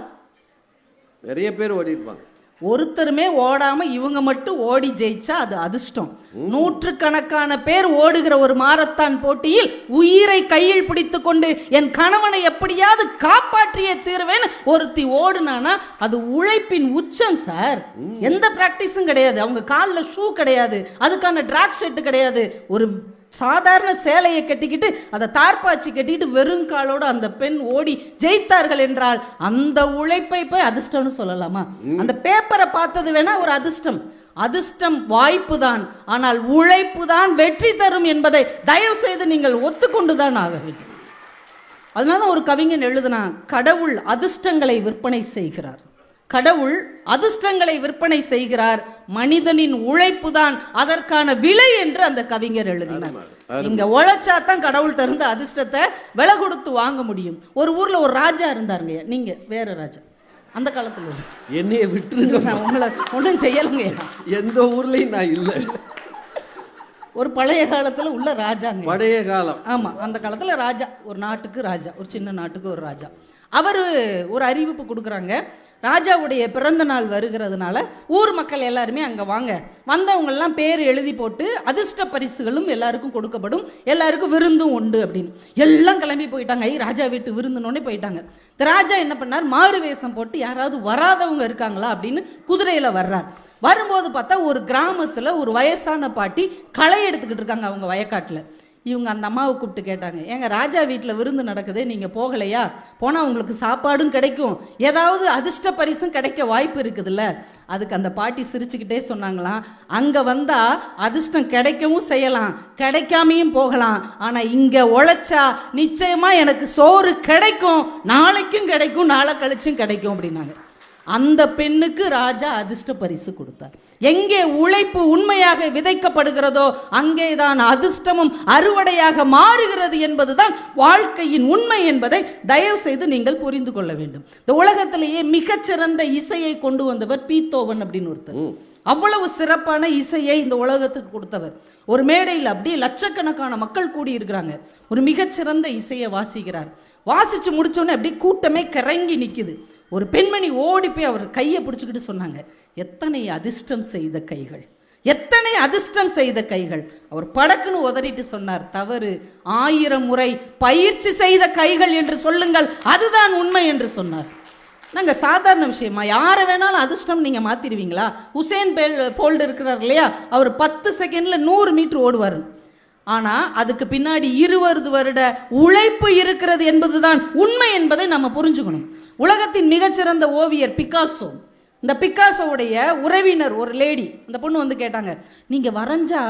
நிறைய பேர் ஓடிருப்பாங்க. ஒருத்தருமே ஓடாம இவங்க மட்டும் ஓடி ஜெயிச்சா அது அதிர்ஷ்டம். 100கணக்கான பேர் ஓடுகிற ஒரு மாரத்தான் போட்டியில் உயிரை கையில் பிடித்து கொண்டு என் கணவனை எப்படியாவது காப்பாற்றியே தீர்வேன் ஒருத்தி ஓடுனானா அது உழைப்பின் உச்சம் சார். எந்த பிராக்டிஸும் கிடையாது, அவங்க காலில் ஷூ கிடையாது, அதுக்கான ட்ராக் ஷர்ட் கிடையாது, ஒரு சாதாரண சேலையை கட்டிக்கிட்டு அதை தார்பாச்சி கட்டிக்கிட்டு வெறும் காலோடு அந்த பெண் ஓடி ஜெயித்தார்கள் என்றால் அந்த உழைப்பை போய் அதிர்ஷ்டம்னு சொல்லலாமா? அந்த பேப்பரை பார்த்தது வேணா ஒரு அதிர்ஷ்டம். அதிர்ஷ்டம் வாய்ப்பு தான், ஆனால் உழைப்பு தான் வெற்றி தரும் என்பதை தயவு செய்து நீங்கள் ஒத்துக்கொண்டுதான் ஆக வேண்டும். அதனால தான் ஒரு கவிஞன் எழுதுனா, கடவுள் அதிர்ஷ்டங்களை விற்பனை செய்கிறார், கடவுள் அதிர்ஷ்டங்களை விற்பனை செய்கிறார், மனிதனின் உழைப்பு தான் அதற்கான விலை என்று அந்த கவிஞர் எழுதினார். இங்க உழைச்சா தான் கடவுள்கிட்ட இருந்து அதிர்ஷ்டத்தை விலை கொடுத்து வாங்க முடியும். ஒரு ஊர்ல ஒரு ராஜா இருந்தாருங்க, நீங்க வேற ராஜா, அந்த காலத்துல என்னைய விட்டுருங்க, நான் உங்களை ஒன்றும் செய்யலைங்க, எந்த ஊர்லயும் நான் இல்லை. ஒரு பழைய காலத்துல உள்ள ராஜாங்க, பழைய காலம். ஆமா, அந்த காலத்துல ராஜா, ஒரு நாட்டுக்கு ராஜா, ஒரு சின்ன நாட்டுக்கு ஒரு ராஜா. அவர் ஒரு அறிவிப்பு கொடுக்குறாங்க, ராஜாவுடைய பிறந்த நாள் வருகிறதுனால ஊர் மக்கள் எல்லாருமே அங்கே வாங்க, வந்தவங்கெல்லாம் பேர் எழுதி போட்டு அதிர்ஷ்ட பரிசுகளும் எல்லாருக்கும் கொடுக்கப்படும், எல்லாருக்கும் விருந்தும் உண்டு அப்படின்னு எல்லாம் கிளம்பி போயிட்டாங்க. ராஜா வீட்டு விருந்துனோடனே போயிட்டாங்க. இந்த ராஜா என்ன பண்ணார், மாறு வேஷம் போட்டு யாராவது வராதவங்க இருக்காங்களா அப்படின்னு குதிரையில் வர்றார். வரும்போது பார்த்தா ஒரு கிராமத்தில் ஒரு வயசான பாட்டி களை எடுத்துக்கிட்டு இருக்காங்க அவங்க வயக்காட்டில். இவங்க அந்த அம்மாவை கூப்பிட்டு கேட்டாங்க, ஏங்க ராஜா வீட்டில் விருந்து நடக்குது, நீங்கள் போகலையா? போனால் உங்களுக்கு சாப்பாடும் கிடைக்கும், ஏதாவது அதிர்ஷ்ட பரிசும் கிடைக்க வாய்ப்பு இருக்குதுல்ல. அதுக்கு அந்த பாட்டி சிரிச்சுக்கிட்டே சொன்னாங்களாம், அங்கே வந்தால் அதிர்ஷ்டம் கிடைக்கவும் செய்யலாம், கிடைக்காமையும் போகலாம், ஆனால் இங்கே உழைச்சா நிச்சயமாக எனக்கு சோறு கிடைக்கும், நாளைக்கும் கிடைக்கும், நாளை கழிச்சும் கிடைக்கும் அப்படின்னாங்க. அந்த பெண்ணுக்கு ராஜா அதிர்ஷ்ட பரிசு கொடுத்தார். எங்கே உழைப்பு உண்மையாக விதைக்கப்படுகிறதோ அங்கேதான் அதிர்ஷ்டமும் அறுவடையாக மாறுகிறது என்பதுதான் வாழ்க்கையின் உண்மை என்பதை தயவு செய்து நீங்கள் புரிந்து கொள்ள வேண்டும். இந்த உலகத்திலேயே மிகச்சிறந்த இசையை கொண்டு வந்தவர் பீத்தோவன் அப்படின்னு ஒருத்தர். அவ்வளவு சிறப்பான இசையை இந்த உலகத்துக்கு கொடுத்தவர். ஒரு மேடையில் அப்படியே லட்சக்கணக்கான மக்கள் கூடி இருக்கிறாங்க, ஒரு மிகச்சிறந்த இசையை வாசிக்கிறார். வாசிச்சு முடிச்சோன்னே அப்படியே கூட்டமே கிறங்கி நிற்குது. ஒரு பெண்மணி ஓடி போய் அவர் கையை பிடிச்சிக்கிட்டு சொன்னாங்க, எத்தனை அதிர்ஷ்டம் செய்த கைகள், எத்தனை அதிர்ஷ்டம் செய்த கைகள். அவர் படக்குன்னு உதறிட்டு சொன்னார், தவறு, 1000 முறை பயிற்சி செய்த கைகள் என்று சொல்லுங்கள், அதுதான் உண்மை என்று சொன்னார். நாங்கள் சாதாரண விஷயமா யாரை வேணாலும் அதிர்ஷ்டம் நீங்கள் மாற்றிடுவீங்களா? உசேன் போல்ட் இருக்கிறார் இல்லையா, அவர் 10 செகண்டில் 100 மீட்டர் ஓடுவார். ஆனால் அதுக்கு பின்னாடி 20 வருட உழைப்பு இருக்கிறது என்பதுதான் உண்மை என்பதை நம்ம புரிஞ்சுக்கணும். உலகத்தின் மிகச்சிறந்த ஓவியர் பிக்காசோ, இந்த பிக்காசோவுடைய உறவினர் ஒரு லேடி, அந்த பொண்ணு வந்து கேட்டாங்க, நீங்கள் வரைஞ்சா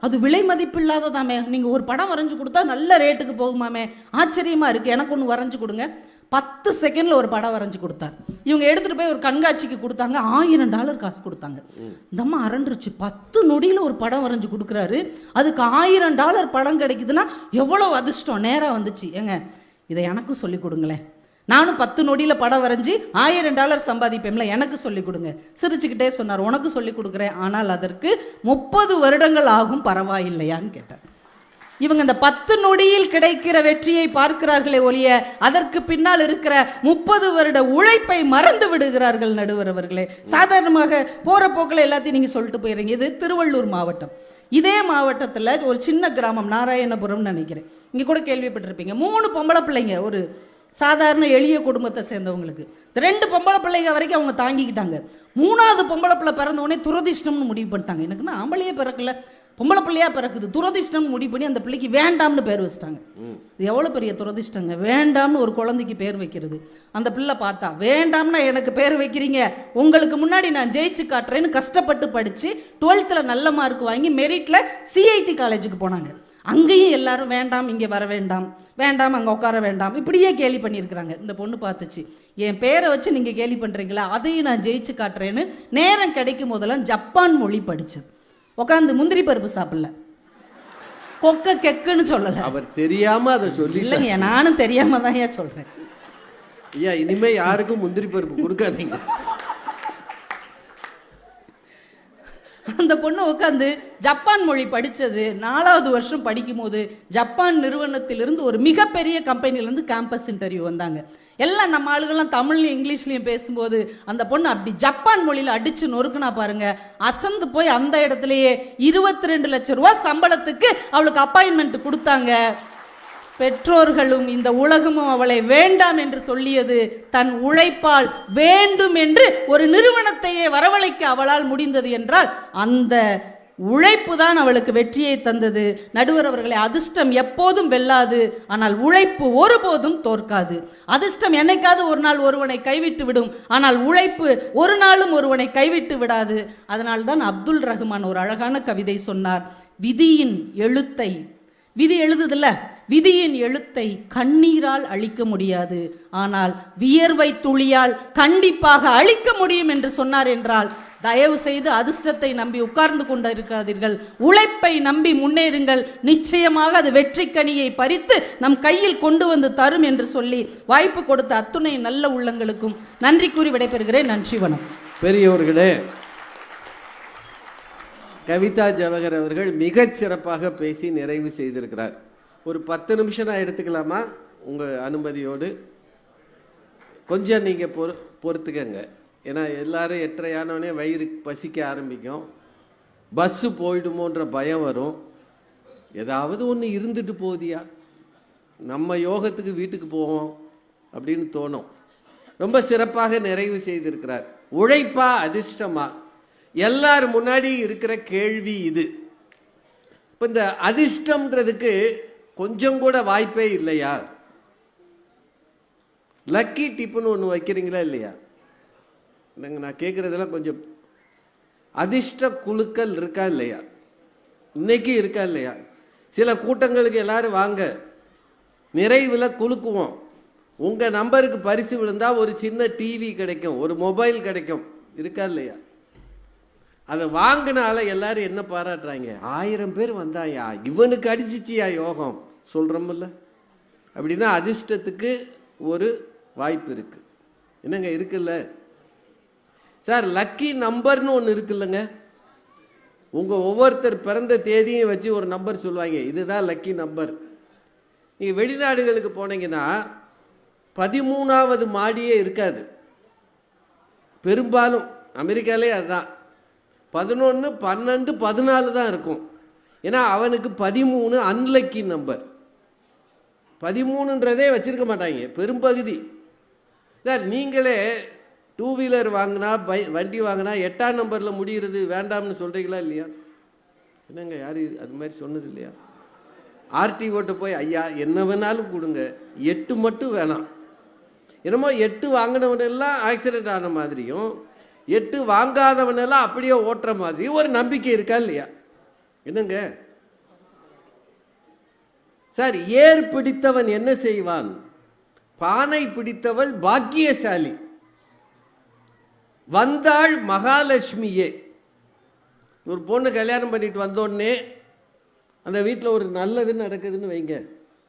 அது விலை மதிப்பு இல்லாததாமே, நீங்கள் ஒரு படம் வரைஞ்சி கொடுத்தா நல்ல ரேட்டுக்கு போகுமாமே, ஆச்சரியமாக இருக்குது, எனக்கு ஒன்று வரைஞ்சி கொடுங்க. 10 செகண்டில் ஒரு படம் வரைஞ்சி கொடுத்தார். இவங்க எடுத்துகிட்டு போய் ஒரு கண்காட்சிக்கு கொடுத்தாங்க, $1000 காசு கொடுத்தாங்க. இந்த அம்மா அரண்டுருச்சு, 10 நொடியில் ஒரு படம் வரைஞ்சி கொடுக்குறாரு, அதுக்கு $1000 படம் கிடைக்குதுன்னா எவ்வளோ அதிர்ஷ்டம். நேராக வந்துச்சு, ஏங்க இதை எனக்கும் சொல்லி கொடுங்களேன், நானும் 10 நொடியில் படம் வரைஞ்சி $1000 சம்பாதிப்பேன்ல, எனக்கு சொல்லிக் கொடுங்க. சிரிச்சுக்கிட்டே சொன்னார், உனக்கு சொல்லிக் கொடுக்குறேன், ஆனால் அதற்கு 30 வருடங்கள் ஆகும், பரவாயில்லையான்னு கேட்டார். இவங்க இந்த 10 நொடியில் கிடைக்கிற வெற்றியை பார்க்கிறார்களே ஒழிய அதற்கு பின்னால் இருக்கிற 30 வருட உழைப்பை மறந்து விடுகிறார்கள். நடுவர் அவர்களே, சாதாரணமாக போற போக்கில் எல்லாத்தையும் நீங்க சொல்லிட்டு போயிடுறீங்க. இது திருவள்ளூர் மாவட்டம். இதே மாவட்டத்தில் ஒரு சின்ன கிராமம் நாராயணபுரம்னு நினைக்கிறேன், இங்கே கூட கேள்விப்பட்டிருப்பீங்க. 3 பொம்பளை பிள்ளைங்க, ஒரு சாதாரண எளிய குடும்பத்தை சேர்ந்தவங்களுக்கு 2 பொம்பளை பிள்ளைங்க வரைக்கும் அவங்க தாங்கிக்கிட்டாங்க. 3வது பொம்பளை பிள்ளை பிறந்த உடனே துரதிஷ்டம்னு முடிவு பண்ணிட்டாங்க. எனக்குன்னா ஆம்பளையே பிறக்கல, பொம்பளை பிள்ளையா பிறக்குது, துரதிஷ்டம் முடிவு பண்ணி அந்த பிள்ளைக்கு வேண்டாம்னு பேர் வச்சிட்டாங்க. இது எவ்வளோ பெரிய துரதிஷ்டங்க, வேண்டாம்னு ஒரு குழந்தைக்கு பேர் வைக்கிறது. அந்த பிள்ளை பார்த்தா, வேண்டாம்னா எனக்கு பேர் வைக்கிறீங்க, உங்களுக்கு முன்னாடி நான் ஜெயிச்சு காட்டுறேன்னு கஷ்டப்பட்டு படித்து 12th நல்ல மார்க் வாங்கி மெரிட்டில் CIT காலேஜுக்கு போனாங்க. அங்கேயும் எல்லாரும் வேண்டாம், இங்கே வர வேண்டாம், வேண்டாம் அங்கே உட்கார வேண்டாம், இப்படியே கேலி பண்ணியிருக்கிறாங்க. இந்த பொண்ணு பார்த்துச்சு, என் பேரை வச்சு நீங்கள் கேலி பண்ணுறீங்களா, அதையும் நான் ஜெயிச்சு காட்டுறேன்னு நேரம் கிடைக்கும் போதெல்லாம் ஜப்பான் மொழி படித்தது. உட்காந்து முந்திரி பருப்பு சாப்பிடல, கொக்க கெக்குன்னு சொல்லலை. அவர் தெரியாம அதை சொல்லி இல்லைங்க, நானும் தெரியாம தான் ஏன் சொல்கிறேன். ஐயா, இனிமே யாருக்கும் முந்திரி பருப்பு கொடுக்காதீங்க. அந்த பொண்ணு உட்காந்து ஜப்பான் மொழி படித்தது. 4வது வருஷம் படிக்கும் போது ஜப்பான் நிறுவனத்திலிருந்து ஒரு மிகப்பெரிய கம்பெனிலேருந்து கேம்பஸ் இன்டர்வியூ வந்தாங்க. எல்லாம் நம்ம ஆளுகள்லாம் தமிழ்லையும் இங்கிலீஷ்லையும் பேசும்போது அந்த பொண்ணு அப்படி ஜப்பான் மொழியில் அடித்து நொறுக்குனா பாருங்க, அசந்து போய் அந்த இடத்துலையே 22 லட்சம் ரூபா சம்பளத்துக்கு அவளுக்கு அப்பாயின்மெண்ட் கொடுத்தாங்க. பெற்றோர்களும் இந்த உலகமும் அவளை வேண்டாம் என்று சொல்லியது. தன் உழைப்பால் வேண்டும் என்று ஒரு நிறுவனத்தையே வரவழைக்க அவளால் முடிந்தது என்றால் அந்த உழைப்பு தான் அவளுக்கு வெற்றியை தந்தது. நடுவர் அவர்களை, அதிர்ஷ்டம் எப்போதும் வெல்லாது, ஆனால் உழைப்பு ஒருபோதும் தோற்காது. அதிர்ஷ்டம் என்னைக்காவது ஒரு நாள் ஒருவனை கைவிட்டு விடும், ஆனால் உழைப்பு ஒரு நாளும் ஒருவனை கைவிட்டு விடாது. அதனால்தான் அப்துல் ரஹ்மான் ஒரு அழகான கவிதை சொன்னார், விதியின் எழுத்தை, விதி எழுதுதில்ல, விதியின் எழுத்தை கண்ணீரால் அழிக்க முடியாது, ஆனால் வியர்வை துளியால் கண்டிப்பாக அழிக்க முடியும் என்று சொன்னார் என்றால், தயவு செய்து அதிர்ஷ்டத்தை நம்பி உட்கார்ந்து கொண்டு இருக்காதீர்கள். உழைப்பை நம்பி முன்னேறுங்கள். நிச்சயமாக அது வெற்றிக்கனியை பறித்து நம் கையில் கொண்டு வந்து தரும் என்று சொல்லி வாய்ப்பு கொடுத்த அத்துணை நல்ல உள்ளங்களுக்கும் நன்றி கூறி விடைபெறுகிறேன். நன்றி, வணக்கம். பெரியவர்களே, கவிதா ஜவஹர் அவர்கள் மிகச் சிறப்பாக பேசி நிறைவு செய்திருக்கிறார். ஒரு 10 நிமிஷம் நான் எடுத்துக்கலாமா உங்கள் அனுமதியோடு? கொஞ்சம் நீங்கள் பொறுத்துக்கங்க. ஏன்னா எல்லாரும் 8:30 வயிறு பசிக்க ஆரம்பிக்கும், பஸ்ஸு போயிடுமோன்ற பயம் வரும். ஏதாவது ஒன்று இருந்துட்டு போதியா, நம்ம யோகத்துக்கு வீட்டுக்கு போவோம் அப்படின்னு தோணும். ரொம்ப சிறப்பாக நிறைவு செய்திருக்கிறார். உழைப்பா அதிர்ஷ்டமா, எல்லார் முன்னாடி இருக்கிற கேள்வி இது. இப்போ இந்த அதிர்ஷ்டம்ன்றதுக்கு கொஞ்சம் கூட வாய்ப்பே இல்லையா? லக்கி டிப்புன்னு ஒன்று வைக்கிறீங்களா இல்லையா? இல்லைங்க, நான் கேட்குறதெல்லாம் கொஞ்சம். அதிர்ஷ்ட குழுக்கள் இருக்கா இல்லையா? இன்னைக்கு இருக்கா இல்லையா? சில கூட்டங்களுக்கு எல்லாரும் வாங்க, நிறைவில் குலுக்குவோம். உங்கள் நம்பருக்கு பரிசு விழுந்தால் ஒரு சின்ன டிவி கிடைக்கும், ஒரு மொபைல் கிடைக்கும். இருக்கா இல்லையா? அதை வாங்கினால எல்லாரும் என்ன பாராட்டுறாங்க? 1000 பேர் வந்தாயா, இவனுக்கு அடிச்சிச்சியா யோகம் சொல்கிறோம்ல. அப்படின்னா அதிர்ஷ்டத்துக்கு ஒரு வாய்ப்பு இருக்குது. என்னங்க இருக்குல்ல சார்? லக்கி நம்பர்னு ஒன்று இருக்குல்லங்க. உங்கள் ஒவ்வொருத்தர் பிறந்த தேதியும் வச்சு ஒரு நம்பர் சொல்லுவாங்க, இதுதான் லக்கி நம்பர். நீங்கள் வெளிநாடுகளுக்கு போனீங்கன்னா 13வது மாடியே இருக்காது. பெரும்பாலும் அமெரிக்காலே அதுதான். 11, 12, 14 தான் இருக்கும். ஏன்னா அவனுக்கு 13 அன்லக்கி நம்பர். 13ன்றதே வச்சிருக்க மாட்டாங்க பெரும்பகுதி. சார், நீங்களே 2 வீலர் வாங்கினா, வண்டி வாங்கினா 8ஆம் நம்பரில் முடிகிறது வேண்டாம்னு சொல்கிறீங்களா இல்லையா? என்னங்க, யார் அது மாதிரி சொன்னது இல்லையா? ஆர்டிஓட்ட போய் ஐயா என்ன வேணாலும் கொடுங்க, 8 மட்டும் வேணாம். என்னமோ 8 வாங்கினவனெல்லாம் ஆக்சிடென்ட் ஆன மாதிரியும் 8 வாங்காதவனெல்லாம் அப்படியே ஓட்டுற மாதிரியும் ஒரு நம்பிக்கை இருக்கா இல்லையா? என்னங்க சார், ஏர் பிடித்தவன் என்ன செய்வான்? பானை பிடித்தவள் பாக்கியசாலி. வந்தாள் மகாலட்சுமியே. ஒரு பொண்ணு கல்யாணம் பண்ணிட்டு வந்தோடனே அந்த வீட்டில் ஒரு நல்லதுன்னு நடக்குதுன்னு வைங்க,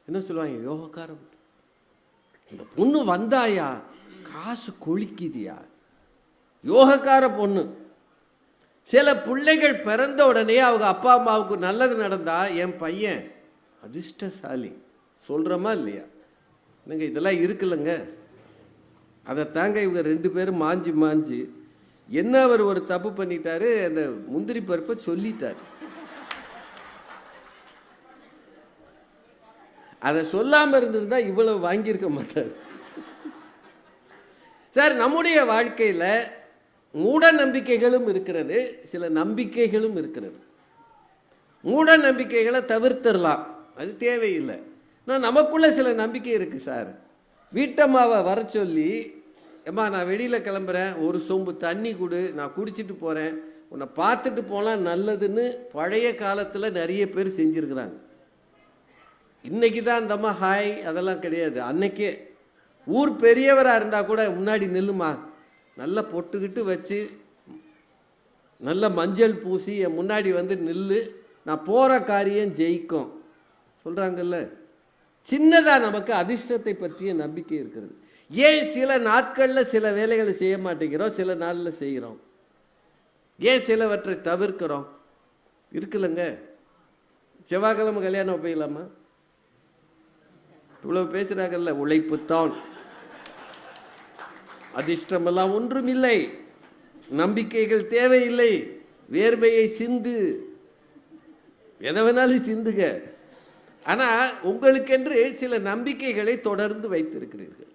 என்ன சொல்லுவாங்க? யோகக்காரம், இந்த பொண்ணு வந்தாயா, காசு கொளிக்குதியா, யோகக்கார பொண்ணு. சில பிள்ளைகள் பிறந்த உடனே அவங்க அப்பா அம்மாவுக்கு நல்லது நடந்தா என் பையன் அதிர்ஷ்டசாலி சொல்கிறோமா இல்லையா? என்னங்க, இதெல்லாம் இருக்குல்லங்க. அதை தாங்க இவங்க 2 பேரும் மாஞ்சி என்ன அவர் ஒரு தப்பு பண்ணிட்டாரு, அந்த முந்திரி பருப்பை சொல்லிட்டார். அதை சொல்லாமல் இருந்திருந்தா இவ்வளவு வாங்கியிருக்க மாட்டார். சார், நம்முடைய வாழ்க்கையில் மூட நம்பிக்கைகளும் இருக்கிறது, சில நம்பிக்கைகளும் இருக்கிறது. மூட நம்பிக்கைகளை தவிர்த்திடலாம், அது தேவையில்லை. நான் நமக்குள்ள சில நம்பிக்கை இருக்குது சார். வீட்டம்மாவை வர சொல்லி, ஏம்மா நான் வெளியில் கிளம்புறேன், ஒரு சொம்பு தண்ணி கொடு, நான் குடிச்சிட்டு போகிறேன், உன்னை பார்த்துட்டு போனால் நல்லதுன்னு பழைய காலத்தில் நிறைய பேர் செஞ்சுருக்கிறாங்க. இன்றைக்கி தான் அந்தம்மா ஹாய் அதெல்லாம் கிடையாது. அன்னைக்கே ஊர் பெரியவராக இருந்தால் கூட முன்னாடி நில்லுமா, நல்லா பொட்டுக்கிட்டு வச்சு நல்ல மஞ்சள் பூசி என் முன்னாடி வந்து நில்லு, நான் போகிற காரியம் ஜெயிக்கும் சொல்கிறாங்கல்ல. சின்னதாக நமக்கு அதிர்ஷ்டத்தை பற்றிய நம்பிக்கை இருக்கிறது. ஏன் சில நாட்களில் சில வேலைகளை செய்ய மாட்டேங்கிறோம், சில நாளில் செய்கிறோம்? ஏன் சிலவற்றை தவிர்க்கிறோம்? இருக்குல்லங்க. செவ்வாய்க்கிழமை கல்யாணம் போயிடலாமா? இவ்வளவு பேசுகிறாங்கல்ல. உழைப்புத்தான் அதிர்ஷ்டமெல்லாம் ஒன்றும் இல்லை, நம்பிக்கைகள் தேவையில்லை, வேர்வையை சிந்து, எதை வேணாலும் சிந்துக. ஆனால் உங்களுக்கென்று சில நம்பிக்கைகளை தொடர்ந்து வைத்திருக்கிறீர்கள்.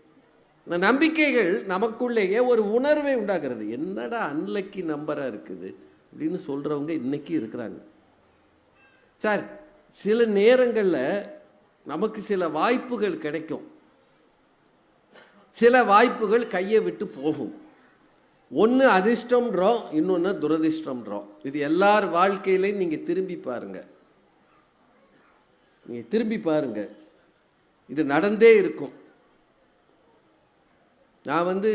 இந்த நம்பிக்கைகள் நமக்குள்ளேயே ஒரு உணர்வை உண்டாக்குறது. என்னடா அன்லக்கி நம்பராக இருக்குது அப்படின்னு சொல்கிறவங்க இன்னைக்கு இருக்கிறாங்க. சார், சில நேரங்களில் நமக்கு சில வாய்ப்புகள் கிடைக்கும், சில வாய்ப்புகள் கையை விட்டு போகும். ஒன்று அதிர்ஷ்டம்ன்றோம், இன்னொன்று துரதிர்ஷ்டம்ன்றோம். இது எல்லார் வாழ்க்கையிலையும் நீங்கள் திரும்பி பாருங்க. நீங்கள் திரும்பி பாருங்க. இது நடந்தே இருக்கும். நான் வந்து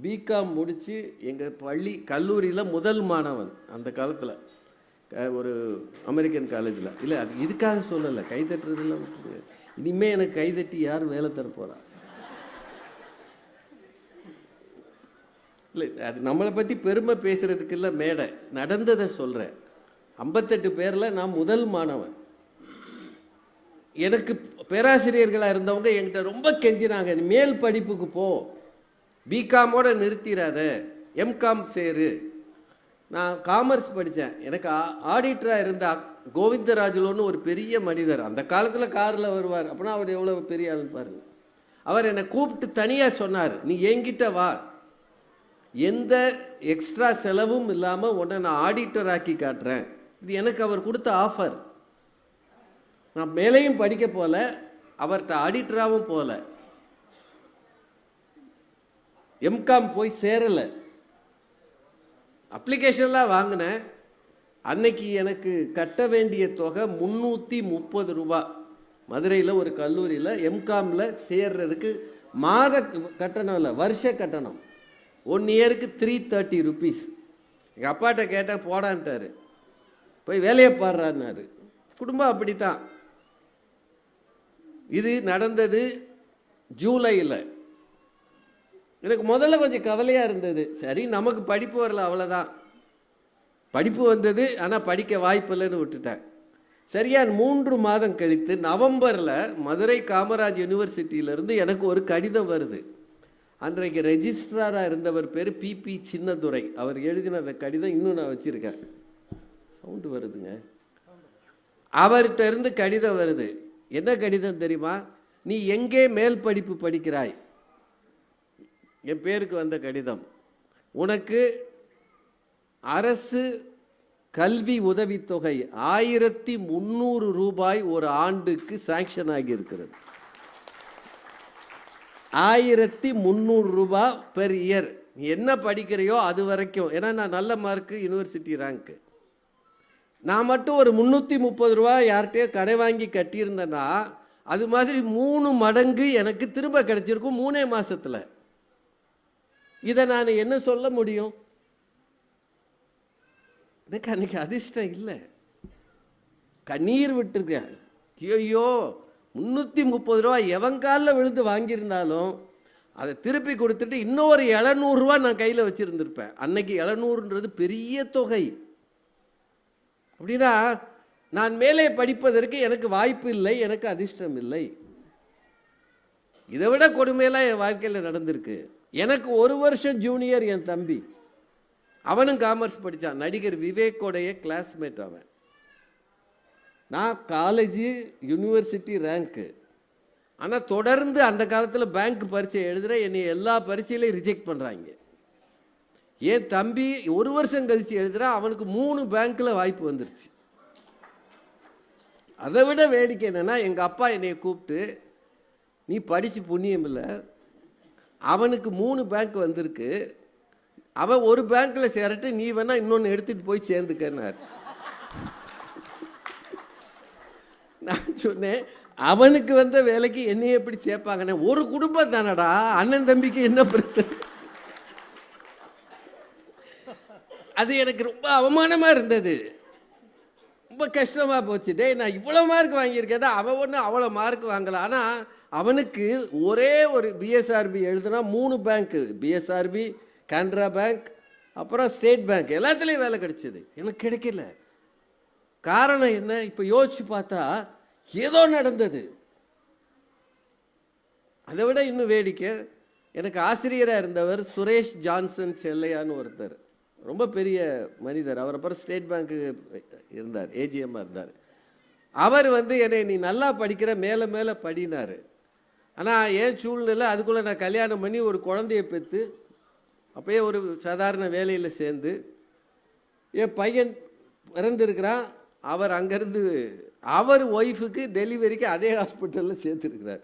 பிகாம் முடித்து எங்கள் கல்லூரியில் முதல் மாணவன் அந்த காலத்தில், ஒரு அமெரிக்கன் காலேஜில். இல்லை, அது இதுக்காக சொல்லலை, கைதட்டுறதுல விட்டுருங்க. இனிமேல் எனக்கு கைதட்டி யார் வேலை தர போகிறா? இல்லை, அது நம்மளை பற்றி பெருமை பேசுகிறதுக்கு இல்லை மேடை, நடந்ததை சொல்கிறேன். 58 பேரில் நான் முதல் மாணவன். எனக்கு பேராசிரியர்களாக இருந்தவங்க என்கிட்ட ரொம்ப கெஞ்சினாங்க, நீ மேல் படிப்புக்கு போ, பிகாமோட நிறுத்திடாத, எம்காம் சேரு. நான் காமர்ஸ் படித்தேன். எனக்கு ஆடிட்டராக இருந்த கோவிந்தராஜுலோன்னு ஒரு பெரிய மனிதர், அந்த காலத்தில் காரில் வருவார், அப்படின்னா அவர் எவ்வளோ பெரிய ஆளுன்னு பாருங்க. அவர் என்னை கூப்பிட்டு தனியாக சொன்னார், நீ என்கிட்ட வா, எந்த எக்ஸ்ட்ரா செலவும் இல்லாமல் உன்னை நான் ஆடிட்டர் ஆக்கி காட்டுறேன். இது எனக்கு அவர் கொடுத்த ஆஃபர். நான் மேலேயும் படிக்க போல, அவர்கிட்ட ஆடிட்டராகவும் போல, எம்காம் போய் சேரலை. அப்ளிகேஷன்லாம் வாங்கினேன். அன்னைக்கு எனக்கு கட்ட வேண்டிய தொகை 330 ரூபா. மதுரையில் ஒரு கல்லூரியில் எம்காமில் சேர்றதுக்கு மாத கட்டணம் இல்லை, வருஷ கட்டணம். 1 இயருக்கு 330 ருபீஸ். எங்கள் அப்பாட்ட கேட்டேன், போடான்ட்டார். போய் வேலையை பாடுறாருனாரு. குடும்பம் அப்படித்தான். இது நடந்தது ஜூலையில். எனக்கு முதல்ல கொஞ்சம் கவலையாக இருந்தது. சரி, நமக்கு படிப்பு வரல, அவ்வளோதான். படிப்பு வந்தது, ஆனால் படிக்க வாய்ப்பு இல்லைன்னு விட்டுட்டேன். சரியா 3 மாதம் கழித்து நவம்பரில் மதுரை காமராஜ் யூனிவர்சிட்டியிலேருந்து எனக்கு ஒரு கடிதம் வருது. அன்றைக்கு ரெஜிஸ்ட்ராராக இருந்தவர் பேர் பிபி சின்னதுரை. அவர் எழுதின அந்த கடிதம் இன்னும் நான் வச்சுருக்கேன். சவுண்டு வருதுங்க. அவர்கிட்ட இருந்து கடிதம் வருது. என்ன கடிதம் தெரியுமா? நீ எங்கே மேல் படிப்பு படிக்கிறாய்? என் பேருக்கு வந்த கடிதம். உனக்கு அரசு கல்வி உதவித்தொகை 1300 ரூபாய் ஒரு ஆண்டுக்கு சாங்ஷன் ஆகி இருக்கிறது. 1300 ரூபா பெர் இயர். நீ என்ன படிக்கிறையோ அது வரைக்கும். ஏன்னா நான் நல்ல மார்க்கு, யூனிவர்சிட்டி ரேங்க்கு. நான் மட்டும் ஒரு 330 ரூபா யார்கிட்டயோ கடை வாங்கி கட்டியிருந்தேன்னா அது மாதிரி 3 மடங்கு எனக்கு திரும்ப கிடைச்சிருக்கும் 3 மாசத்துல. இதை நான் என்ன சொல்ல முடியும்? எனக்கு அன்னைக்கு அதிர்ஷ்டம் இல்லை, கண்ணீர் விட்டுருக்கேன். ஐயோ, 330 ரூபா எவன் காலில் விழுந்து வாங்கியிருந்தாலும் அதை திருப்பி கொடுத்துட்டு இன்னொரு 700 ரூபா நான் கையில் வச்சுருந்துருப்பேன். அன்னைக்கு 700ன்றது பெரிய தொகை. அப்படின்னா நான் மேலே படிப்பதற்கு எனக்கு வாய்ப்பு இல்லை, எனக்கு அதிர்ஷ்டம் இல்லை. இதை விட கொடுமையெல்லாம் என் வாழ்க்கையில் நடந்திருக்கு. எனக்கு 1 வருஷம் ஜூனியர் என் தம்பி, அவனும் காமர்ஸ் படித்தான். நடிகர் விவேக்கோடைய கிளாஸ்மேட் அவன். நான் காலேஜு யூனிவர்சிட்டி ரேங்க்கு. ஆனால் தொடர்ந்து அந்த காலத்தில் பேங்க் பரீட்சை எழுதுகிற என்னை எல்லா பரீட்சையிலையும் ரிஜெக்ட் பண்ணுறாங்க. என் தம்பி 1 வருஷம் கழித்து எழுதுகிறா, அவனுக்கு 3 பேங்க்கில் வாய்ப்பு வந்துருச்சு. அதை விட வேடிக்கை என்னென்னா, எங்கள் அப்பா என்னை கூப்பிட்டு, நீ படித்து புண்ணியம் இல்லை, அவனுக்கு 3 பேங்க் வந்திருக்கு, அவன் ஒரு பேங்க்கில் சேரட்டு, நீ வேணா இன்னொன்று எடுத்துகிட்டு போய் சேர்ந்துக்கன்னார். நான் சொன்னேன், அவனுக்கு வந்த வேலைக்கு என்னைய எப்படி சேர்ப்பாங்கன்னு? ஒரு குடும்பம் தானடா, அண்ணன் தம்பிக்கு என்ன பிரச்சனை? அது எனக்கு ரொம்ப அவமானமாக இருந்தது, ரொம்ப கஷ்டமாக போச்சு. டே, நான் இவ்வளோ மார்க் வாங்கியிருக்கேன்டா, அவன் ஒன்று அவ்வளோ மார்க் வாங்கலை. ஆனால் அவனுக்கு ஒரே ஒரு பிஎஸ்ஆர்பி எழுதுனா 3 பேங்க்கு, பிஎஸ்ஆர்பி, கேனரா பேங்க், அப்புறம் ஸ்டேட் பேங்க், எல்லாத்துலேயும் வேலை கிடைச்சிது. எனக்கு கிடைக்கல. காரணம் என்ன? இப்போ யோசிச்சு பார்த்தா ஏதோ நடந்தது. அதை விட இன்னும் வேடிக்கை, எனக்கு ஆசிரியராக இருந்தவர் சுரேஷ் ஜான்சன் செல்லையான்னு ஒருத்தர், ரொம்ப பெரிய மனிதர். அவர் அப்புறம் ஸ்டேட் பேங்க்கு இருந்தார், ஏஜிஎம்மாக இருந்தார். அவர் என்னை நீ நல்லா படிக்கிற, மேலே மேலே படினார். ஆனால் ஏன் சூழ்நிலை, அதுக்குள்ளே நான் கல்யாணம் பண்ணி ஒரு குழந்தைய பெற்று அப்போயே ஒரு சாதாரண வேலையில் சேர்ந்து என் பையன் பிறந்திருக்கிறான். அவர் அங்கேருந்து அவர் ஒய்ஃபுக்கு டெலிவரிக்கு அதே ஹாஸ்பிட்டலில் சேர்த்துருக்கிறார்.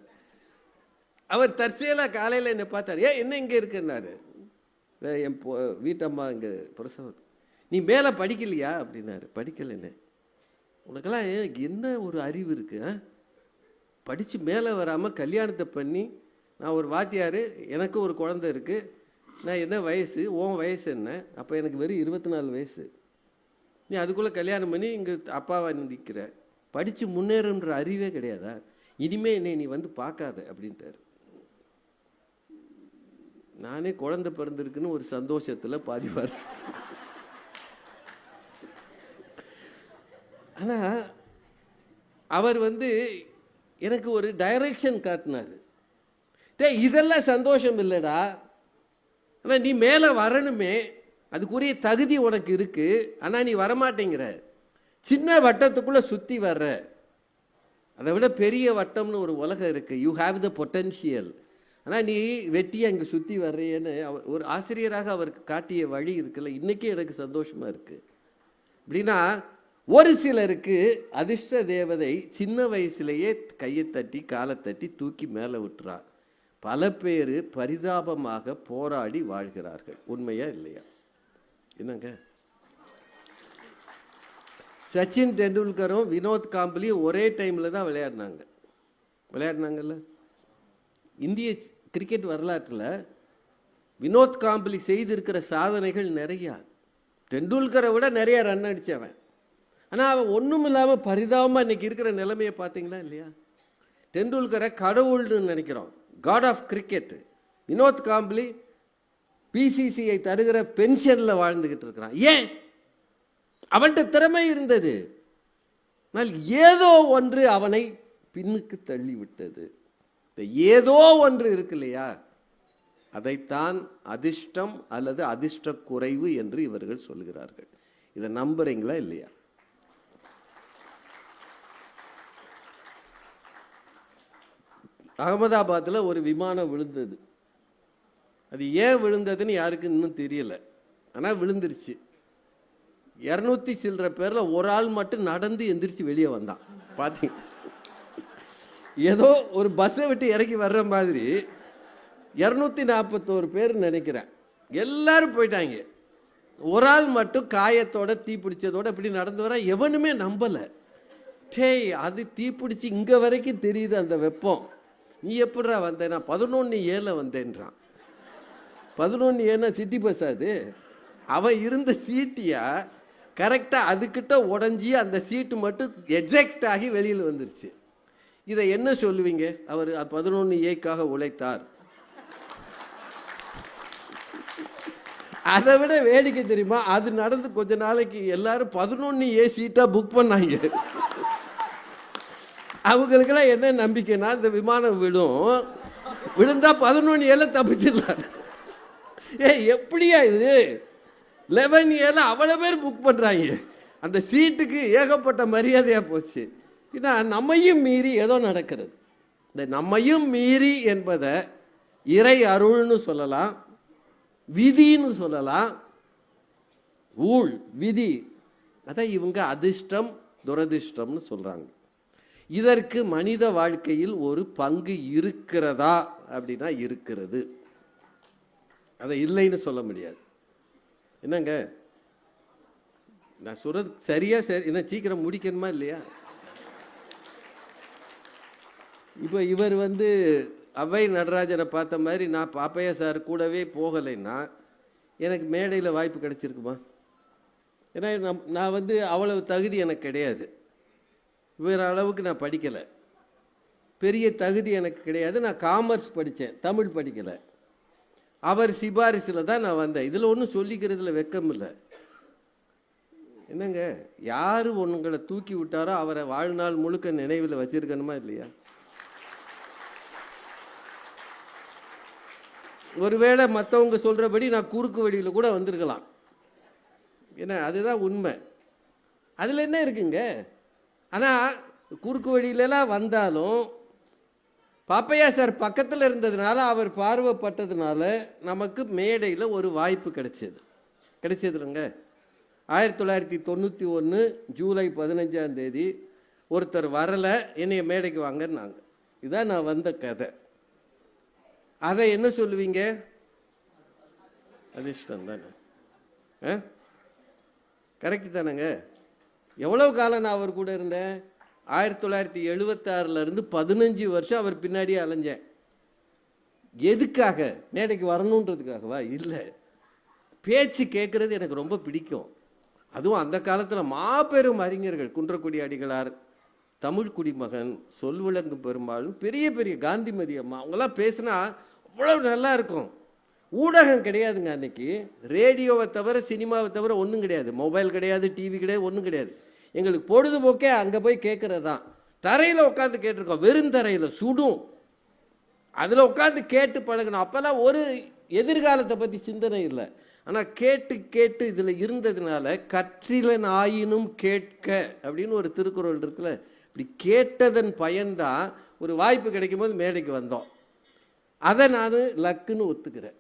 அவர் தற்செயலாக காலையில் என்னை பார்த்தார். என்ன இங்கே இருக்குன்னாரு. என் வீட்டம்மா இங்கே பிரசவம். நீ மேலே படிக்கலையா அப்படின்னாரு. படிக்கலைன்னு. உனக்கெல்லாம் என்ன ஒரு அறிவு இருக்கு? படித்து மேலே வராமல் கல்யாணத்தை பண்ணி, நான் ஒரு வாத்தியார், எனக்கு ஒரு குழந்தை இருக்குது, நான் என்ன வயசு, உன் வயசு என்ன, அப்போ எனக்கு வெறும் 24 வயசு, நீ அதுக்குள்ளே கல்யாணம் பண்ணி இங்கே அப்பாவை நிற்கிற, படித்து முன்னேறுன்ற அறிவே கிடையாதா, இனிமே என்னை நீ வந்து பார்க்காத அப்படின்ட்டார். நானே குழந்தை பிறந்திருக்குன்னு ஒரு சந்தோஷத்தில் பாதிவார். ஆனால் அவர் வந்து எனக்கு ஒரு டைரக்ஷன் காட்டினார். இதெல்லாம் சந்தோஷம் இல்லைடா, ஆனால் நீ மேலே வரணுமே, அதுக்குரிய தகுதி உனக்கு இருக்குது, ஆனால் நீ வரமாட்டேங்கிற, சின்ன வட்டத்துக்குள்ளே சுற்றி வர்ற, அதை விட பெரிய வட்டம்னு ஒரு உலகம் இருக்குது, யூ ஹாவ் த பொட்டன்ஷியல், ஆனால் நீ வெட்டி அங்கே சுற்றி வர்றேன்னு ஒரு ஆசிரியராக அவருக்கு காட்டிய வழி இருக்குல்ல, இன்றைக்கே எனக்கு சந்தோஷமாக இருக்குது. அப்படின்னா ஒரு சிலருக்கு அதிர்ஷ்ட தேவதை சின்ன வயசுலேயே கையை தட்டி காலை தட்டி தூக்கி மேலே விட்டுறா, பல பேர் பரிதாபமாக போராடி வாழ்கிறார்கள். உண்மையா இல்லையா? என்னங்க, சச்சின் டெண்டுல்கரும் வினோத் காம்பலியும் ஒரே டைமில் தான் விளையாடினாங்கல்ல. இந்திய கிரிக்கெட் வரலாற்றில் வினோத் காம்பலி செய்திருக்கிற சாதனைகள் நிறையா, டெண்டுல்கரை விட நிறைய ரன் அடித்தவன். ஆனால் அவன் ஒன்றும் இல்லாமல் பரிதாபமாக இன்றைக்கி இருக்கிற நிலைமையை பார்த்தீங்களா இல்லையா? டெண்டுல்கரை கடவுள்னு நினைக்கிறோம், God of cricket. Vinod Kambli BCCI தருகிற பென்ஷனில் வாழ்ந்துக்கிட்டு இருக்கிறான். ஏன்? அவன்கிட்ட திறமை இருந்தது, ஆனால் ஏதோ ஒன்று அவனை பின்னுக்கு தள்ளி விட்டது. ஏதோ ஒன்று இருக்கு இல்லையா, அதைத்தான் அதிர்ஷ்டம் அல்லது அதிர்ஷ்ட குறைவு என்று இவர்கள் சொல்கிறார்கள். இதை நம்புறீங்களா இல்லையா? அகமதாபாத்தில் ஒரு விமானம் விழுந்தது. அது ஏன் விழுந்ததுன்னு யாருக்கு இன்னும் தெரியல, ஆனால் விழுந்துருச்சு. 200 சில்லற பேரில் ஒரு ஆள் மட்டும் நடந்து எந்திரிச்சு வெளியே வந்தான். பார்த்தீங்க, ஏதோ ஒரு பஸ்ஸை விட்டு இறக்கி வர்ற மாதிரி 241 பேர் நினைக்கிறேன், எல்லாரும் போயிட்டாங்க. ஒரு ஆள் மட்டும் காயத்தோட தீப்பிடிச்சதோட இப்படி நடந்து வர, எவனுமே நம்பலை. அது தீப்பிடிச்சு இங்கே வரைக்கும் தெரியுது அந்த வெப்பம், நீ எப்படிரா வந்தேன்? நான் 11A வந்தேன்றான். 11A city bus. அது அவன் இருந்த சீட்டியா கரெக்டாக அதுக்கிட்ட உடஞ்சி அந்த சீட்டு மட்டும் எஜெக்ட் ஆகி வெளியில் வந்துருச்சு. இதை என்ன சொல்லுவீங்க? அவர் 11Aக்காக உழைத்தார். அதை விட வேடிக்கை தெரியுமா, அது நடந்து கொஞ்ச நாளைக்கு எல்லாரும் 11A சீட்டாக புக் பண்ணாங்க. அவங்களுக்கெல்லாம் என்ன நம்பிக்கைன்னா, இந்த விமானம் விழுந்தா 11A தப்பிச்சிடலாம். எப்படியா இது? 11A அவ்வளோ பேர் புக் பண்ணுறாங்க, அந்த சீட்டுக்கு ஏகப்பட்ட மரியாதையாக போச்சு. ஏன்னா நம்மையும் மீறி ஏதோ நடக்கிறது. இந்த நம்மையும் மீறி என்பதை இறை அருள்னு சொல்லலாம், விதின்னு சொல்லலாம், ஊழ் விதி. அதான் இவங்க அதிர்ஷ்டம் துரதிர்ஷ்டம்னு சொல்கிறாங்க. இதற்கு மனித வாழ்க்கையில் ஒரு பங்கு இருக்கிறதா அப்படின்னா இருக்கிறது, அதை இல்லைன்னு சொல்ல முடியாது. என்னங்க நான் சொல்றது சரியா? சரி, என்ன சீக்கிரம் முடிக்கணுமா இல்லையா? இப்போ இவர் அவ்வை நடராஜனை பார்த்த மாதிரி நான் பாப்பையா சார் கூடவே போகலைன்னா எனக்கு மேடையில் வாய்ப்பு கிடைச்சிருக்குமா? ஏன்னா நான் அவ்வளவு தகுதி எனக்கு கிடையாது, வேறு அளவுக்கு நான் படிக்கலை, பெரிய தகுதி எனக்கு கிடையாது. நான் காமர்ஸ் படித்தேன், தமிழ் படிக்கலை. அவர் சிபாரிசில் தான் நான் வந்தேன். இதில் ஒன்றும் சொல்லிக்கிறதுல வெக்கம் இல்லை. என்னங்க, யார் உங்களை தூக்கி விட்டாரோ அவரை வாழ்நாள் முழுக்க நினைவில் வச்சிருக்கணுமா இல்லையா? ஒருவேளை மற்றவங்க சொல்கிறபடி நான் குறுக்கு வழியில் கூட வந்திருக்கலாம், ஏன்னா அதுதான் உண்மை. அதில் என்ன இருக்குங்க? ஆனால் குறுக்கு வழியிலலாம் வந்தாலும் பாப்பையா சார் பக்கத்தில் இருந்ததுனால, அவர் பார்வைப்பட்டதுனால நமக்கு மேடையில் ஒரு வாய்ப்பு கிடைச்சதுங்க. 1991 ஜூலை 15 ஒருத்தர் வரலை, என்னைய மேடைக்கு வாங்கன்னாங்க. இதான் நான் வந்த கதை. அதை என்ன சொல்லுவீங்க? அதிர்ஷ்டம் தானே? கரெக்டு தானேங்க? எவ்வளோ காலம் நான் அவர் கூட இருந்தேன்? 1976 15 வருஷம் அவர் பின்னாடியே அலைஞ்சேன். எதுக்காக? மேடைக்கு வரணுன்றதுக்காகவா? இல்லை, பேச்சு கேட்குறது எனக்கு ரொம்ப பிடிக்கும். அதுவும் அந்த காலத்தில் மாபெரும் அறிஞர்கள், குன்றக்குடி அடிகளார், தமிழ் குடிமகன், சொல்விளங்கு பெரும்பாலும், பெரிய பெரிய காந்திமதி அம்மா, அவங்களாம் பேசினா அவ்வளவு நல்லா இருக்கும். ஊடகம் கிடையாதுங்க அன்னைக்கு. ரேடியோவை தவிர, சினிமாவை தவிர ஒன்றும் கிடையாது. மொபைல் கிடையாது, டிவி கிடையாது, ஒன்றும் கிடையாது. எங்களுக்கு பொழுதுபோக்கே அங்கே போய் கேட்குறது தான். தரையில் உட்காந்து கேட்டிருக்கோம், வெறும் தரையில் சுடும், அதில் உட்காந்து கேட்டு பழகணும். அப்போல்லாம் ஒரு எதிர்காலத்தை பற்றி சிந்தனை இல்லை. ஆனால் கேட்டு கேட்டு இதில் இருந்ததுனால கற்றிலன் ஆயினும் கேட்க அப்படின்னு ஒரு திருக்குறள் இருக்குல்ல, இப்படி கேட்டதன் பயன்தான் ஒரு வாய்ப்பு கிடைக்கும் போது மேடைக்கு வந்தோம். அதை நான் லக்குன்னு ஒத்துக்கிறேன்.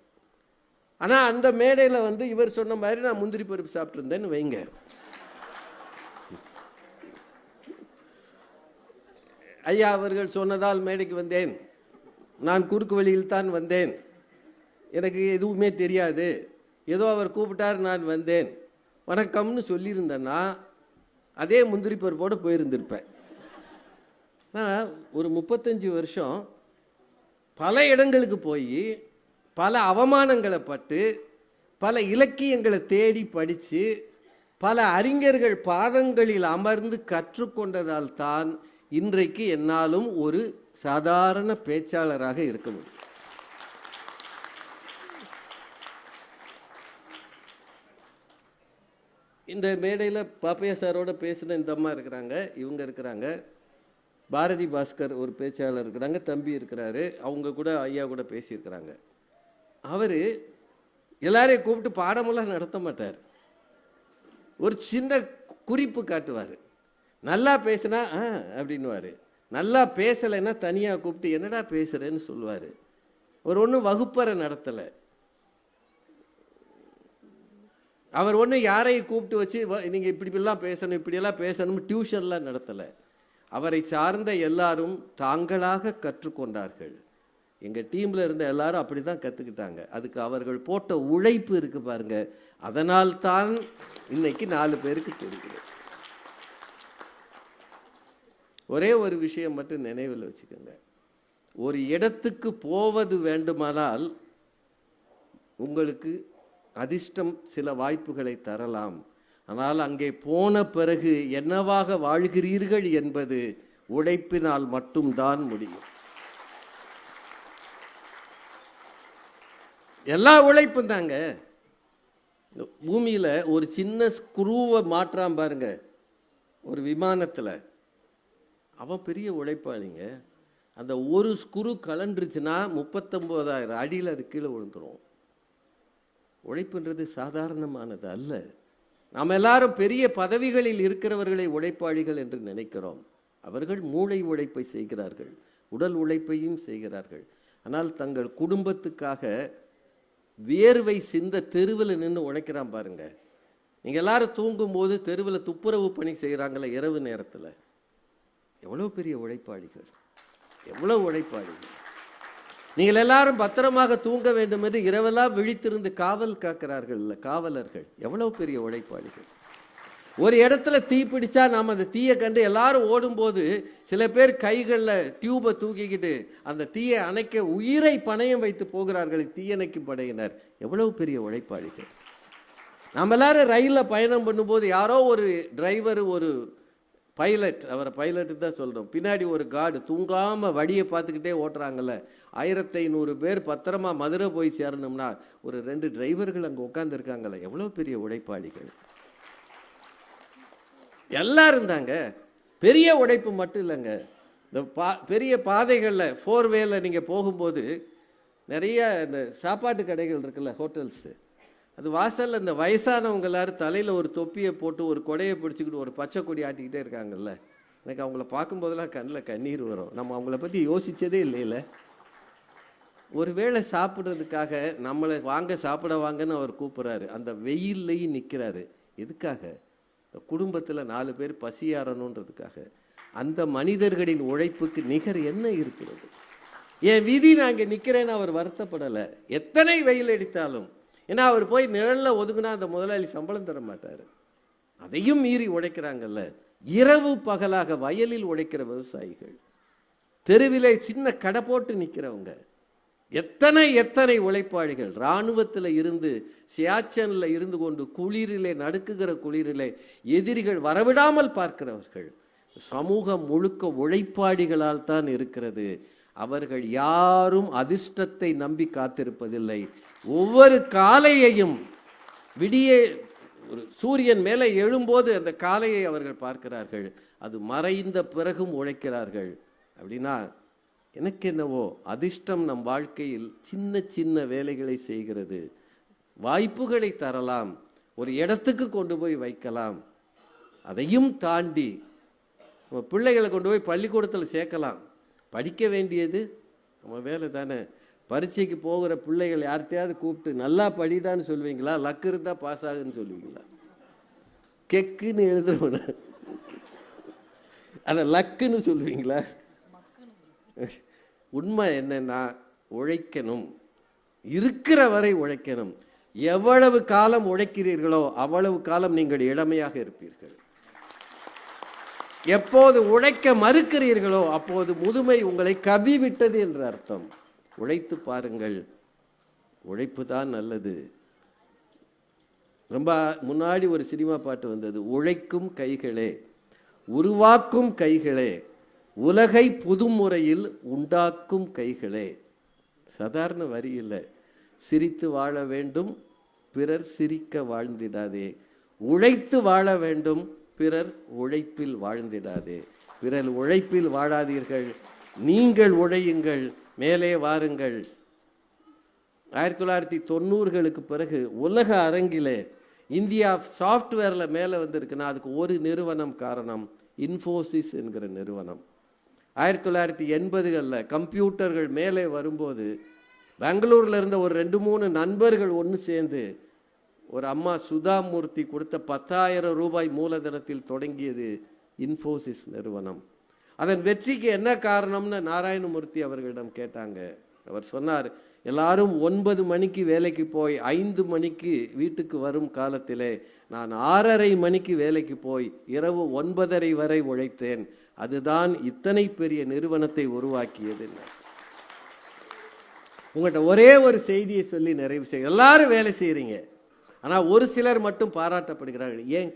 ஆனால் அந்த மேடையில் இவர் சொன்ன மாதிரி நான் முந்திரி பருப்பு சாப்பிட்ருந்தேன்னு வைங்க, ஐயா அவர்கள் சொன்னதால் மேடைக்கு வந்தேன், நான் குறுக்கு வழியில் தான் வந்தேன், எனக்கு எதுவுமே தெரியாது, ஏதோ அவர் கூப்பிட்டார் நான் வந்தேன், வணக்கம்னு சொல்லியிருந்தேன்னா அதே முந்திரி பருப்போடு போயிருந்திருப்பேன். நான் ஒரு 35 வருஷம் பல இடங்களுக்கு போய் பல அவமானங்களை பட்டு பல இலக்கியங்களை தேடி படித்து பல அறிஞர்கள் பாதங்களில் அமர்ந்து கற்றுக்கொண்டதால் தான் இன்றைக்கு என்னாலும் ஒரு சாதாரண பேச்சாளராக இருக்க முடியும். இந்த மேடையில் பாப்பையா சாரோட பேசின இந்த அம்மா இருக்கிறாங்க, இவங்க இருக்கிறாங்க, பாரதி பாஸ்கர் ஒரு பேச்சாளர் இருக்கிறாங்க, தம்பி இருக்கிறாரு, அவங்க கூட ஐயா கூட பேசியிருக்கிறாங்க. அவர் எல்லாரையும் கூப்பிட்டு பாடமெல்லாம் நடத்த மாட்டார், ஒரு சின்ன குறிப்பு காட்டுவார். நல்லா பேசுனா அப்படின்வார், நல்லா பேசலைன்னா தனியாக கூப்பிட்டு என்னடா பேசுகிறேன்னு சொல்லுவார். ஒரு ஒன்றும் வகுப்பறை நடத்தலை, அவர் ஒன்றும் யாரையும் கூப்பிட்டு வச்சு நீங்கள் இப்படிலாம் பேசணும் இப்படியெல்லாம் பேசணும் டியூஷன்லாம் நடத்தலை. அவரை சார்ந்த எல்லாரும் தாங்களாக கற்றுக்கொண்டார்கள். எங்கள் டீமில் இருந்த எல்லாரும் அப்படி தான் கற்றுக்கிட்டாங்க. அதுக்கு அவர்கள் போட்ட உழைப்பு இருக்குது பாருங்க, அதனால் தான் இன்னைக்கு 4 பேருக்கு தெரிகிறது. ஒரே ஒரு விஷயம் மட்டும் நினைவில் வச்சுக்கோங்க, ஒரு இடத்துக்கு போவது வேண்டுமானால் உங்களுக்கு அதிர்ஷ்டம் சில வாய்ப்புகளை தரலாம். ஆனால் அங்கே போன பிறகு என்னவாக வாழ்கிறீர்கள் என்பது உழைப்பினால் மட்டும்தான் முடியும். எல்லா உழைப்பும் தாங்க. பூமியில் ஒரு சின்ன ஸ்க்ரூவை மாற்றாம பாருங்க, ஒரு விமானத்தில், அவன் பெரிய உழைப்பாளிங்க. அந்த ஒரு ஸ்க்ரூ கலண்டுருச்சுன்னா 39,000 அடியில் அது கீழே விழுந்துடும். உழைப்புன்றது சாதாரணமானது அல்ல. நாம் எல்லாரும் பெரிய பதவிகளில் இருக்கிறவர்களை உழைப்பாளிகள் என்று நினைக்கிறோம். அவர்கள் மூளை உழைப்பை செய்கிறார்கள், உடல் உழைப்பையும் செய்கிறார்கள். ஆனால் தங்கள் குடும்பத்துக்காக வேர்வை சிந்த தெருவில் நின்று உழைக்கிறான் பாருங்க. நீங்கள் எல்லாரும் தூங்கும்போது தெருவில் துப்புரவு பணி செய்கிறாங்களே இரவு நேரத்தில், எவ்வளோ பெரிய உழைப்பாளிகள், எவ்வளோ உழைப்பாளிகள். நீங்கள் எல்லாரும் பத்திரமாக தூங்க வேண்டும் என்று இரவெல்லாம் விழித்திருந்து காவல் காக்கிறார்கள் இல்லை காவலர்கள், எவ்வளோ பெரிய உழைப்பாளிகள். ஒரு இடத்துல தீ பிடிச்சா நாம் அந்த தீயை கண்டு எல்லாரும் ஓடும்போது சில பேர் கைகளில் டியூபை தூக்கிக்கிட்டு அந்த தீயை அணைக்க உயிரை பணயம் வைத்து போகிறார்கள் தீயணைக்கும் படையினர், எவ்வளோ பெரிய உழைப்பாளிகள். நாம் எல்லாரும் ரயிலில் பயணம் பண்ணும்போது யாரோ ஒரு டிரைவர், ஒரு பைலட், அவரை பைலட்டு தான் சொல்கிறோம், பின்னாடி ஒரு கார்டு தூங்காமல் வழியை பார்த்துக்கிட்டே ஓட்டுறாங்கல்ல. 1500 பேர் பத்திரமா மதுரை போய் சேரணும்னா ஒரு 2 டிரைவர்கள் அங்கே உட்காந்துருக்காங்கல்ல, எவ்வளோ பெரிய உழைப்பாளிகள். எல்லாம் இருந்தாங்க. பெரிய உழைப்பு மட்டும் இல்லைங்க, இந்த பெரிய பாதைகளில் 4-வேல நீங்கள் போகும்போது நிறைய இந்த சாப்பாட்டு கடைகள் இருக்குல்ல, ஹோட்டல்ஸு, அது வாசலில் இந்த வயசானவங்க எல்லாரும் தலையில் ஒரு தொப்பியை போட்டு ஒரு கொடையை பிடிச்சிக்கிட்டு ஒரு பச்சை கொடி ஆட்டிக்கிட்டே இருக்காங்கல்ல, எனக்கு அவங்கள பார்க்கும்போதெல்லாம் கண்ணில் கண்ணீர் வரும். நம்ம அவங்கள பற்றி யோசித்ததே இல்லைல்ல. ஒரு வேளை சாப்பிட்றதுக்காக நம்மளை வாங்க சாப்பிட வாங்கன்னு அவர் கூப்பிட்றாரு, அந்த வெயில்லையும் நிற்கிறாரு. எதுக்காக? குடும்பத்தில் 4 பேர் பசியாறணுன்றதுக்காக. அந்த மனிதர்களின் உழைப்புக்கு நிகர் என்ன இருக்கிறது? என் விதி நான் இங்கே நிற்கிறேன்னு அவர் வருத்தப்படலை, எத்தனை வெயில் அடித்தாலும். ஏன்னா அவர் போய் நிழலில் ஒதுக்குனா அந்த முதலாளி சம்பளம் தர மாட்டார். அதையும் மீறி உழைக்கிறாங்கல்ல, இரவு பகலாக வயலில் உழைக்கிற விவசாயிகள், தெருவிலே சின்ன கடை போட்டு நிற்கிறவங்க, எத்தனை எத்தனை உழைப்பாளிகள், இராணுவத்தில் இருந்து சியாச்சனில் இருந்து கொண்டு குளிரிலே, நடுக்குகிற குளிரிலே எதிரிகள் வரவிடாமல் பார்க்கிறவர்கள். சமூகம் முழுக்க உழைப்பாளிகளால் தான் இருக்கிறது. அவர்கள் யாரும் அதிர்ஷ்டத்தை நம்பி காத்திருப்பதில்லை. ஒவ்வொரு காலையையும் விடிய ஒரு சூரியன் மேலே எழும்போது அந்த காலையை அவர்கள் பார்க்கிறார்கள். அது மறைந்த பிறகும் உழைக்கிறார்கள். அப்படின்னா எனக்கு என்னவோ அதிர்ஷ்டம் நம் வாழ்க்கையில் சின்ன சின்ன வேலைகளை செய்கிறது. வாய்ப்புகளை தரலாம், ஒரு இடத்துக்கு கொண்டு போய் வைக்கலாம். அதையும் தாண்டி நம்ம பிள்ளைகளை கொண்டு போய் பள்ளிக்கூடத்தில் சேர்க்கலாம். படிக்க வேண்டியது நம்ம வேலை தானே. பரீட்சைக்கு போகிற பிள்ளைகள் யார்கிட்டையாவது கூப்பிட்டு நல்லா படிதான்னு சொல்லுவீங்களா? லக்கு இருந்தால் பாஸ் ஆகுன்னு சொல்லுவீங்களா? கெக்குன்னு எழுதுறவன அதை லக்குன்னு சொல்லுவீங்களா? உண்மை என்னன்னா, உழைக்கணும், இருக்கிற வரை உழைக்கணும். எவ்வளவு காலம் உழைக்கிறீர்களோ அவ்வளவு காலம் நீங்கள் இளமையாக இருப்பீர்கள். எப்போது உழைக்க மறுக்கிறீர்களோ அப்போது முதுமை உங்களை கவ்விவிட்டது என்று அர்த்தம். உழைத்து பாருங்கள், உழைப்பு தான் நல்லது. ரொம்ப முன்னாடி ஒரு சினிமா பாட்டு வந்தது, உழைக்கும் கைகளே, உருவாக்கும் கைகளே, உலகை புதுமுறையில் உண்டாக்கும் கைகளே. சாதாரண வரி இல்லை. சிரித்து வாழ வேண்டும், பிறர் சிரிக்க வாழ்ந்திடாதே. உழைத்து வாழ வேண்டும், பிறர் உழைப்பில் வாழ்ந்திடாதே. பிறர் உழைப்பில் வாழாதீர்கள், நீங்கள் உழையுங்கள், மேலே வாருங்கள். 1990களுக்கு பிறகு உலக அரங்கிலே இந்தியா சாஃப்ட்வேரில் மேலே வந்திருக்குன்னா அதுக்கு ஒரு நிறுவனம் காரணம், இன்ஃபோசிஸ் என்கிற நிறுவனம். 1980களில் கம்ப்யூட்டர்கள் மேலே வரும்போது பெங்களூரில் இருந்த ஒரு 2-3 நண்பர்கள் ஒன்று சேர்ந்து ஒரு அம்மா சுதாமூர்த்தி கொடுத்த 10,000 ரூபாய் மூலதனத்தில் தொடங்கியது இன்ஃபோசிஸ் நிறுவனம். அதன் வெற்றிக்கு என்ன காரணம்னு நாராயணமூர்த்தி அவர்களிடம் கேட்டாங்க. அவர் சொன்னார், எல்லாரும் 9 மணிக்கு வேலைக்கு போய் 5 மணிக்கு வீட்டுக்கு வரும் காலத்திலே நான் 6:30 மணிக்கு வேலைக்கு போய் இரவு 9:30 வரை உழைத்தேன். அதுதான் இத்தனை பெரிய நிறுவனத்தை உருவாக்கியது. உங்கள்கிட்ட ஒரே ஒரு செய்தியை சொல்லி நிறைவு செய்ய, எல்லாரும் வேலை செய்கிறீங்க, ஆனால் ஒரு சிலர் மட்டும் பாராட்டப்படுகிறார்கள். ஏன்?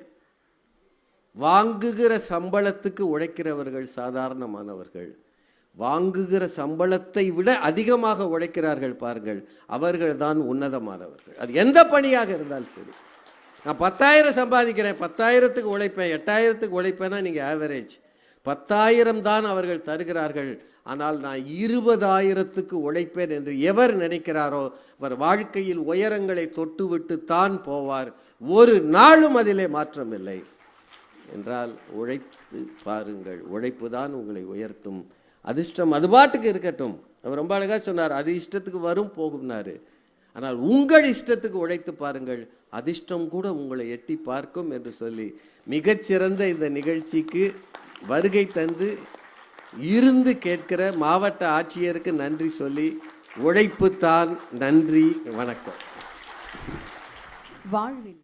வாங்குகிற சம்பளத்துக்கு உழைக்கிறவர்கள் சாதாரணமானவர்கள். வாங்குகிற சம்பளத்தை விட அதிகமாக உழைக்கிறார்கள் பாருங்கள், அவர்கள் தான் உன்னதமானவர்கள். அது எந்த பணியாக இருந்தாலும் சரி. நான் 10,000 சம்பாதிக்கிறேன், 10,000க்கு உழைப்பேன், 8,000க்கு உழைப்பேன்னா நீங்கள் ஆவரேஜ். 10,000 தான் அவர்கள் தருகிறார்கள். ஆனால் நான் 20,000க்கு உழைப்பேன் என்று எவர் நினைக்கிறாரோ அவர் வாழ்க்கையில் உயரங்களை தொட்டுவிட்டு தான் போவார். ஒரு நாளும் அதிலே மாற்றம் இல்லை. என்றால் உழைத்து பாருங்கள், உழைப்பு தான் உங்களை உயர்த்தும். அதிர்ஷ்டம் அது பாட்டுக்கு இருக்கட்டும். அவர் ரொம்ப அழகாக சொன்னார், அது இஷ்டத்துக்கு வரும் போகும்னாரு. ஆனால் உங்கள் இஷ்டத்துக்கு உழைத்து பாருங்கள், அதிர்ஷ்டம் கூட உங்களை எட்டி பார்க்கும் என்று சொல்லி மிகச்சிறந்த இந்த நிகழ்ச்சிக்கு வருகை தந்து இருந்து கேட்கிற மாவட்ட ஆட்சியருக்கு நன்றி சொல்லி, உழைப்பு தான். நன்றி, வணக்கம். வாழ்வில்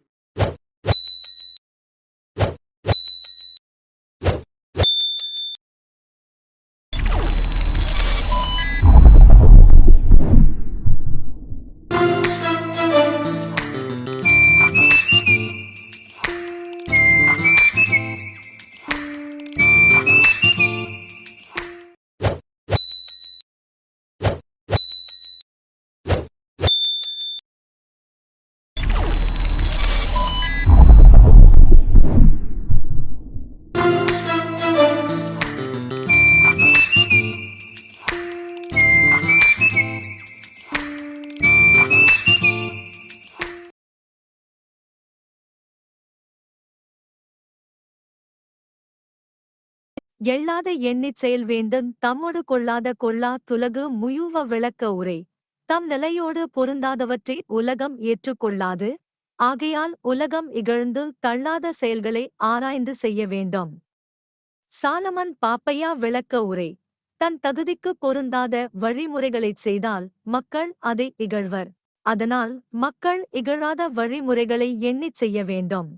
எள்ளாத எண்ணிச் செயல் வேண்டும் தம்மொடு கொள்ளாத கொள்ளா துலகு முயுவ விளக்க உரை. தம் நிலையோடு பொருந்தாதவற்றை உலகம் ஏற்றுக்கொள்ளாது. ஆகையால் உலகம் இகழ்ந்து தள்ளாத செயல்களை ஆராய்ந்து செய்ய வேண்டும். சாலமன் பாப்பையா விளக்க உரை. தன் தகுதிக்கு பொருந்தாத வழிமுறைகளைச் செய்தால் மக்கள் அதை இகழ்வர். அதனால் மக்கள் இகழாத வழிமுறைகளை எண்ணிச் செய்ய வேண்டும்.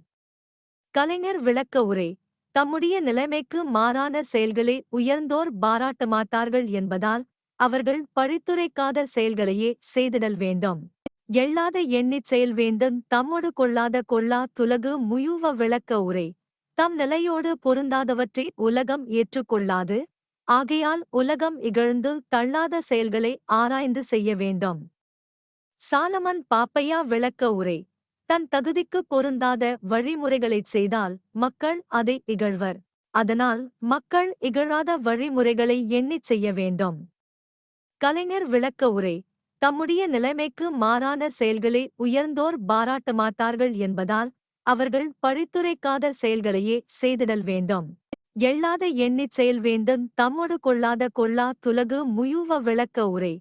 கலைஞர் விளக்க உரை. தம்முடைய நிலைமைக்கு மாறான செயல்களை உயர்ந்தோர் பாராட்ட மாட்டார்கள் என்பதால் அவர்கள் பழித்துரைக்காத செயல்களையே செய்திடல் வேண்டும். எள்ளாத எண்ணிச் செயல் வேண்டும் தம்மொடு கொள்ளாத கொள்ளா துலகு முயுவ விளக்க உரை. தம் நிலையோடு பொருந்தாதவற்றை உலகம் ஏற்றுக்கொள்ளாது. ஆகையால் உலகம் இகழ்ந்து தள்ளாத செயல்களை ஆராய்ந்து செய்ய வேண்டும். சாலமன் பாப்பையா விளக்க உரை. தன் தகுதிக்கு பொருந்தாத வழிமுறைகளைச் செய்தால் மக்கள் அதை இகழ்வர். அதனால் மக்கள் இகழாத வழிமுறைகளை எண்ணிச் செய்ய வேண்டும். கலைஞர் விளக்க உரை. தம்முடைய நிலைமைக்கு மாறான செயல்களை உயர்ந்தோர் பாராட்ட மாட்டார்கள் என்பதால் அவர்கள் பழித்துரைக்காத செயல்களையே செய்திடல் வேண்டும். எள்ளாத எண்ணிச் செயல் வேண்டும் தம்மொடு கொள்ளாத கொள்ளா துலகு முயுவ விளக்க உரை.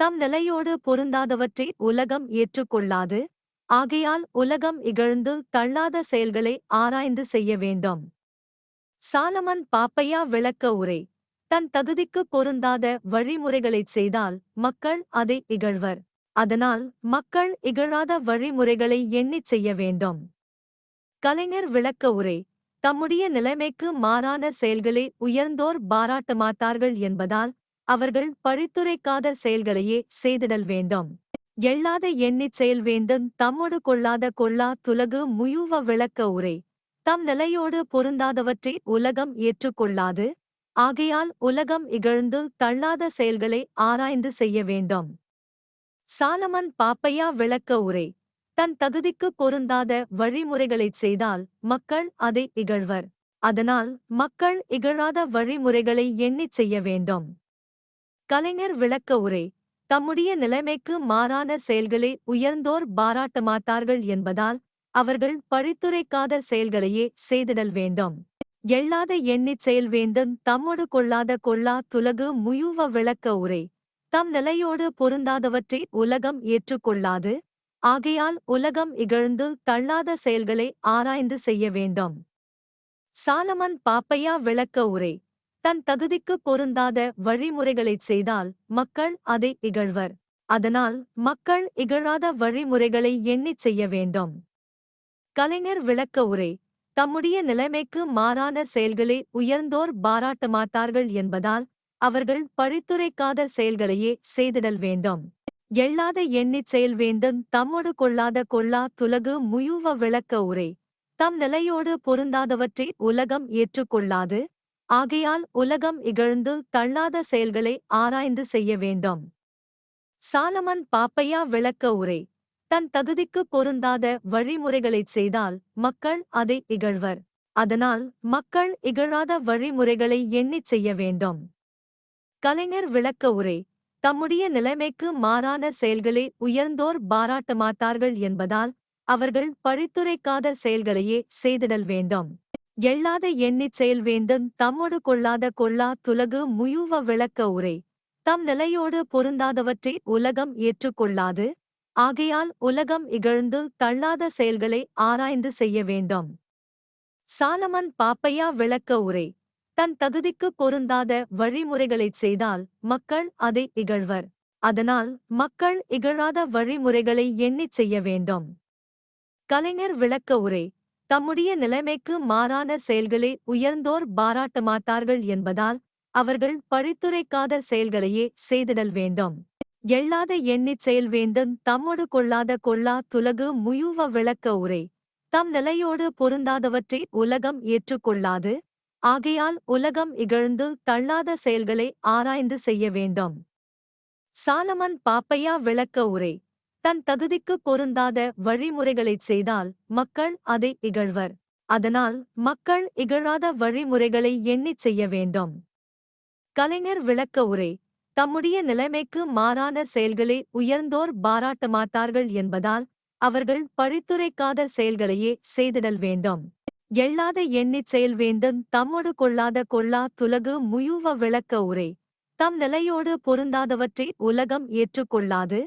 தம் நிலையோடு பொருந்தாதவற்றை உலகம் ஏற்றுக்கொள்ளாது. ஆகையால் உலகம் இகழ்ந்து தள்ளாத செயல்களை ஆராய்ந்து செய்ய வேண்டும். சாலமன் பாப்பையா விளக்க உரை. தன் தகுதிக்கு பொருந்தாத வழிமுறைகளைச் செய்தால் மக்கள் அதை இகழ்வர். அதனால் மக்கள் இகழாத வழிமுறைகளை எண்ணிச் செய்ய வேண்டும். கலைஞர் விளக்க உரை. தம்முடைய நிலைமைக்கு மாறான செயல்களை உயர்ந்தோர் பாராட்ட மாட்டார்கள் என்பதால் அவர்கள் பழித்துரைக்காத செயல்களையே செய்திடல் வேண்டும். எள்ளாத எண்ணிச் செயல் வேண்டும் தம்மொடு கொள்ளாத கொள்ளா துலகு முயுவ விளக்க உரை. தம் நிலையோடு பொருந்தாதவற்றை உலகம் ஏற்றுக்கொள்ளாது. ஆகையால் உலகம் இகழ்ந்து தள்ளாத செயல்களை ஆராய்ந்து செய்ய வேண்டும். சாலமன் பாப்பையா விளக்க உரை. தன் தகுதிக்கு பொருந்தாத வழிமுறைகளைச் செய்தால் மக்கள் அதை இகழ்வர். அதனால் மக்கள் இகழாத வழிமுறைகளை எண்ணிச் செய்ய வேண்டும். கலைஞர் விளக்க உரை. தம்முடைய நிலைமைக்கு மாறான செயல்களை உயர்ந்தோர் பாராட்ட மாட்டார்கள் என்பதால் அவர்கள் பழித்துரைக்காத செயல்களையே செய்திடல் வேண்டும். எள்ளாத எண்ணிச் செயல் வேண்டும் தம்மொடு கொள்ளாத கொள்ளா துலகு முயுவ விளக்க உரை. தம் நிலையோடு பொருந்தாதவற்றை உலகம் ஏற்றுக்கொள்ளாது. ஆகையால் உலகம் இகழ்ந்து தள்ளாத செயல்களை ஆராய்ந்து செய்ய வேண்டும். சாலமன் பாப்பையா விளக்க உரை. தன் தகுதிக்கு பொருந்தாத வழிமுறைகளைச் செய்தால் மக்கள் அதை இகழ்வர். அதனால் மக்கள் இகழாத வழிமுறைகளை எண்ணிச் செய்ய வேண்டும். கலைஞர் விளக்க உரை. தம்முடைய நிலைமைக்கு மாறான செயல்களை உயர்ந்தோர் பாராட்ட மாட்டார்கள் என்பதால் அவர்கள் பழித்துரைக்காத செயல்களையே செய்திடல் வேண்டும். எள்ளாத எண்ணிச் செயல் வேண்டும் தம்மொடு கொள்ளாத கொள்ளா துலகு முயுவ விளக்க உரை. தம் நிலையோடு பொருந்தாதவற்றை உலகம் ஏற்றுக்கொள்ளாது. ஆகையால் உலகம் இகழ்ந்து தள்ளாத செயல்களை ஆராய்ந்து செய்ய வேண்டும். சாலமன் பாப்பையா விளக்க உரை. தன் தகுதிக்கு பொருந்தாத வழிமுறைகளைச் செய்தால் மக்கள் அதை இகழ்வர். அதனால் மக்கள் இகழாத வழிமுறைகளை எண்ணிச் செய்ய வேண்டும். கலைஞர் விளக்க உரை. தம்முடைய நிலைமைக்கு மாறான செயல்களை உயர்ந்தோர் பாராட்ட மாட்டார்கள் என்பதால் அவர்கள் பழித்துரைக்காத செயல்களையே செய்திடல் வேண்டும். எள்ளாத எண்ணிச் செயல் வேண்டும் தம்மொடு கொள்ளாத கொள்ளா துலகு முயுவ விளக்க உரை. தம் நிலையோடு பொருந்தாதவற்றை உலகம் ஏற்றுக்கொள்ளாது. ஆகையால் உலகம் இகழ்ந்து தள்ளாத செயல்களை ஆராய்ந்து செய்ய வேண்டும். சாலமன் பாப்பையா விளக்க உரை. தன் தகுதிக்கு பொருந்தாத வழிமுறைகளைச் செய்தால் மக்கள் அதை இகழ்வர். அதனால் மக்கள் இகழாத வழிமுறைகளை எண்ணிச் செய்ய வேண்டும். கலைஞர் விளக்க உரை. தம்முடைய நிலைமைக்கு மாறான செயல்களை உயர்ந்தோர் பாராட்ட மாட்டார்கள் என்பதால் அவர்கள் பழித்துரைக்காத செயல்களையே செய்திடல் வேண்டும். எள்ளாத எண்ணிச் செயல் வேண்டும் தம்மொடு கொள்ளாத கொள்ளா துலகு முயுவ விளக்க உரை. தம் நிலையோடு பொருந்தாதவற்றை உலகம் ஏற்றுக்கொள்ளாது. ஆகையால் உலகம் இகழ்ந்து தள்ளாத செயல்களை ஆராய்ந்து செய்ய வேண்டும். சாலமன் பாப்பையா விளக்க உரை. தன் தகுதிக்கு பொருந்தாத வழிமுறைகளைச் செய்தால் மக்கள் அதை இகழ்வர். அதனால் மக்கள் இகழாத வழிமுறைகளை எண்ணிச் செய்ய வேண்டும். கலைஞர் விளக்க உரை. தம்முடைய நிலைமைக்கு மாறான செயல்களை உயர்ந்தோர் பாராட்ட மாட்டார்கள் என்பதால் அவர்கள் பழித்துரைக்காத செயல்களையே செய்திடல் வேண்டும். எள்ளாத எண்ணிச் செயல் வேண்டும் தம்மொடு கொள்ளாத கொள்ளா துலகு முயுவ விளக்க உரை. தம் நிலையோடு பொருந்தாதவற்றை உலகம் ஏற்றுக்கொள்ளாது.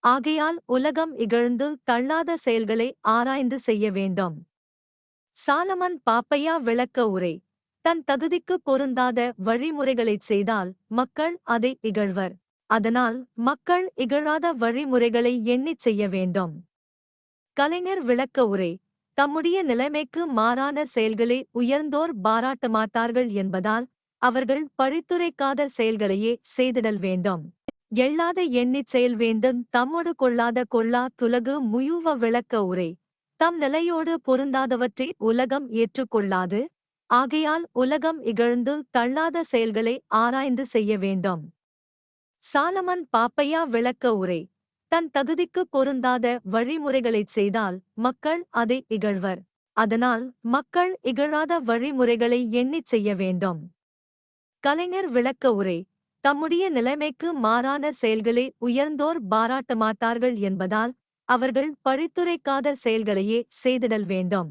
ஆகையால் உலகம் இகழ்ந்து தள்ளாத செயல்களை ஆராய்ந்து செய்ய வேண்டும். சாலமன் பாப்பையா விளக்க உரை. தன் தகுதிக்கு பொருந்தாத வழிமுறைகளைச் செய்தால் மக்கள் அதை இகழ்வர். அதனால் மக்கள் இகழாத வழிமுறைகளை எண்ணிச் செய்ய வேண்டும். கலைஞர் விளக்க உரை. தம்முடைய நிலைமைக்கு மாறான செயல்களை உயர்ந்தோர் பாராட்ட மாட்டார்கள் என்பதால் அவர்கள் பழித்துரைக்காத செயல்களையே செய்திடல் வேண்டும். எள்ளாத எண்ணிச் செயல் வேண்டும் தம்மோடு கொள்ளாத கொள்ளா துலகு முயுவ விளக்க உரை. தம் நிலையோடு பொருந்தாதவற்றை உலகம் ஏற்றுக்கொள்ளாது. ஆகையால் உலகம் இகழ்ந்து தள்ளாத செயல்களை ஆராய்ந்து செய்ய வேண்டும். சாலமன் பாப்பையா விளக்க உரை. தன் தகுதிக்கு பொருந்தாத வழிமுறைகளைச் செய்தால் மக்கள் அதை இகழ்வர். அதனால் மக்கள் இகழாத வழிமுறைகளை எண்ணிச் செய்ய வேண்டும். கலைஞர் விளக்க உரை. தம்முடைய நிலைமைக்கு மாறான செயல்களை உயர்ந்தோர் பாராட்ட மாட்டார்கள் என்பதால் அவர்கள் பழித்துரைக்காத செயல்களையே செய்திடல் வேண்டும்.